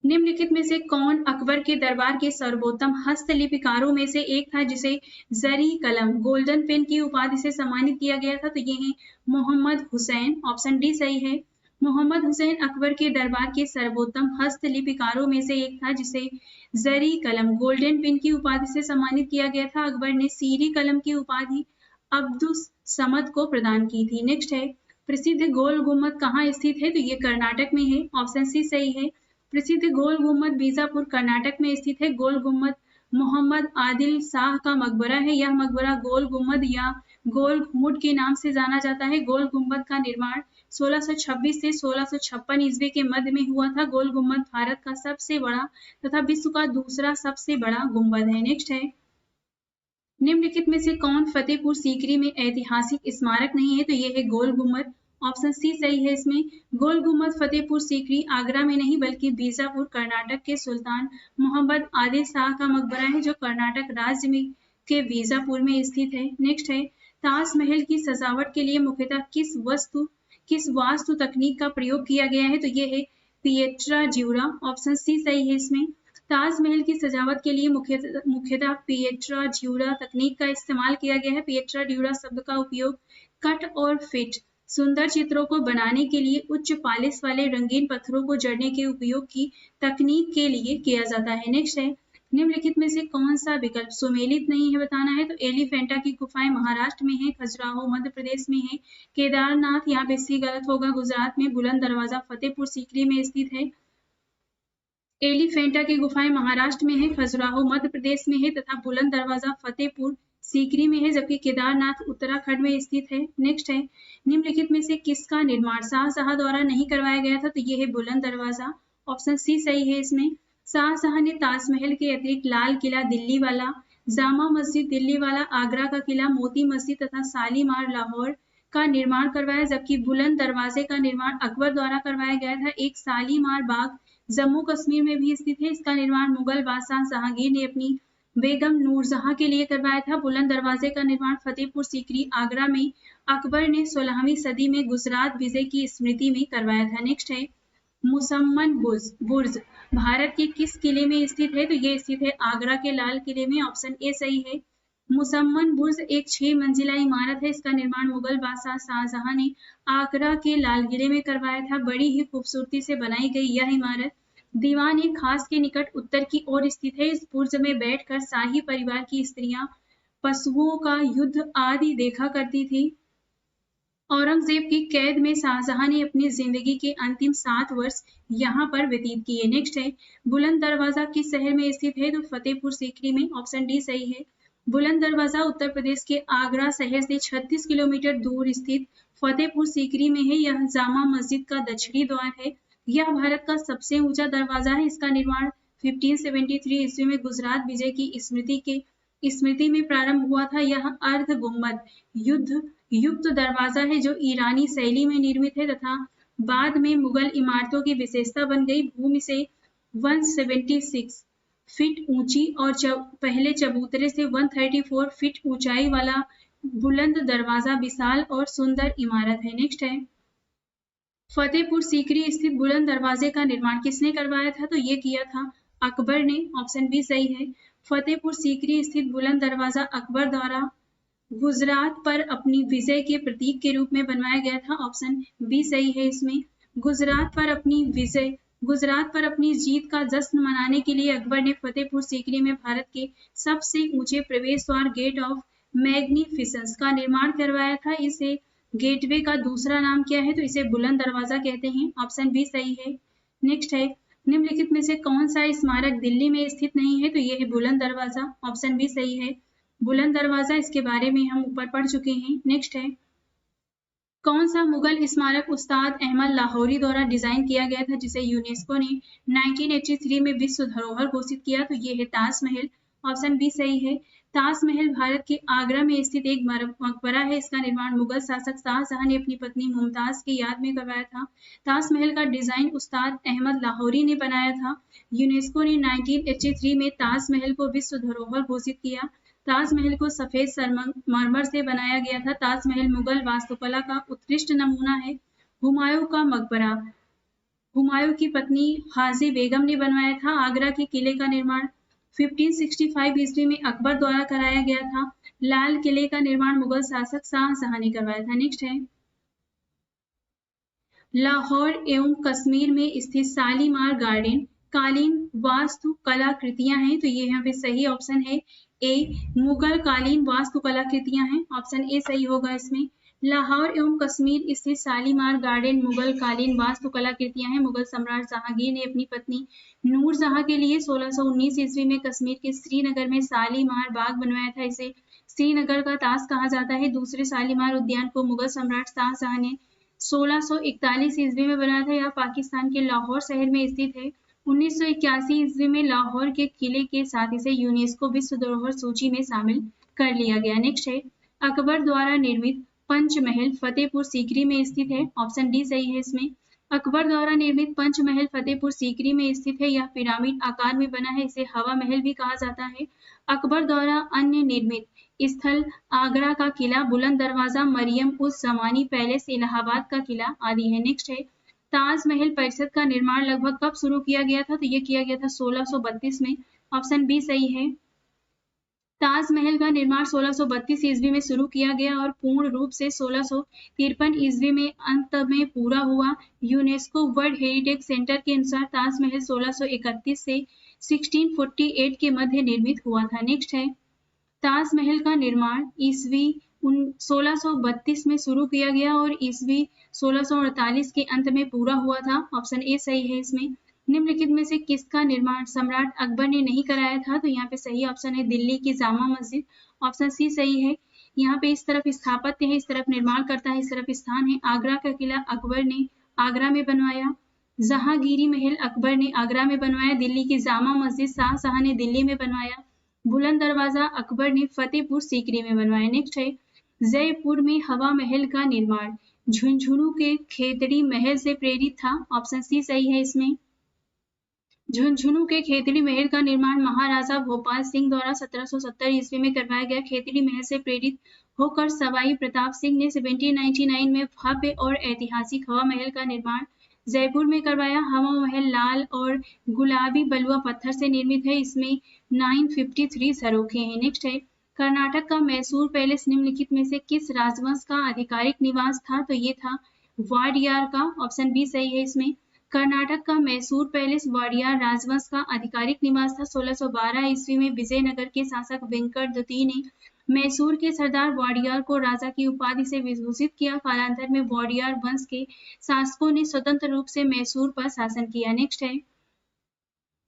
निम्नलिखित में से कौन अकबर के दरबार के सर्वोत्तम हस्तलिपिकारों में से एक था जिसे जरी कलम गोल्डन पेन की उपाधि से सम्मानित किया गया था? तो ये है मोहम्मद हुसैन। ऑप्शन डी सही है। मोहम्मद हुसैन अकबर के दरबार के सर्वोत्तम हस्तलिपिकारों में से एक था जिसे जरी कलम गोल्डन पेन की उपाधि से सम्मानित किया गया था। अकबर ने सीरी कलम की उपाधि अब्दुस समद को प्रदान की थी। नेक्स्ट है, प्रसिद्ध गोल गुम्बद कहाँ स्थित है? तो ये कर्नाटक में है। ऑप्शन सी सही है। प्रसिद्ध गोल गुम्बद बीजापुर कर्नाटक में स्थित है। गोल गुम्बद मोहम्मद आदिल शाह का मकबरा है। यह मकबरा गोल गुम्बद या गोल घुमुड के नाम से जाना जाता है। गोल गुम्बद का निर्माण 1626 से 1656 ईस्वी के मध्य में हुआ था। गोल गुम्बद भारत का सबसे बड़ा तथा विश्व का दूसरा सबसे बड़ा गुम्बद है। नेक्स्ट है, निम्नलिखित में से कौन फतेहपुर सीकरी में ऐतिहासिक स्मारक नहीं है? तो ये है गोल गुम्बद। ऑप्शन सी सही है। इसमें गोल गुम्बद फतेहपुर सीकरी आगरा में नहीं बल्कि बीजापुर कर्नाटक के सुल्तान मोहम्मद आदिल शाह का मकबरा है जो कर्नाटक राज्य में के बीजापुर में स्थित है। नेक्स्ट है, ताजमहल की सजावट के लिए मुख्यतः किस वास्तु तकनीक का प्रयोग किया गया है? तो ये है पिएट्रा ड्यूरा। ऑप्शन सी सही है। इसमें ताजमहल की सजावट के लिए मुख्यतः पिएट्रा ड्यूरा तकनीक का इस्तेमाल किया गया है। पिएट्रा ड्यूरा शब्द का उपयोग कट और फिट सुंदर चित्रों को बनाने के लिए उच्च पालिश वाले रंगीन पत्थरों को जड़ने के उपयोग की तकनीक के लिए किया जाता है। नेक्स्ट है, निम्नलिखित में से कौन सा विकल्प सुमेलित नहीं है बताना है? तो एलिफेंटा की गुफाएं महाराष्ट्र में है। खजुराहो मध्य प्रदेश में है। केदारनाथ यहाँ पे सी गलत होगा गुजरात में। बुलंद दरवाजा फतेहपुर सीकरी में स्थित है। एलिफेंटा की गुफाएं महाराष्ट्र में है। खजुराहो मध्य प्रदेश में है तथा बुलंद दरवाजा फतेहपुर सीकरी में है जबकि केदारनाथ उत्तराखंड में स्थित है। नेक्स्ट है, निम्नलिखित में से किसका निर्माण शाहजहां द्वारा नहीं करवाया गया था? तो ये है बुलंद दरवाजा। ऑप्शन सी सही है। इसमें शाहजहां ने ताजमहल के अतिरिक्त लाल किला दिल्ली वाला, जामा मस्जिद दिल्ली वाला, आगरा का किला, मोती मस्जिद तथा शालीमार लाहौर का निर्माण करवाया जबकि बुलंद दरवाजे का निर्माण अकबर द्वारा करवाया गया था। एक शालीमार बाग जम्मू कश्मीर में भी स्थित है। इसका निर्माण मुगल बादशाह जहांगीर ने अपनी बेगम नूरजहां के लिए करवाया था। बुलंद दरवाजे का निर्माण फतेहपुर सीकरी आगरा में अकबर ने 16वीं सदी में गुजरात विजय की स्मृति में करवाया था। नेक्स्ट है, मुसम्मन बुर्ज भारत के किस किले में स्थित है? तो ये स्थित है आगरा के लाल किले में। ऑप्शन ए सही है। मुसम्मन बुर्ज एक 6 मंजिला इमारत है। इसका निर्माण मुगल बादशाह शाहजहां ने आगरा के लाल किले में करवाया था। बड़ी ही खूबसूरती से बनाई गई यह इमारत दीवान ए खास के निकट उत्तर की ओर स्थित है। इस बुर्ज में बैठकर शाही परिवार की स्त्रियां पशुओं का युद्ध आदि देखा करती थी। औरंगजेब की कैद में शाहजहां ने अपनी जिंदगी के अंतिम 7 वर्ष यहाँ पर व्यतीत किए। नेक्स्ट है, बुलंद दरवाजा किस शहर में स्थित है? तो फतेहपुर सीकरी में। ऑप्शन डी सही है। बुलंद दरवाजा उत्तर प्रदेश के आगरा शहर से 36 किलोमीटर दूर स्थित फतेहपुर सीकरी में है। यह जामा मस्जिद का दक्षिणी द्वार है। यह भारत का सबसे ऊंचा दरवाजा है। इसका निर्माण 1573 ईस्वी में गुजरात विजय की स्मृति में प्रारंभ हुआ था। यह अर्ध गुम्बद युक्त दरवाजा है जो ईरानी शैली में निर्मित है तथा बाद में मुगल इमारतों की विशेषता बन गई। भूमि से 176 फीट ऊंची और पहले चबूतरे से 134 फीट ऊंचाई वाला बुलंद दरवाजा विशाल और सुंदर इमारत है। नेक्स्ट है, फतेहपुर सीकरी स्थित बुलंद दरवाजे का निर्माण किसने करवाया था? तो ये किया था अकबर ने। ऑप्शन बी सही है। फतेहपुर सीकरी स्थित बुलंद दरवाजा अकबर द्वारा गुजरात पर अपनी विजय के प्रतीक के रूप में बनवाया गया था। ऑप्शन बी सही है। इसमें गुजरात पर अपनी जीत का जश्न मनाने के लिए अकबर ने फतेहपुर सीकरी में भारत के सबसे ऊंचे प्रवेश द्वार गेट ऑफ मैग्निफिसेंस का निर्माण करवाया था। इसे गेटवे का दूसरा नाम क्या है? तो इसे बुलंद दरवाजा कहते हैं। ऑप्शन बी सही है। नेक्स्ट है, निम्नलिखित में से कौन सा स्मारक दिल्ली में स्थित नहीं है? तो यह है बुलंद दरवाजा। ऑप्शन बी सही है। बुलंद दरवाजा इसके बारे में हम ऊपर पढ़ चुके हैं। नेक्स्ट है, कौन सा मुगल स्मारक उस्ताद अहमद लाहौरी द्वारा डिजाइन किया गया था जिसे यूनेस्को ने 1983 में विश्व धरोहर घोषित किया? तो ये है ताजमहल। ऑप्शन बी सही है। ताजमहल भारत के आगरा में स्थित एक मकबरा है। इसका निर्माण मुगल शासक शाहजहां ने अपनी पत्नी मुमताज की याद में करवाया था। ताजमहल का डिजाइन उस्ताद अहमद लाहौरी ने बनाया था। यूनेस्को ने 1983 में ताजमहल को विश्व धरोहर घोषित किया। ताजमहल को सफेद संगमरमर से बनाया गया था। ताजमहल मुगल वास्तुकला का उत्कृष्ट नमूना है। हुमायूं का मकबरा हुमायूं की पत्नी हाजी बेगम ने बनवाया था। आगरा के किले का निर्माण 1565 ईस्वी में अकबर द्वारा कराया गया था। लाल किले का निर्माण मुगल शासक शाहजहां ने करवाया था। नेक्स्ट है, लाहौर एवं कश्मीर में स्थित शालीमार गार्डन कालीन वास्तु कलाकृतियां हैं। तो ये यहाँ पे सही ऑप्शन है ए, मुगल कालीन वास्तु कलाकृतियां हैं। ऑप्शन ए सही होगा इसमें। लाहौर एवं कश्मीर स्थित शालीमार गार्डन मुगल कालीन वास्तु कलाकृतियां हैं। मुगल सम्राट जहांगीर ने अपनी पत्नी नूरजहां के लिए 1619 ईस्वी में कश्मीर के श्रीनगर में शालीमार बाग बनवाया था। इसे श्रीनगर का ताज कहा जाता है। दूसरे शालीमार उद्यान को मुगल सम्राट शाहजहां ने 1641 ईस्वी में बनाया था। यह पाकिस्तान के लाहौर शहर में स्थित है। 1981 ईस्वी में लाहौर के किले के साथ इसे यूनेस्को विश्व धरोहर सूची में शामिल कर लिया गया। नेक्स्ट है, अकबर द्वारा निर्मित पंचमहल फतेहपुर सीकरी में स्थित है। ऑप्शन डी सही है इसमें। अकबर द्वारा निर्मित पंचमहल फतेहपुर सीकरी में स्थित है। यह पिरामिड आकार में बना है। इसे हवा महल भी कहा जाता है। अकबर द्वारा अन्य निर्मित स्थल आगरा का किला, बुलंद दरवाजा, मरियम उस जमानी पैलेस, इलाहाबाद का किला आदि है। नेक्स्ट है, ताजमहल परिसर का निर्माण लगभग कब शुरू किया गया था? तो ये किया गया था 1632 में। ऑप्शन बी सही है। ताजमहल का निर्माण 1632 ईस्वी में शुरू किया गया और पूर्ण रूप से 1653 ईस्वी में अंत में पूरा हुआ। यूनेस्को वर्ल्ड हेरिटेज सेंटर के अनुसार ताजमहल 1631 से 1648 के मध्य निर्मित हुआ था। नेक्स्ट है, ताजमहल का निर्माण ईस्वी 1632 में शुरू किया गया और ईस्वी 1648 के अंत में पूरा हुआ था। ऑप्शन ए सही है इसमें। निम्नलिखित में से किसका निर्माण सम्राट अकबर ने नहीं कराया था? तो यहाँ पे सही ऑप्शन है दिल्ली की जामा मस्जिद। ऑप्शन सी सही है। यहाँ पे इस तरफ स्थापत्य है, इस तरफ निर्माण करता है, इस तरफ स्थान है। आगरा का किला अकबर ने आगरा में बनवाया। जहांगीरी महल अकबर ने आगरा में बनवाया। दिल्ली की जामा मस्जिद शाहजहां ने दिल्ली में बनवाया। बुलंद दरवाजा अकबर ने फतेहपुर सीकरी में बनवाया। नेक्स्ट है, जयपुर में हवा महल का निर्माण झुंझुनू के खेतड़ी महल से प्रेरित था। ऑप्शन सी सही है इसमें। झुंझुनू के खेतड़ी महल का निर्माण महाराजा भोपाल सिंह द्वारा 1770 ईस्वी में करवाया गया। खेतड़ी महल से प्रेरित होकर सवाई प्रताप सिंह ने 1799 में भव्य और ऐतिहासिक हवा महल का निर्माण जयपुर में करवाया। हवा महल लाल और गुलाबी बलुआ पत्थर से निर्मित है। इसमें 953 झरोखे हैं। नेक्स्ट है, कर्नाटक का मैसूर पैलेस निम्नलिखित में से किस राजवंश का आधिकारिक निवास था? तो ये था वाडियार का। ऑप्शन बी सही है इसमें। कर्नाटक का मैसूर पैलेस वाडियार राजवंश का आधिकारिक निवास था। 1612 ईस्वी में विजयनगर के शासक वेंकट द्वितीय ने मैसूर के सरदार वाडियार को राजा की उपाधि से विभूषित किया। कालांतर में वाडियार वंश के शासकों ने स्वतंत्र रूप से मैसूर पर शासन किया। नेक्स्ट है,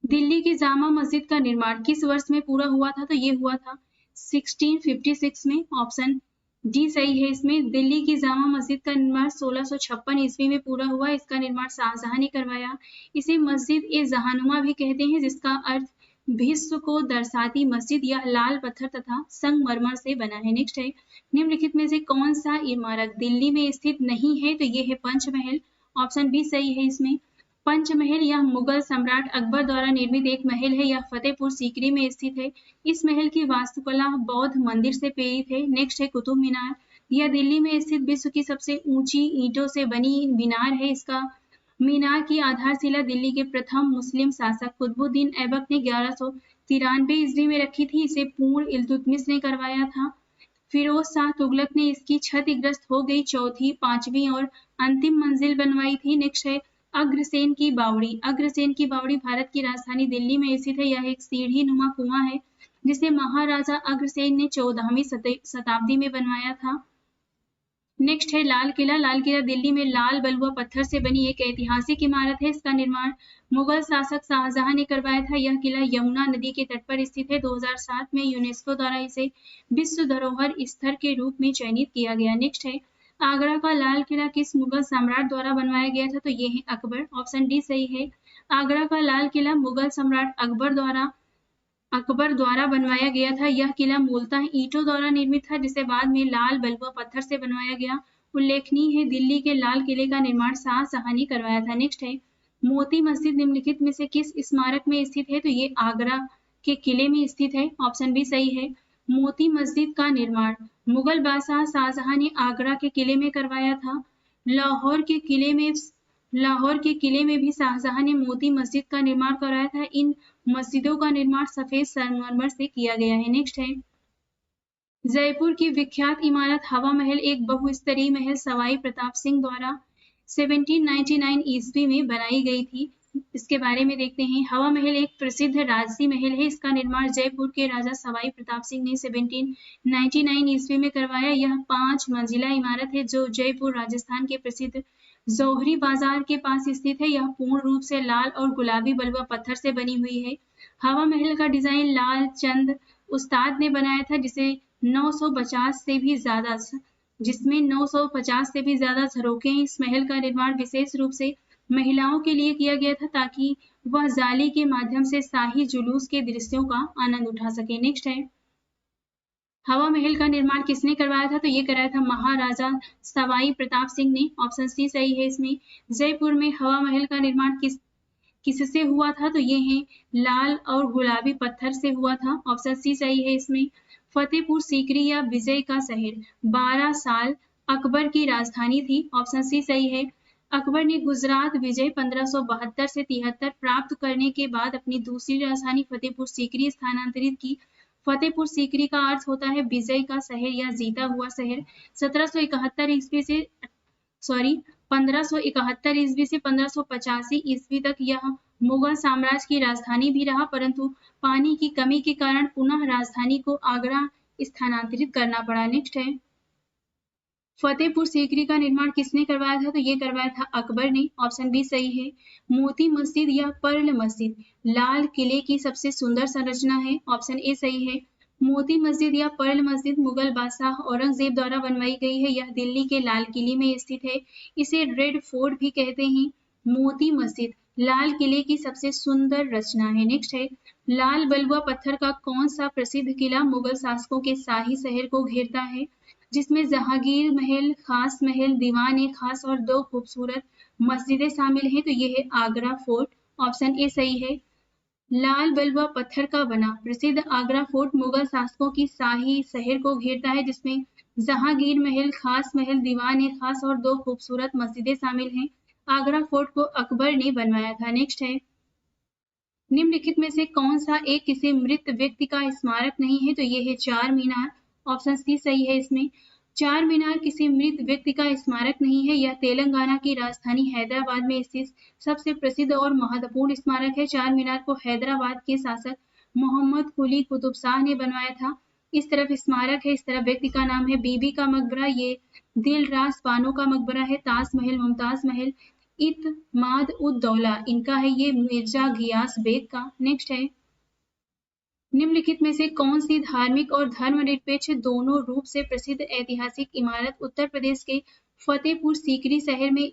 दिल्ली की जामा मस्जिद का निर्माण किस वर्ष में पूरा हुआ था? तो ये हुआ था 1656 में। ऑप्शन डी सही है इसमें। दिल्ली की जामा मस्जिद का निर्माण 1656 ईस्वी में पूरा हुआ। इसका निर्माण शाहजहां ने करवाया। इसे मस्जिद ए जहानुमा भी कहते हैं, जिसका अर्थ विश्व को दर्शाती मस्जिद। यह लाल पत्थर तथा संगमरमर से बना है। नेक्स्ट है, निम्नलिखित में से कौन सा इमारत दिल्ली में स्थित नहीं है? तो ये है पंचमहल। ऑप्शन बी सही है इसमें। पंचमहल यह मुगल सम्राट अकबर द्वारा निर्मित एक महल है। यह फतेहपुर सीकरी में स्थित है। इस महल की वास्तुकला बौद्ध मंदिर से प्रेरित है। नेक्स्ट है, कुतुब मीनार। यह दिल्ली में स्थित विश्व की सबसे ऊंची ईंटों से बनी मीनार है। इसका मीनार की आधारशिला दिल्ली के प्रथम मुस्लिम शासक कुतुबुद्दीन ऐबक ने 1193 ईस्वी में रखी थी। इसे पूर्ण इल्तुतमिश ने करवाया था। फिरोज शाह तुगलक ने इसकी क्षतिग्रस्त हो गई चौथी, पांचवी और अंतिम मंजिल बनवाई थी। नेक्स्ट है, अग्रसेन की बावड़ी। अग्रसेन की बावड़ी भारत की राजधानी दिल्ली में स्थित है। यह एक सीढ़ी नुमा कुआं है जिसे महाराजा अग्रसेन ने 14वीं शताब्दी में बनवाया था। नेक्स्ट है, लाल किला। लाल किला दिल्ली में लाल बलुआ पत्थर से बनी एक ऐतिहासिक इमारत है। इसका निर्माण मुगल शासक शाहजहां ने करवाया था। यह किला यमुना नदी के तट पर स्थित है। 2007 में यूनेस्को द्वारा इसे विश्व धरोहर स्थल के रूप में चयनित किया गया। नेक्स्ट है, आगरा का लाल किला किस मुगल सम्राट द्वारा बनवाया गया था? तो ये है अकबर। ऑप्शन डी सही है। आगरा का लाल किला मुगल सम्राट अकबर द्वारा बनवाया गया था। यह किला मूलतः ईंटों द्वारा निर्मित था, जिसे बाद में लाल बलुआ पत्थर से बनवाया गया। उल्लेखनीय है, दिल्ली के लाल किले का निर्माण शाहजहां ने करवाया था। नेक्स्ट है, मोती मस्जिद निम्नलिखित में से किस स्मारक में स्थित है? तो ये आगरा के किले में स्थित है। ऑप्शन बी सही है। मोती मस्जिद का निर्माण मुगल बादशाह शाहजहां ने आगरा के किले में करवाया था। लाहौर के किले में लाहौर के किले में भी शाहजहां ने मोती मस्जिद का निर्माण कराया था। इन मस्जिदों का निर्माण सफेद संगमरमर से किया गया है। नेक्स्ट है, जयपुर की विख्यात इमारत हवा महल एक बहुस्तरीय महल सवाई प्रताप सिंह द्वारा 1799 ईस्वी में बनाई गई थी। इसके बारे में देखते हैं। हवा महल एक प्रसिद्ध राजसी महल है। इसका निर्माण जयपुर के राजा सवाई प्रताप सिंह ने 1799 ईस्वी में करवाया। यह 5 मंजिला इमारत है जो जयपुर राजस्थान के प्रसिद्ध जौहरी बाजार के पास स्थित है। यह पूर्ण रूप से लाल और गुलाबी बलुआ पत्थर से बनी हुई है। हवा महल का डिजाइन लाल चंद उस्ताद ने बनाया था, जिसमें 950 से भी ज्यादा झरोखे हैं। इस महल का निर्माण विशेष रूप से महिलाओं के लिए किया गया था, ताकि वह जाली के माध्यम से शाही जुलूस के दृश्यों का आनंद उठा सके। नेक्स्ट है, हवा महल का निर्माण किसने करवाया था? तो ये कराया था महाराजा सवाई प्रताप सिंह ने। ऑप्शन सी सही है इसमें। जयपुर में हवा महल का निर्माण किससे हुआ था? तो ये है लाल और गुलाबी पत्थर से हुआ था। ऑप्शन सी सही है इसमें। फतेहपुर सीकरी या विजय का शहर 12 साल अकबर की राजधानी थी। ऑप्शन सी सही है। अकबर ने गुजरात विजय 1572 से 73 प्राप्त करने के बाद अपनी दूसरी राजधानी फतेहपुर सीकरी स्थानांतरित की। फतेहपुर सीकरी का अर्थ होता है विजय का शहर या जीता हुआ शहर। 1571 ईस्वी से 1585 ईस्वी तक यह मुगल साम्राज्य की राजधानी भी रहा, परंतु पानी की कमी के कारण पुनः राजधानी को आगरा स्थानांतरित करना पड़ा। नेक्स्ट है, फतेहपुर सीकरी का निर्माण किसने करवाया था? तो ये करवाया था अकबर ने। ऑप्शन बी सही है। मोती मस्जिद या पर्ल मस्जिद लाल किले की सबसे सुंदर संरचना है। ऑप्शन ए सही है। मोती मस्जिद या पर्ल मस्जिद मुगल बादशाह औरंगजेब द्वारा बनवाई गई है। यह दिल्ली के लाल किले में स्थित है। इसे रेड फोर्ट भी कहते हैं। मोती मस्जिद लाल किले की सबसे सुंदर रचना है। नेक्स्ट है, लाल बलुआ पत्थर का कौन सा प्रसिद्ध किला मुगल शासकों के शाही शहर को घेरता है, जिसमें जहांगीर महल, खास महल, दीवान ए खास और 2 खूबसूरत मस्जिदें शामिल हैं? तो यह है आगरा फोर्ट। ऑप्शन ए सही है। लाल बलुआ पत्थर का बना प्रसिद्ध आगरा फोर्ट मुगल शासकों की शाही शहर को घेरता है, जिसमें जहांगीर महल, खास महल, दीवान ए खास और 2 खूबसूरत मस्जिदें शामिल हैं। आगरा फोर्ट को अकबर ने बनवाया था। नेक्स्ट है, निम्नलिखित में से कौन सा एक किसी मृत व्यक्ति का स्मारक नहीं है? तो ये है चार मीनार। ऑप्शन सी सही है इसमें। चार मीनार किसी मृत व्यक्ति का स्मारक नहीं है। यह तेलंगाना की राजधानी हैदराबाद में स्थित सबसे प्रसिद्ध और महत्वपूर्ण स्मारक है। चार मीनार को हैदराबाद के शासक मोहम्मद कुली कुतुब शाह ने बनवाया था। इस तरफ स्मारक है, इस तरफ व्यक्ति का नाम है। बीबी का मकबरा ये दिलरास बानो का मकबरा है। ताजमहल मुमताज महल इत्माद उद दौला इनका है, ये मिर्जा घियास बेग का। नेक्स्ट है, निम्नलिखित में से कौन सी धार्मिक और धर्मनिरपेक्ष दोनों रूप से प्रसिद्ध ऐतिहासिक इमारत उत्तर प्रदेश के फतेहपुर सीकरी शहर में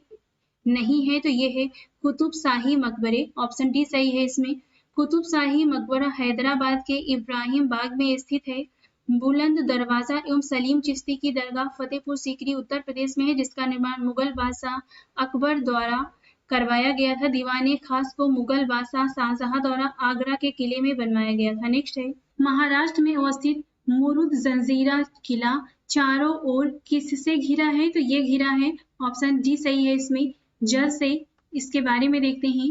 नहीं है? तो ये है कुतुब शाही मकबरे। ऑप्शन डी सही है इसमें। कुतुब शाही मकबरा हैदराबाद के इब्राहिम बाग में स्थित है। बुलंद दरवाजा एवं सलीम चिश्ती की दरगाह फतेहपुर सीकरी उत्तर प्रदेश में है, जिसका निर्माण मुगल बादशाह अकबर द्वारा करवाया गया था। दीवाने खास को मुगल बादशाह शाहजहां द्वारा आगरा के किले में बनवाया गया था। नेक्स्ट है, महाराष्ट्र में अवस्थित मुरुद जंजीरा किला चारों ओर किससे घिरा है? तो ये घिरा है, ऑप्शन डी सही है इसमें, जल से। इसके बारे में देखते हैं।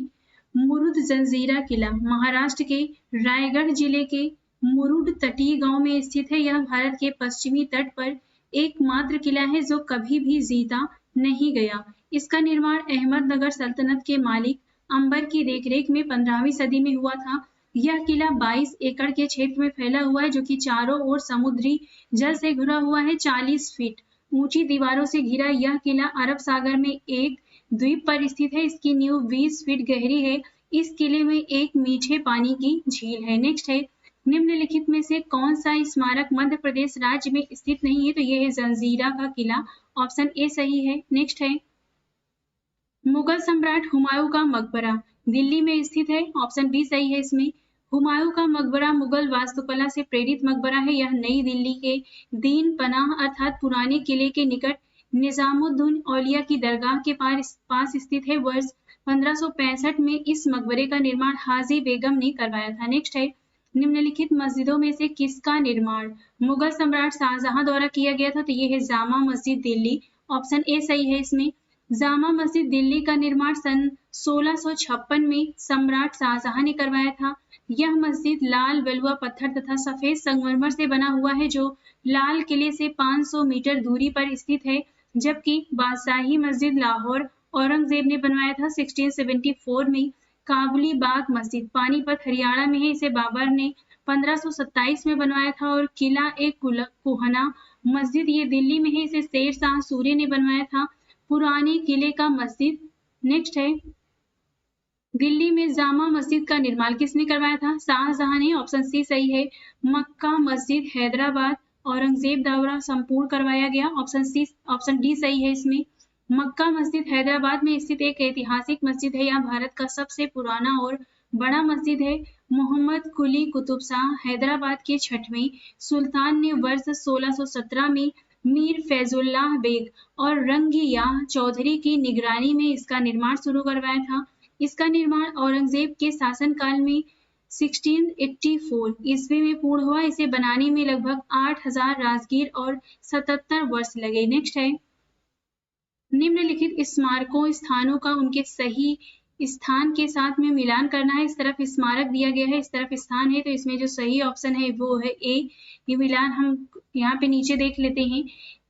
मुरुद जंजीरा किला महाराष्ट्र के रायगढ़ जिले के मुरुड तटीय गांव में स्थित है। यह भारत के पश्चिमी तट पर एकमात्र किला है जो कभी भी जीता नहीं गया। इसका निर्माण अहमदनगर सल्तनत के मालिक अंबर की देखरेख में 15वीं सदी में हुआ था। यह किला 22 एकड़ के क्षेत्र में फैला हुआ है, जो कि चारों ओर समुद्री जल से घिरा हुआ है। 40 फीट ऊंची दीवारों से घिरा यह किला अरब सागर में एक द्वीप पर स्थित है। इसकी नींव 20 फीट गहरी है। इस किले में एक मीठे पानी की झील है। नेक्स्ट है, निम्नलिखित में से कौन सा स्मारक मध्य प्रदेश राज्य में स्थित नहीं है? तो ये है जंजीरा का किला, ऑप्शन ए सही है। नेक्स्ट है मुगल सम्राट हुमायूं का मकबरा दिल्ली में स्थित है, ऑप्शन बी सही है इसमें। हुमायूं का मकबरा मुगल वास्तुकला से प्रेरित मकबरा है। यह नई दिल्ली के दीन पनाह अर्थात पुराने किले के निकट निजामुद्दीन औलिया की दरगाह के पास स्थित है। वर्ष 1565 में इस मकबरे का निर्माण हाजी बेगम ने करवाया था। नेक्स्ट है निम्नलिखित मस्जिदों में से किसका निर्माण मुगल सम्राट शाहजहां द्वारा किया गया था? तो ये है जामा मस्जिद दिल्ली, ऑप्शन ए सही है इसमें। जामा मस्जिद दिल्ली का निर्माण सन 1656 में सम्राट शाहजहां ने करवाया था। यह मस्जिद लाल बलुआ पत्थर तथा सफेद संगमरमर से बना हुआ है, जो लाल किले से 500 मीटर दूरी पर स्थित है। जबकि बादशाही मस्जिद लाहौर औरंगजेब ने बनवाया था 1674 में। काबुली बाग मस्जिद पानीपत हरियाणा में है, इसे बाबर ने 1527 में बनवाया था। और किला एक कुहना मस्जिद ये दिल्ली में है, इसे शेर शाह सूरी ने बनवाया था। पुराने किले का मस्जिद। नेक्स्ट है दिल्ली में जामा मस्जिद का निर्माण किसने करवाया था? शाहजहां ने, ऑप्शन सी सही है। मक्का मस्जिद हैदराबाद औरंगजेब द्वारा संपूर्ण करवाया गया, ऑप्शन डी सही है इसमें। मक्का मस्जिद हैदराबाद में स्थित एक ऐतिहासिक मस्जिद है। यह भारत का सबसे पुराना और बड़ा मस्जिद है। मोहम्मद कुली कुतुब शाह हैदराबाद के छठवें सुल्तान ने वर्ष 1617 में मीर फैजुल्लाह बेग और रंगिया चौधरी की निगरानी में इसका निर्माण शुरू करवाया था। इसका निर्माण औरंगजेब के शासनकाल में 1684 ईस्वी में पूर्ण हुआ। इसे बनाने में लगभग 8000 राजगीर और 77 वर्ष लगे। नेक्स्ट है निम्नलिखित स्मारकों स्थानों का उनके सही स्थान के साथ में मिलान करना है। इस तरफ स्मारक दिया गया है, इस तरफ स्थान है, तो इसमें जो सही ऑप्शन है वो है ए। ये मिलान हम यहाँ पे नीचे देख लेते हैं।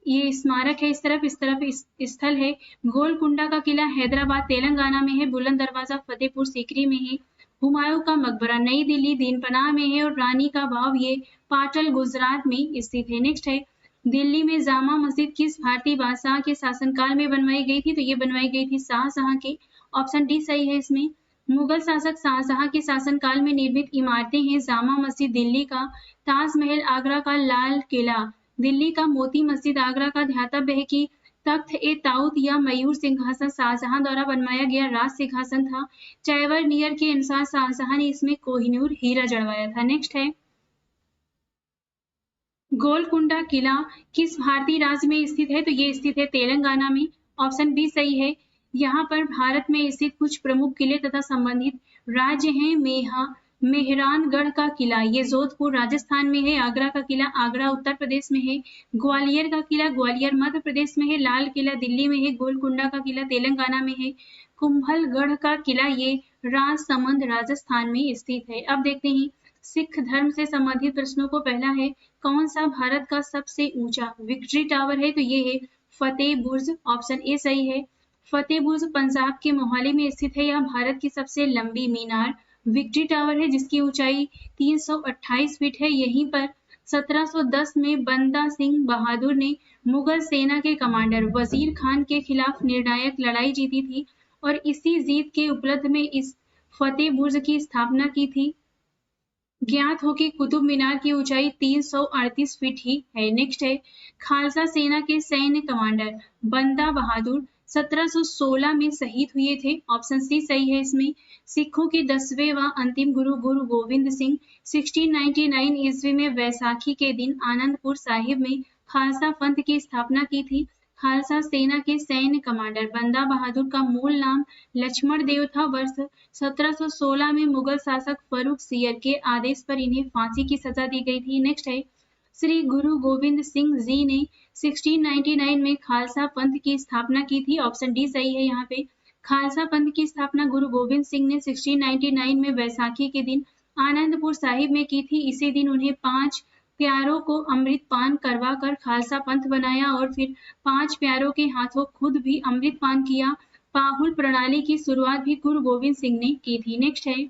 ये स्मारक है इस तरफ स्थल है। गोलकुंडा का किला हैदराबाद तेलंगाना में है। बुलंद दरवाजा फतेहपुर सीकरी में है। हुमायूं का मकबरा नई दिल्ली दीनपनाह में है। और रानी का बाव ये पाटल गुजरात में स्थित है। नेक्स्ट है दिल्ली में जामा मस्जिद किस भारतीय बादशाह के शासनकाल में बनवाई गई थी? तो ये बनवाई गई थी शाहजहां के, ऑप्शन डी सही है इसमें। मुगल शासक शाहजहां के शासनकाल में निर्मित इमारतें हैं जामा मस्जिद दिल्ली का, ताजमहल आगरा का, लाल किला दिल्ली का, मोती मस्जिद आगरा का। ध्यातव्य है कि तख्त ए ताउत या मयूर सिंहासन शाहजहां द्वारा बनवाया गया राज सिंहासन था। चैवर नियर के अनुसार शाहजहां ने इसमें कोहिनूर हीरा जड़वाया था। नेक्स्ट है गोलकुंडा किला किस भारतीय राज्य में स्थित है? तो ये स्थित है तेलंगाना में, ऑप्शन बी सही है। यहाँ पर भारत में स्थित कुछ प्रमुख किले तथा संबंधित राज्य हैं। मेहरानगढ़ का किला ये जोधपुर राजस्थान में है। आगरा का किला आगरा उत्तर प्रदेश में है। ग्वालियर का किला ग्वालियर मध्य प्रदेश में है। लाल किला दिल्ली में है। गोलकुंडा का किला तेलंगाना में है। कुंभलगढ़ का किला ये राजसमंद राजस्थान में स्थित है। अब देखते हैं सिख धर्म से संबंधित प्रश्नों को। पहला है कौन सा भारत का सबसे ऊंचा विक्ट्री टावर है? तो ये है फतेह बुर्ज, ऑप्शन ए सही है। फतेह बुर्ज पंजाब के मोहाली में स्थित है। यह भारत की सबसे लंबी मीनार विक्ट्री टावर है, जिसकी ऊंचाई 328 फीट है। यहीं पर 1710 में बंदा सिंह बहादुर ने मुगल सेना के कमांडर वजीर खान के खिलाफ निर्णायक लड़ाई जीती थी और इसी जीत के उपलक्ष्य में इस फतेह बुर्ज की स्थापना की थी। ज्ञात हो कि कुतुब मीनार की ऊंचाई 338 फीट ही है। नेक्स्ट है खालसा सेना के सैन्य कमांडर बंदा बहादुर 1716 में शहीद हुए थे, ऑप्शन सी सही है इसमें। सिखों के 10वें व अंतिम गुरु गुरु गोविंद सिंह 1699 ईस्वी में वैसाखी के दिन आनंदपुर साहिब में खालसा पंथ की स्थापना की थी। खालसा सेना के सैन्य कमांडर बंदा बहादुर का मूल नाम लक्ष्मण देव था। वर्ष 1716 में मुगल शासक फर्रुख सियर के आदेश पर इन्हें फांसी की सजा दी गई थी। नेक्स्ट है श्री गुरु गोविंद सिंह जी ने 1699 में खालसा पंथ की स्थापना की थी, ऑप्शन डी सही है यहाँ पे। खालसा पंथ की स्थापना गुरु गोविंद सिंह ने 1699 में वैसाखी के दिन आनंदपुर साहिब में की थी। इसी दिन उन्हें 5 प्यारों को अमृत पान करवा कर खालसा पंथ बनाया और फिर 5 प्यारों के हाथों खुद भी अमृत पान किया। पाहुल प्रणाली की शुरुआत भी गुरु गोविंद सिंह ने की थी। नेक्स्ट है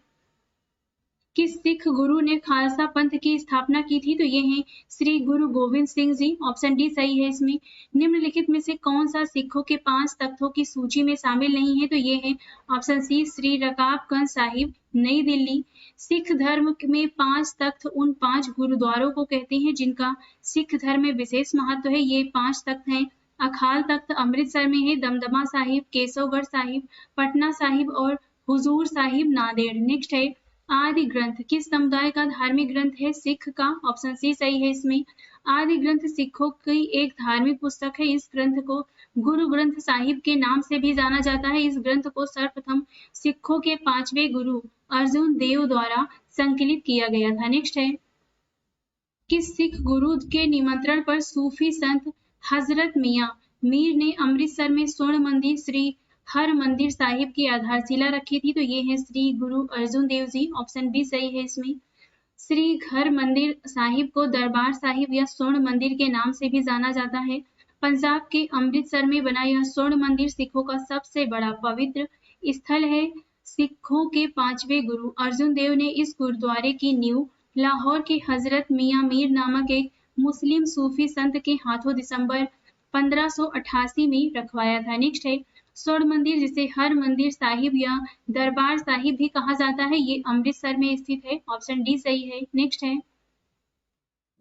किस सिख गुरु ने खालसा पंथ की स्थापना की थी? तो ये हैं श्री गुरु गोविंद सिंह जी। ऑप्शन डी सही है इसमें। निम्नलिखित में से कौन सा सिखों के 5 तख्तों की सूची में शामिल नहीं है? तो ये है ऑप्शन सी श्री रकाबगंज साहिब, नई दिल्ली। सिख धर्म में 5 तख्त उन 5 गुरुद्वारों को कहते हैं जिनका सिख धर्म में विशेष महत्व है। ये 5 तख्त हैं अकाल तख्त अमृतसर में है, दमदमा साहिब, केशवगढ़ साहिब, पटना साहिब और हुजूर साहिब नांदेड़। नेक्स्ट है आदि ग्रंथ किस समुदाय का धार्मिक ग्रंथ है? सिख का। ऑप्शन सी सही है इसमें। आदि ग्रंथ सिखों की एक धार्मिक पुस्तक है। इस ग्रंथ को गुरु ग्रंथ साहिब के नाम से भी जाना जाता है। इस ग्रंथ को सर्वप्रथम सिखों के 5वें गुरु अर्जुन देव द्वारा संकलित किया गया था। नेक्स्ट है किस सिख गुरु के निमंत्रण पर सूफी संत हजरत मियां मीर ने अमृतसर में स्वर्ण मंदिर श्री हर मंदिर साहिब की आधारशिला रखी थी? तो ये है श्री गुरु अर्जुन देव जी। ऑप्शन बी सही है इसमें। श्री घर मंदिर साहिब को दरबार साहिब या स्वर्ण मंदिर के नाम से भी जाना जाता है। पंजाब के अमृतसर में बना यह स्वर्ण मंदिर सिखों का सबसे बड़ा पवित्र स्थल है। सिखों के 5वें गुरु अर्जुन देव ने इस गुरुद्वारे की नींव लाहौर के हजरत मियां मीर नामक एक मुस्लिम सूफी संत के हाथों दिसंबर 1588 में रखवाया था। नेक्स्ट है स्वर्ण मंदिर जिसे हर मंदिर साहिब या दरबार साहिब भी कहा जाता है, ये अमृतसर में स्थित है। ऑप्शन डी सही है। नेक्स्ट है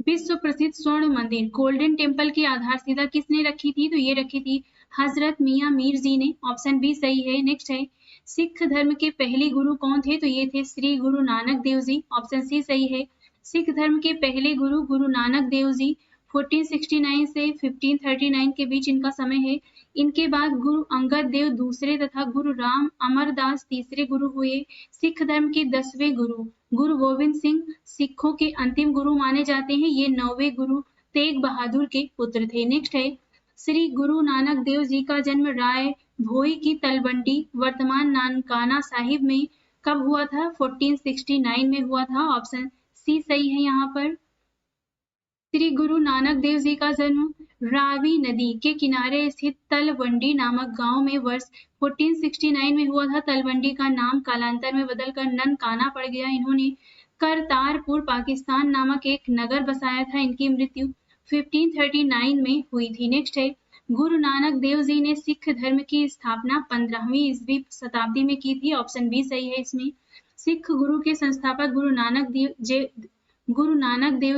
विश्व प्रसिद्ध स्वर्ण मंदिर गोल्डन टेम्पल की आधारशिला किसने रखी थी? तो ये रखी थी हजरत मियां मीर जी ने। ऑप्शन बी सही है। नेक्स्ट है सिख धर्म के पहले गुरु कौन थे? तो ये थे श्री गुरु नानक देव जी। ऑप्शन सी सही है। सिख धर्म के पहले गुरु गुरु नानक देव जी 1469 से 1539 के बीच इनका समय है। इनके बाद गुरु अंगद देव दूसरे तथा गुरु राम अमरदास तीसरे गुरु हुए। सिख धर्म के 10वें गुरु गुरु गोविंद सिंह सिखों के अंतिम गुरु माने जाते हैं। ये 9वें गुरु तेग बहादुर के पुत्र थे। नेक्स्ट है श्री गुरु नानक देव जी का जन्म राय भोई की तलवंडी वर्तमान नानकाना साहिब में कब हुआ था? 1469 में हुआ था। ऑप्शन सी सही है यहाँ पर। श्री गुरु नानक देव जी का जन्म रावी नदी के किनारे स्थित तलवंडी नामक गांव में वर्ष 1469 में हुआ था। तलवंडी का नाम कालांतर में बदलकर ननकाना पड़ गया। इन्होंने करतारपुर पाकिस्तान नामक एक नगर बसाया था। इनकी मृत्यु 1539 में हुई थी। नेक्स्ट है गुरु नानक देव जी ने सिख धर्म की स्थापना 15वीं ईस्वी शताब्दी में की थी। ऑप्शन बी सही है इसमें। सिख गुरु के संस्थापक गुरु नानक देव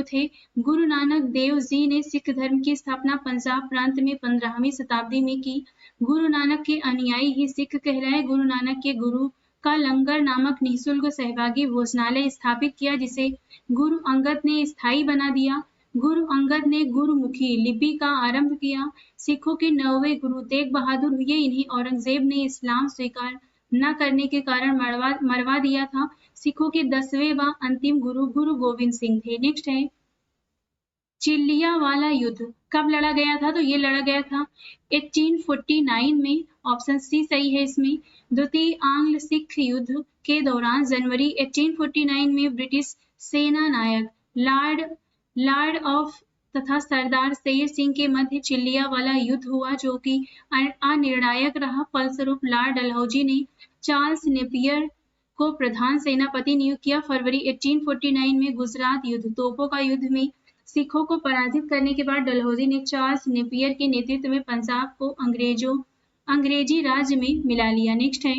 थे। गुरु नानक देव जी ने सिख धर्म की स्थापना पंजाब प्रांत में 15वीं शताब्दी में की। गुरु नानक के अनुयायी ही सिख कहलाए। गुरु नानक के गुरु का लंगर नामक निःशुल्क सहभागी भोजनालय स्थापित किया जिसे गुरु अंगद ने स्थायी बना दिया। गुरु अंगद ने गुरुमुखी लिपि का आरंभ किया। सिखों के 9वें गुरु तेग बहादुर हुए। इन्हें औरंगजेब ने इस्लाम स्वीकार न करने के कारण मरवा दिया था। सिखों के 10वें व अंतिम गुरु गुरु गोविंद सिंह थे। नेक्स्ट है चिल्लियावाला युद्ध कब लड़ा गया था? तो ये लड़ा गया था 1849 में। ऑप्शन सी सही है इसमें। द्वितीय आंग्ल सिख युद्ध के दौरान जनवरी 1849 में ब्रिटिश सेना नायक लॉर्ड ऑफ तथा सरदार शेर सिंह के मध्य चिल्लियावाला युद्ध हुआ जो कि अनिर्णायक रहा। फलस्वरूप लॉर्ड डलहौजी ने चार्ल्स नेपियर को प्रधान सेनापति नियुक्त किया। फरवरी 1849 में गुजरात युद्ध तोपों का युद्ध में सिखों को पराजित करने के बाद डलहौजी ने चार्ल्स नेपियर के नेतृत्व में पंजाब को अंग्रेजी राज्य में मिला लिया। नेक्स्ट है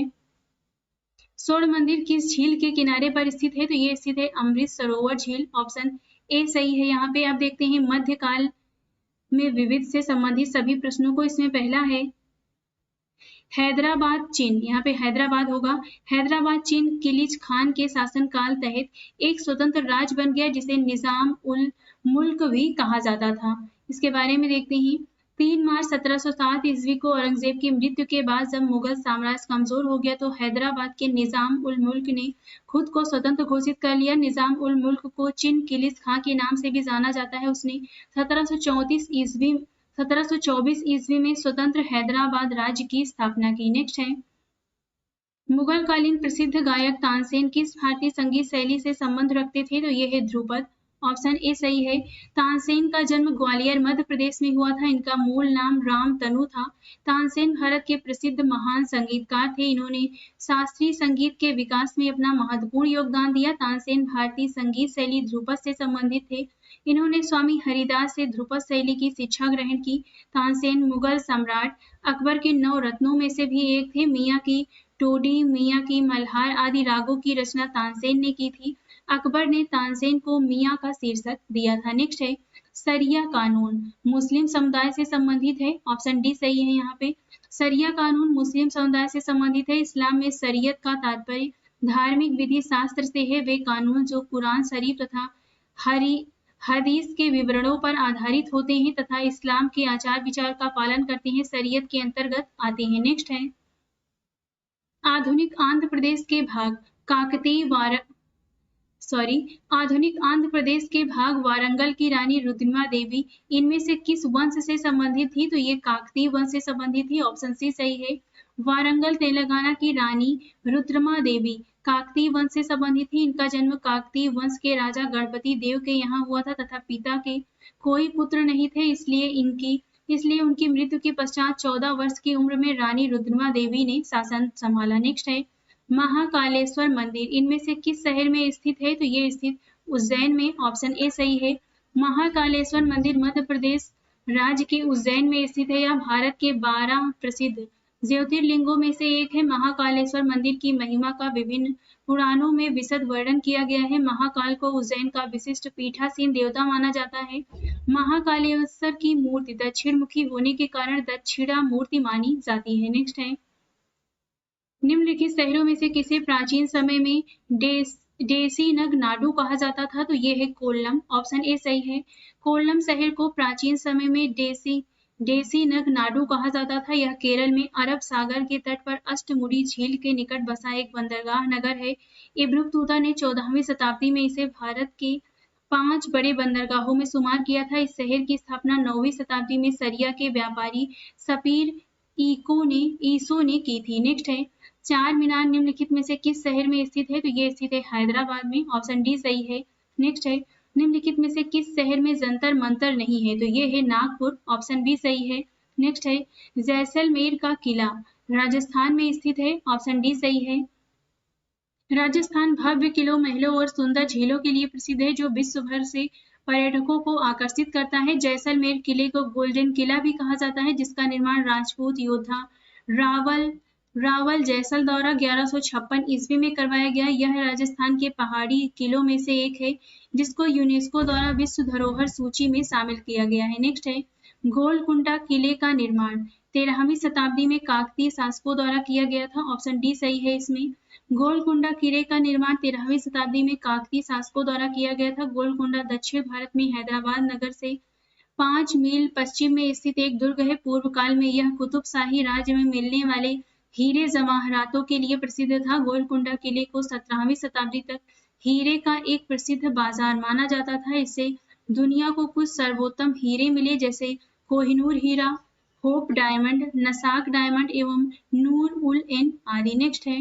स्वर्ण मंदिर किस झील के किनारे पर स्थित है? तो ये स्थित है अमृत सरोवर झील। ऑप्शन ए सही है। यहाँ पे आप देखते हैं मध्यकाल में विविध से संबंधित सभी प्रश्नों को। इसमें पहला है हैदराबाद चीन। यहाँ पे हैदराबाद होगा। हैदराबाद चीन किलिच खान के शासनकाल तहत एक स्वतंत्र राज्य बन गया जिसे निजाम उल मुल्क भी कहा जाता था। इसके बारे में देखते हैं 3 मार्च 1707 ईस्वी को औरंगजेब की मृत्यु के बाद जब मुगल साम्राज्य कमजोर हो गया तो हैदराबाद के निजाम उल मुल्क ने खुद को स्वतंत्र घोषित कर लिया। निजाम उल मुल्क को चिन किलिच खां के नाम से भी जाना जाता है। उसने 1724 ईस्वी में स्वतंत्र हैदराबाद राज्य की स्थापना की। नेक्स्ट है मुगल कालीन प्रसिद्ध गायक तानसेन किस भारतीय संगीत शैली से संबंध रखते थे? तो ये है ध्रुपद। ऑप्शन ए सही है। तानसेन का जन्म ग्वालियर मध्य प्रदेश में हुआ था। इनका मूल नाम रामतनु था। तानसेन भारत के प्रसिद्ध महान संगीतकार थे। इन्होंने शास्त्रीय संगीत के विकास में अपना महत्वपूर्ण योगदान दिया। तानसेन भारतीय संगीत शैली ध्रुपद से संबंधित थे। इन्होंने स्वामी हरिदास से ध्रुपद शैली की शिक्षा ग्रहण की। तानसेन मुगल सम्राट अकबर के 9 रत्नों में से भी एक थे। मियाँ की टोडी, मियाँ की मल्हार आदि रागों की रचना तानसेन ने की थी। अकबर ने तानसेन को मियाँ का शीर्षक दिया था। नेक्स्ट है सरिया कानून मुस्लिम समुदाय से संबंधित है। ऑप्शन डी सही है यहाँ पे। सरिया कानून मुस्लिम समुदाय से संबंधित है। इस्लाम में शरीयत का तात्पर्य धार्मिक विधि शास्त्र से है। वे कानून जो कुरान शरीफ तथा हदीस के विवरणों पर आधारित होते हैं तथा इस्लाम के आचार विचार का पालन करते हैं, शरीयत के अंतर्गत आते हैं। नेक्स्ट है आधुनिक आंध्र प्रदेश के भाग आधुनिक आंध्र प्रदेश के भाग वारंगल की रानी रुद्रमा देवी इनमें से किस वंश से संबंधित थी? तो ये काकतीय वंश से संबंधित थी। ऑप्शन सी सही है। वारंगल तेलंगाना की रानी रुद्रमा देवी काकतीय वंश से संबंधित थी। इनका जन्म काकतीय वंश के राजा गणपति देव के यहाँ हुआ था तथा पिता के कोई पुत्र नहीं थे, इसलिए उनकी मृत्यु के पश्चात 14 वर्ष की उम्र में रानी रुद्रमा देवी ने शासन संभाला। नेक्स्ट है महाकालेश्वर मंदिर इनमें से किस शहर में स्थित है? तो ये स्थित उज्जैन में। ऑप्शन ए सही है। महाकालेश्वर मंदिर मध्य प्रदेश राज्य के उज्जैन में स्थित है। यह भारत के 12 प्रसिद्ध ज्योतिर्लिंगों में से एक है। महाकालेश्वर मंदिर की महिमा का विभिन्न पुराणों में विशद वर्णन किया गया है। महाकाल को उज्जैन का विशिष्ट पीठासीन देवता माना जाता है। महाकालेश्वर की मूर्ति दक्षिण मुखी होने के कारण दक्षिणा मूर्ति मानी जाती है। नेक्स्ट है निम्नलिखित शहरों में से किसे प्राचीन समय में डेसीनग नाडु कहा जाता था? तो ये है कोल्लम। ऑप्शन ए सही है। कोल्लम शहर को प्राचीन समय में डेसीनग नाडु कहा जाता था। यह केरल में अरब सागर के तट पर अष्टमुडी झील के निकट बसा एक बंदरगाह नगर है। इब्न बतूता ने 14वीं शताब्दी में इसे भारत के 5 बड़े बंदरगाहों में शुमार किया था। इस शहर की स्थापना 9वीं शताब्दी में सरिया के व्यापारी सपीर ईसो ने की थी। नेक्स्ट है चार मीनार निम्नलिखित में से किस शहर में स्थित है? तो ये स्थित है हैदराबाद में। ऑप्शन डी सही है। नेक्स्ट है निम्नलिखित में से किस शहर में जंतर मंतर नहीं है? तो ये है नागपुर। ऑप्शन बी सही है। नेक्स्ट है जैसलमेर का किला राजस्थान में स्थित है। ऑप्शन डी सही है। राजस्थान भव्य किलों, महलों और सुंदर झीलों के लिए प्रसिद्ध है जो विश्व भर से पर्यटकों को आकर्षित करता है। जैसलमेर किले को गोल्डन किला भी कहा जाता है, जिसका निर्माण राजपूत योद्धा रावल जैसल द्वारा 1156 ईस्वी में करवाया गया। यह राजस्थान के पहाड़ी किलों में से एक है जिसको यूनेस्को द्वारा विश्व धरोहर सूची में शामिल किया गया है। नेक्स्ट है गोलकुंडा किले का निर्माण 13वीं शताब्दी में काकतीय शासकों द्वारा किया गया था। ऑप्शन डी सही है इसमें। गोलकुंडा किले का निर्माण 13वीं शताब्दी में काकतीय शासकों द्वारा किया गया था। गोलकुंडा दक्षिण भारत में हैदराबाद नगर से 5 मील पश्चिम में स्थित एक दुर्ग है। पूर्व काल में यह कुतुब शाही राज्य में मिलने वाले हीरे जवाहरातों के लिए प्रसिद्ध था। गोलकुंडा किले को 17वीं शताब्दी तक हीरे का एक प्रसिद्ध बाजार माना जाता था। इससे दुनिया को कुछ सर्वोत्तम हीरे मिले जैसे कोहिनूर हीरा, होप डायमंड, नसाक डायमंड एवं नूर उल एन आदि। नेक्स्ट है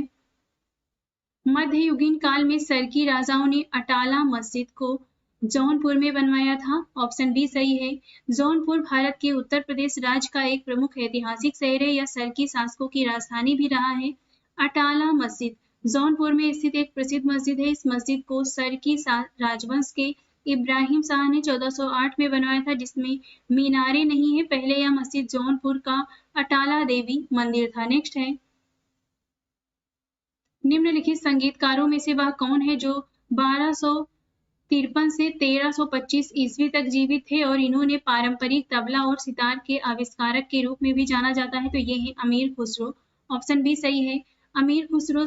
मध्ययुगीन काल में सरकी राजाओं ने अटाला मस्जिद को जौनपुर में बनवाया था। ऑप्शन डी सही है। जौनपुर भारत के उत्तर प्रदेश राज्य का एक प्रमुख ऐतिहासिक शहर है। यह सरकी शासकों की राजधानी भी रहा है। अटाला मस्जिद जौनपुर में स्थित एक प्रसिद्ध मस्जिद है। इस मस्जिद को सरकी राजवंश के इब्राहिम शाह ने 1408 में बनवाया था, जिसमें मीनारे नहीं है। पहले यह मस्जिद जौनपुर का अटाला देवी मंदिर था। नेक्स्ट है निम्नलिखित संगीतकारों में से वह कौन है जो 1253 से 1325 ईस्वी तक जीवित थे और इन्होंने पारंपरिक तबला और सितार के आविष्कारक के रूप में भी जाना जाता है? तो ये है अमीर खुसरो। ऑप्शन बी सही है। अमीर खुसरो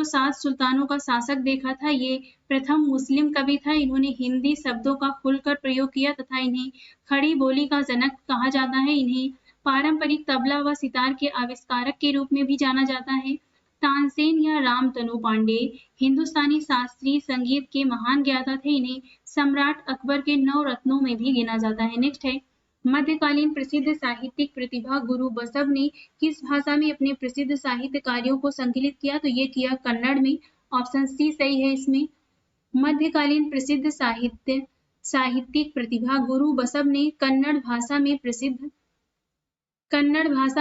7 सुल्तानों का शासक देखा था। ये प्रथम मुस्लिम कवि था। इन्होंने हिंदी शब्दों का खुलकर प्रयोग किया तथा इन्हें खड़ी बोली का जनक कहा जाता है। इन्हें पारंपरिक तबला व सितार के आविष्कारक के रूप में भी जाना जाता है। तानसेन या रामतनु पांडे हिंदुस्तानी शास्त्रीय संगीत के महान ज्ञाता थे। इन्हें सम्राट अकबर के 9 रत्नों में भी गिना जाता है। नेक्स्ट है मध्यकालीन प्रसिद्ध साहित्यिक प्रतिभा गुरु बसव ने किस भाषा में अपने प्रसिद्ध साहित्य कार्यों को संकलित किया? तो ये किया कन्नड़ में। ऑप्शन सी सही है इसमें। मध्यकालीन प्रसिद्ध साहित्यिक प्रतिभा गुरु बसव ने कन्नड़ भाषा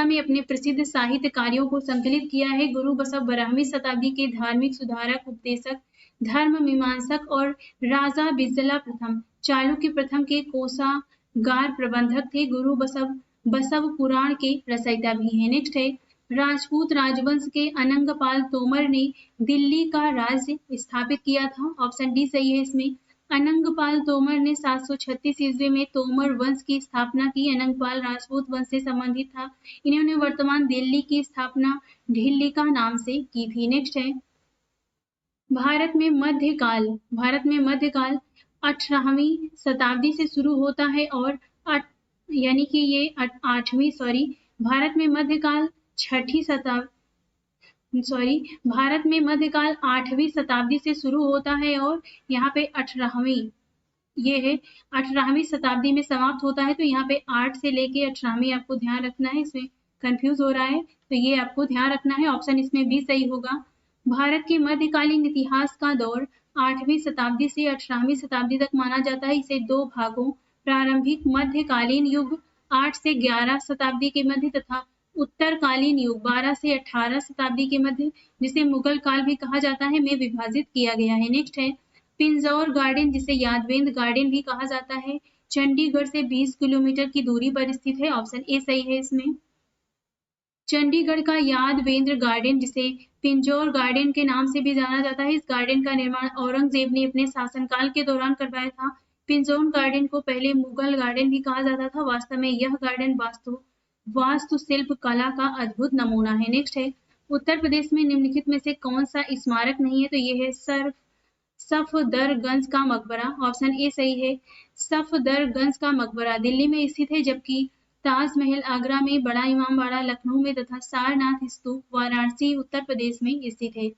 में अपने प्रसिद्ध साहित्य कार्यों को संकलित किया है। गुरु बसव 12वीं शताब्दी के धार्मिक सुधारक, उपदेशक, धर्म मीमांसक और राजा बिजला प्रथम चालुक्य प्रथम के कोषागार प्रबंधक थे। गुरु बसव पुराण के रचयिता भी हैं। नेक्स्ट है, राजपूत राजवंश के अनंगपाल तोमर ने दिल्ली का राज्य स्थापित किया था। ऑप्शन डी सही है इसमें। अनंगपाल तोमर ने 736 ईस्वी में तोमर वंश की स्थापना की। अनंगपाल राजपूत वंश से संबंधित था। इन्होंने वर्तमान दिल्ली की स्थापना ढिल्लिका नाम से की थी। नेक्स्ट है, भारत में मध्यकाल 18वीं शताब्दी से शुरू होता है और यानी कि ये 8वीं भारत में मध्यकाल 8वीं शताब्दी से शुरू होता है और यहाँ पे 18वीं शताब्दी में समाप्त होता है। तो यहाँ पे 8 से लेके 18वीं आपको ध्यान रखना है, इसमें कंफ्यूज हो रहा है तो ये आपको ध्यान रखना है। ऑप्शन इसमें बी सही होगा। भारत के मध्यकालीन इतिहास का दौर 8वीं शताब्दी से 18वीं शताब्दी तक माना जाता है। इसे दो भागों, प्रारंभिक मध्यकालीन युग 8 से 11 शताब्दी के मध्य तथा उत्तरकालीन युग 12 से 18 शताब्दी के मध्य, जिसे मुगल काल भी कहा जाता है, में विभाजित किया गया है। नेक्स्ट है, पिंजौर गार्डन, जिसे यादवेंद गार्डन भी कहा जाता है, चंडीगढ़ से 20 किलोमीटर की दूरी पर स्थित है। ऑप्शन ए सही है इसमें। चंडीगढ़ का यादवेंद्र गार्डन, जिसे पिंजौर गार्डन के नाम से भी जाना जाता है, इस गार्डन का निर्माण औरंगजेब ने अपने शासनकाल के दौरान करवाया था। पिंजौर गार्डन को पहले मुगल गार्डन भी कहा जाता था। वास्तव में यह गार्डन वास्तुशिल्प कला का अद्भुत नमूना है। नेक्स्ट है, उत्तर प्रदेश में निम्नलिखित में से कौन सा स्मारक नहीं है? तो यह है सफदरगंज का मकबरा। ऑप्शन ए सही है। सफदरगंज का मकबरा दिल्ली में स्थित है, जबकि ताजमहल आगरा में, बड़ा इमामबाड़ा लखनऊ में तथा सारनाथ स्तूप वाराणसी उत्तर प्रदेश में स्थित है।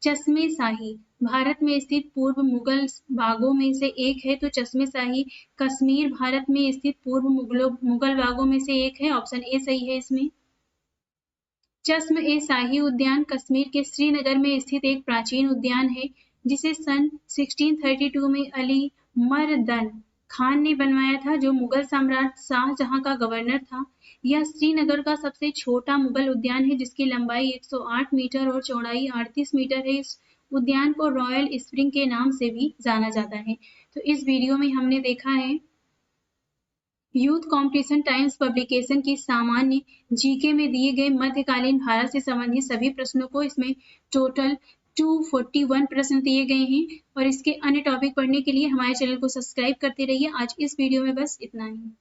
चश्मे शाही भारत में स्थित पूर्व मुगल बागों में से एक है। तो चश्मे शाही कश्मीर भारत में स्थित पूर्व मुगल बागों में से एक है। ऑप्शन ए सही है इसमें। चश्म ए शाही उद्यान कश्मीर के श्रीनगर में स्थित एक प्राचीन उद्यान है, जिसे सन 1632 में अली मर्दन खान ने बनवाया था, जो मुगल सम्राट शाहजहां का गवर्नर था। यह श्रीनगर का सबसे छोटा मुगल उद्यान है, जिसकी लंबाई 108 मीटर और चौड़ाई 38 मीटर है। इस उद्यान को रॉयल स्प्रिंग के नाम से भी जाना जाता है। तो इस वीडियो में हमने देखा है यूथ कंपटीशन टाइम्स पब्लिकेशन की सामान्य जीके में दिए गए मध्यकालीन भारत से संबंधित सभी प्रश्नों को। इसमें टोटल 241 प्रश्न दिए गए हैं और इसके अन्य टॉपिक पढ़ने के लिए हमारे चैनल को सब्सक्राइब करते रहिए। आज इस वीडियो में बस इतना ही।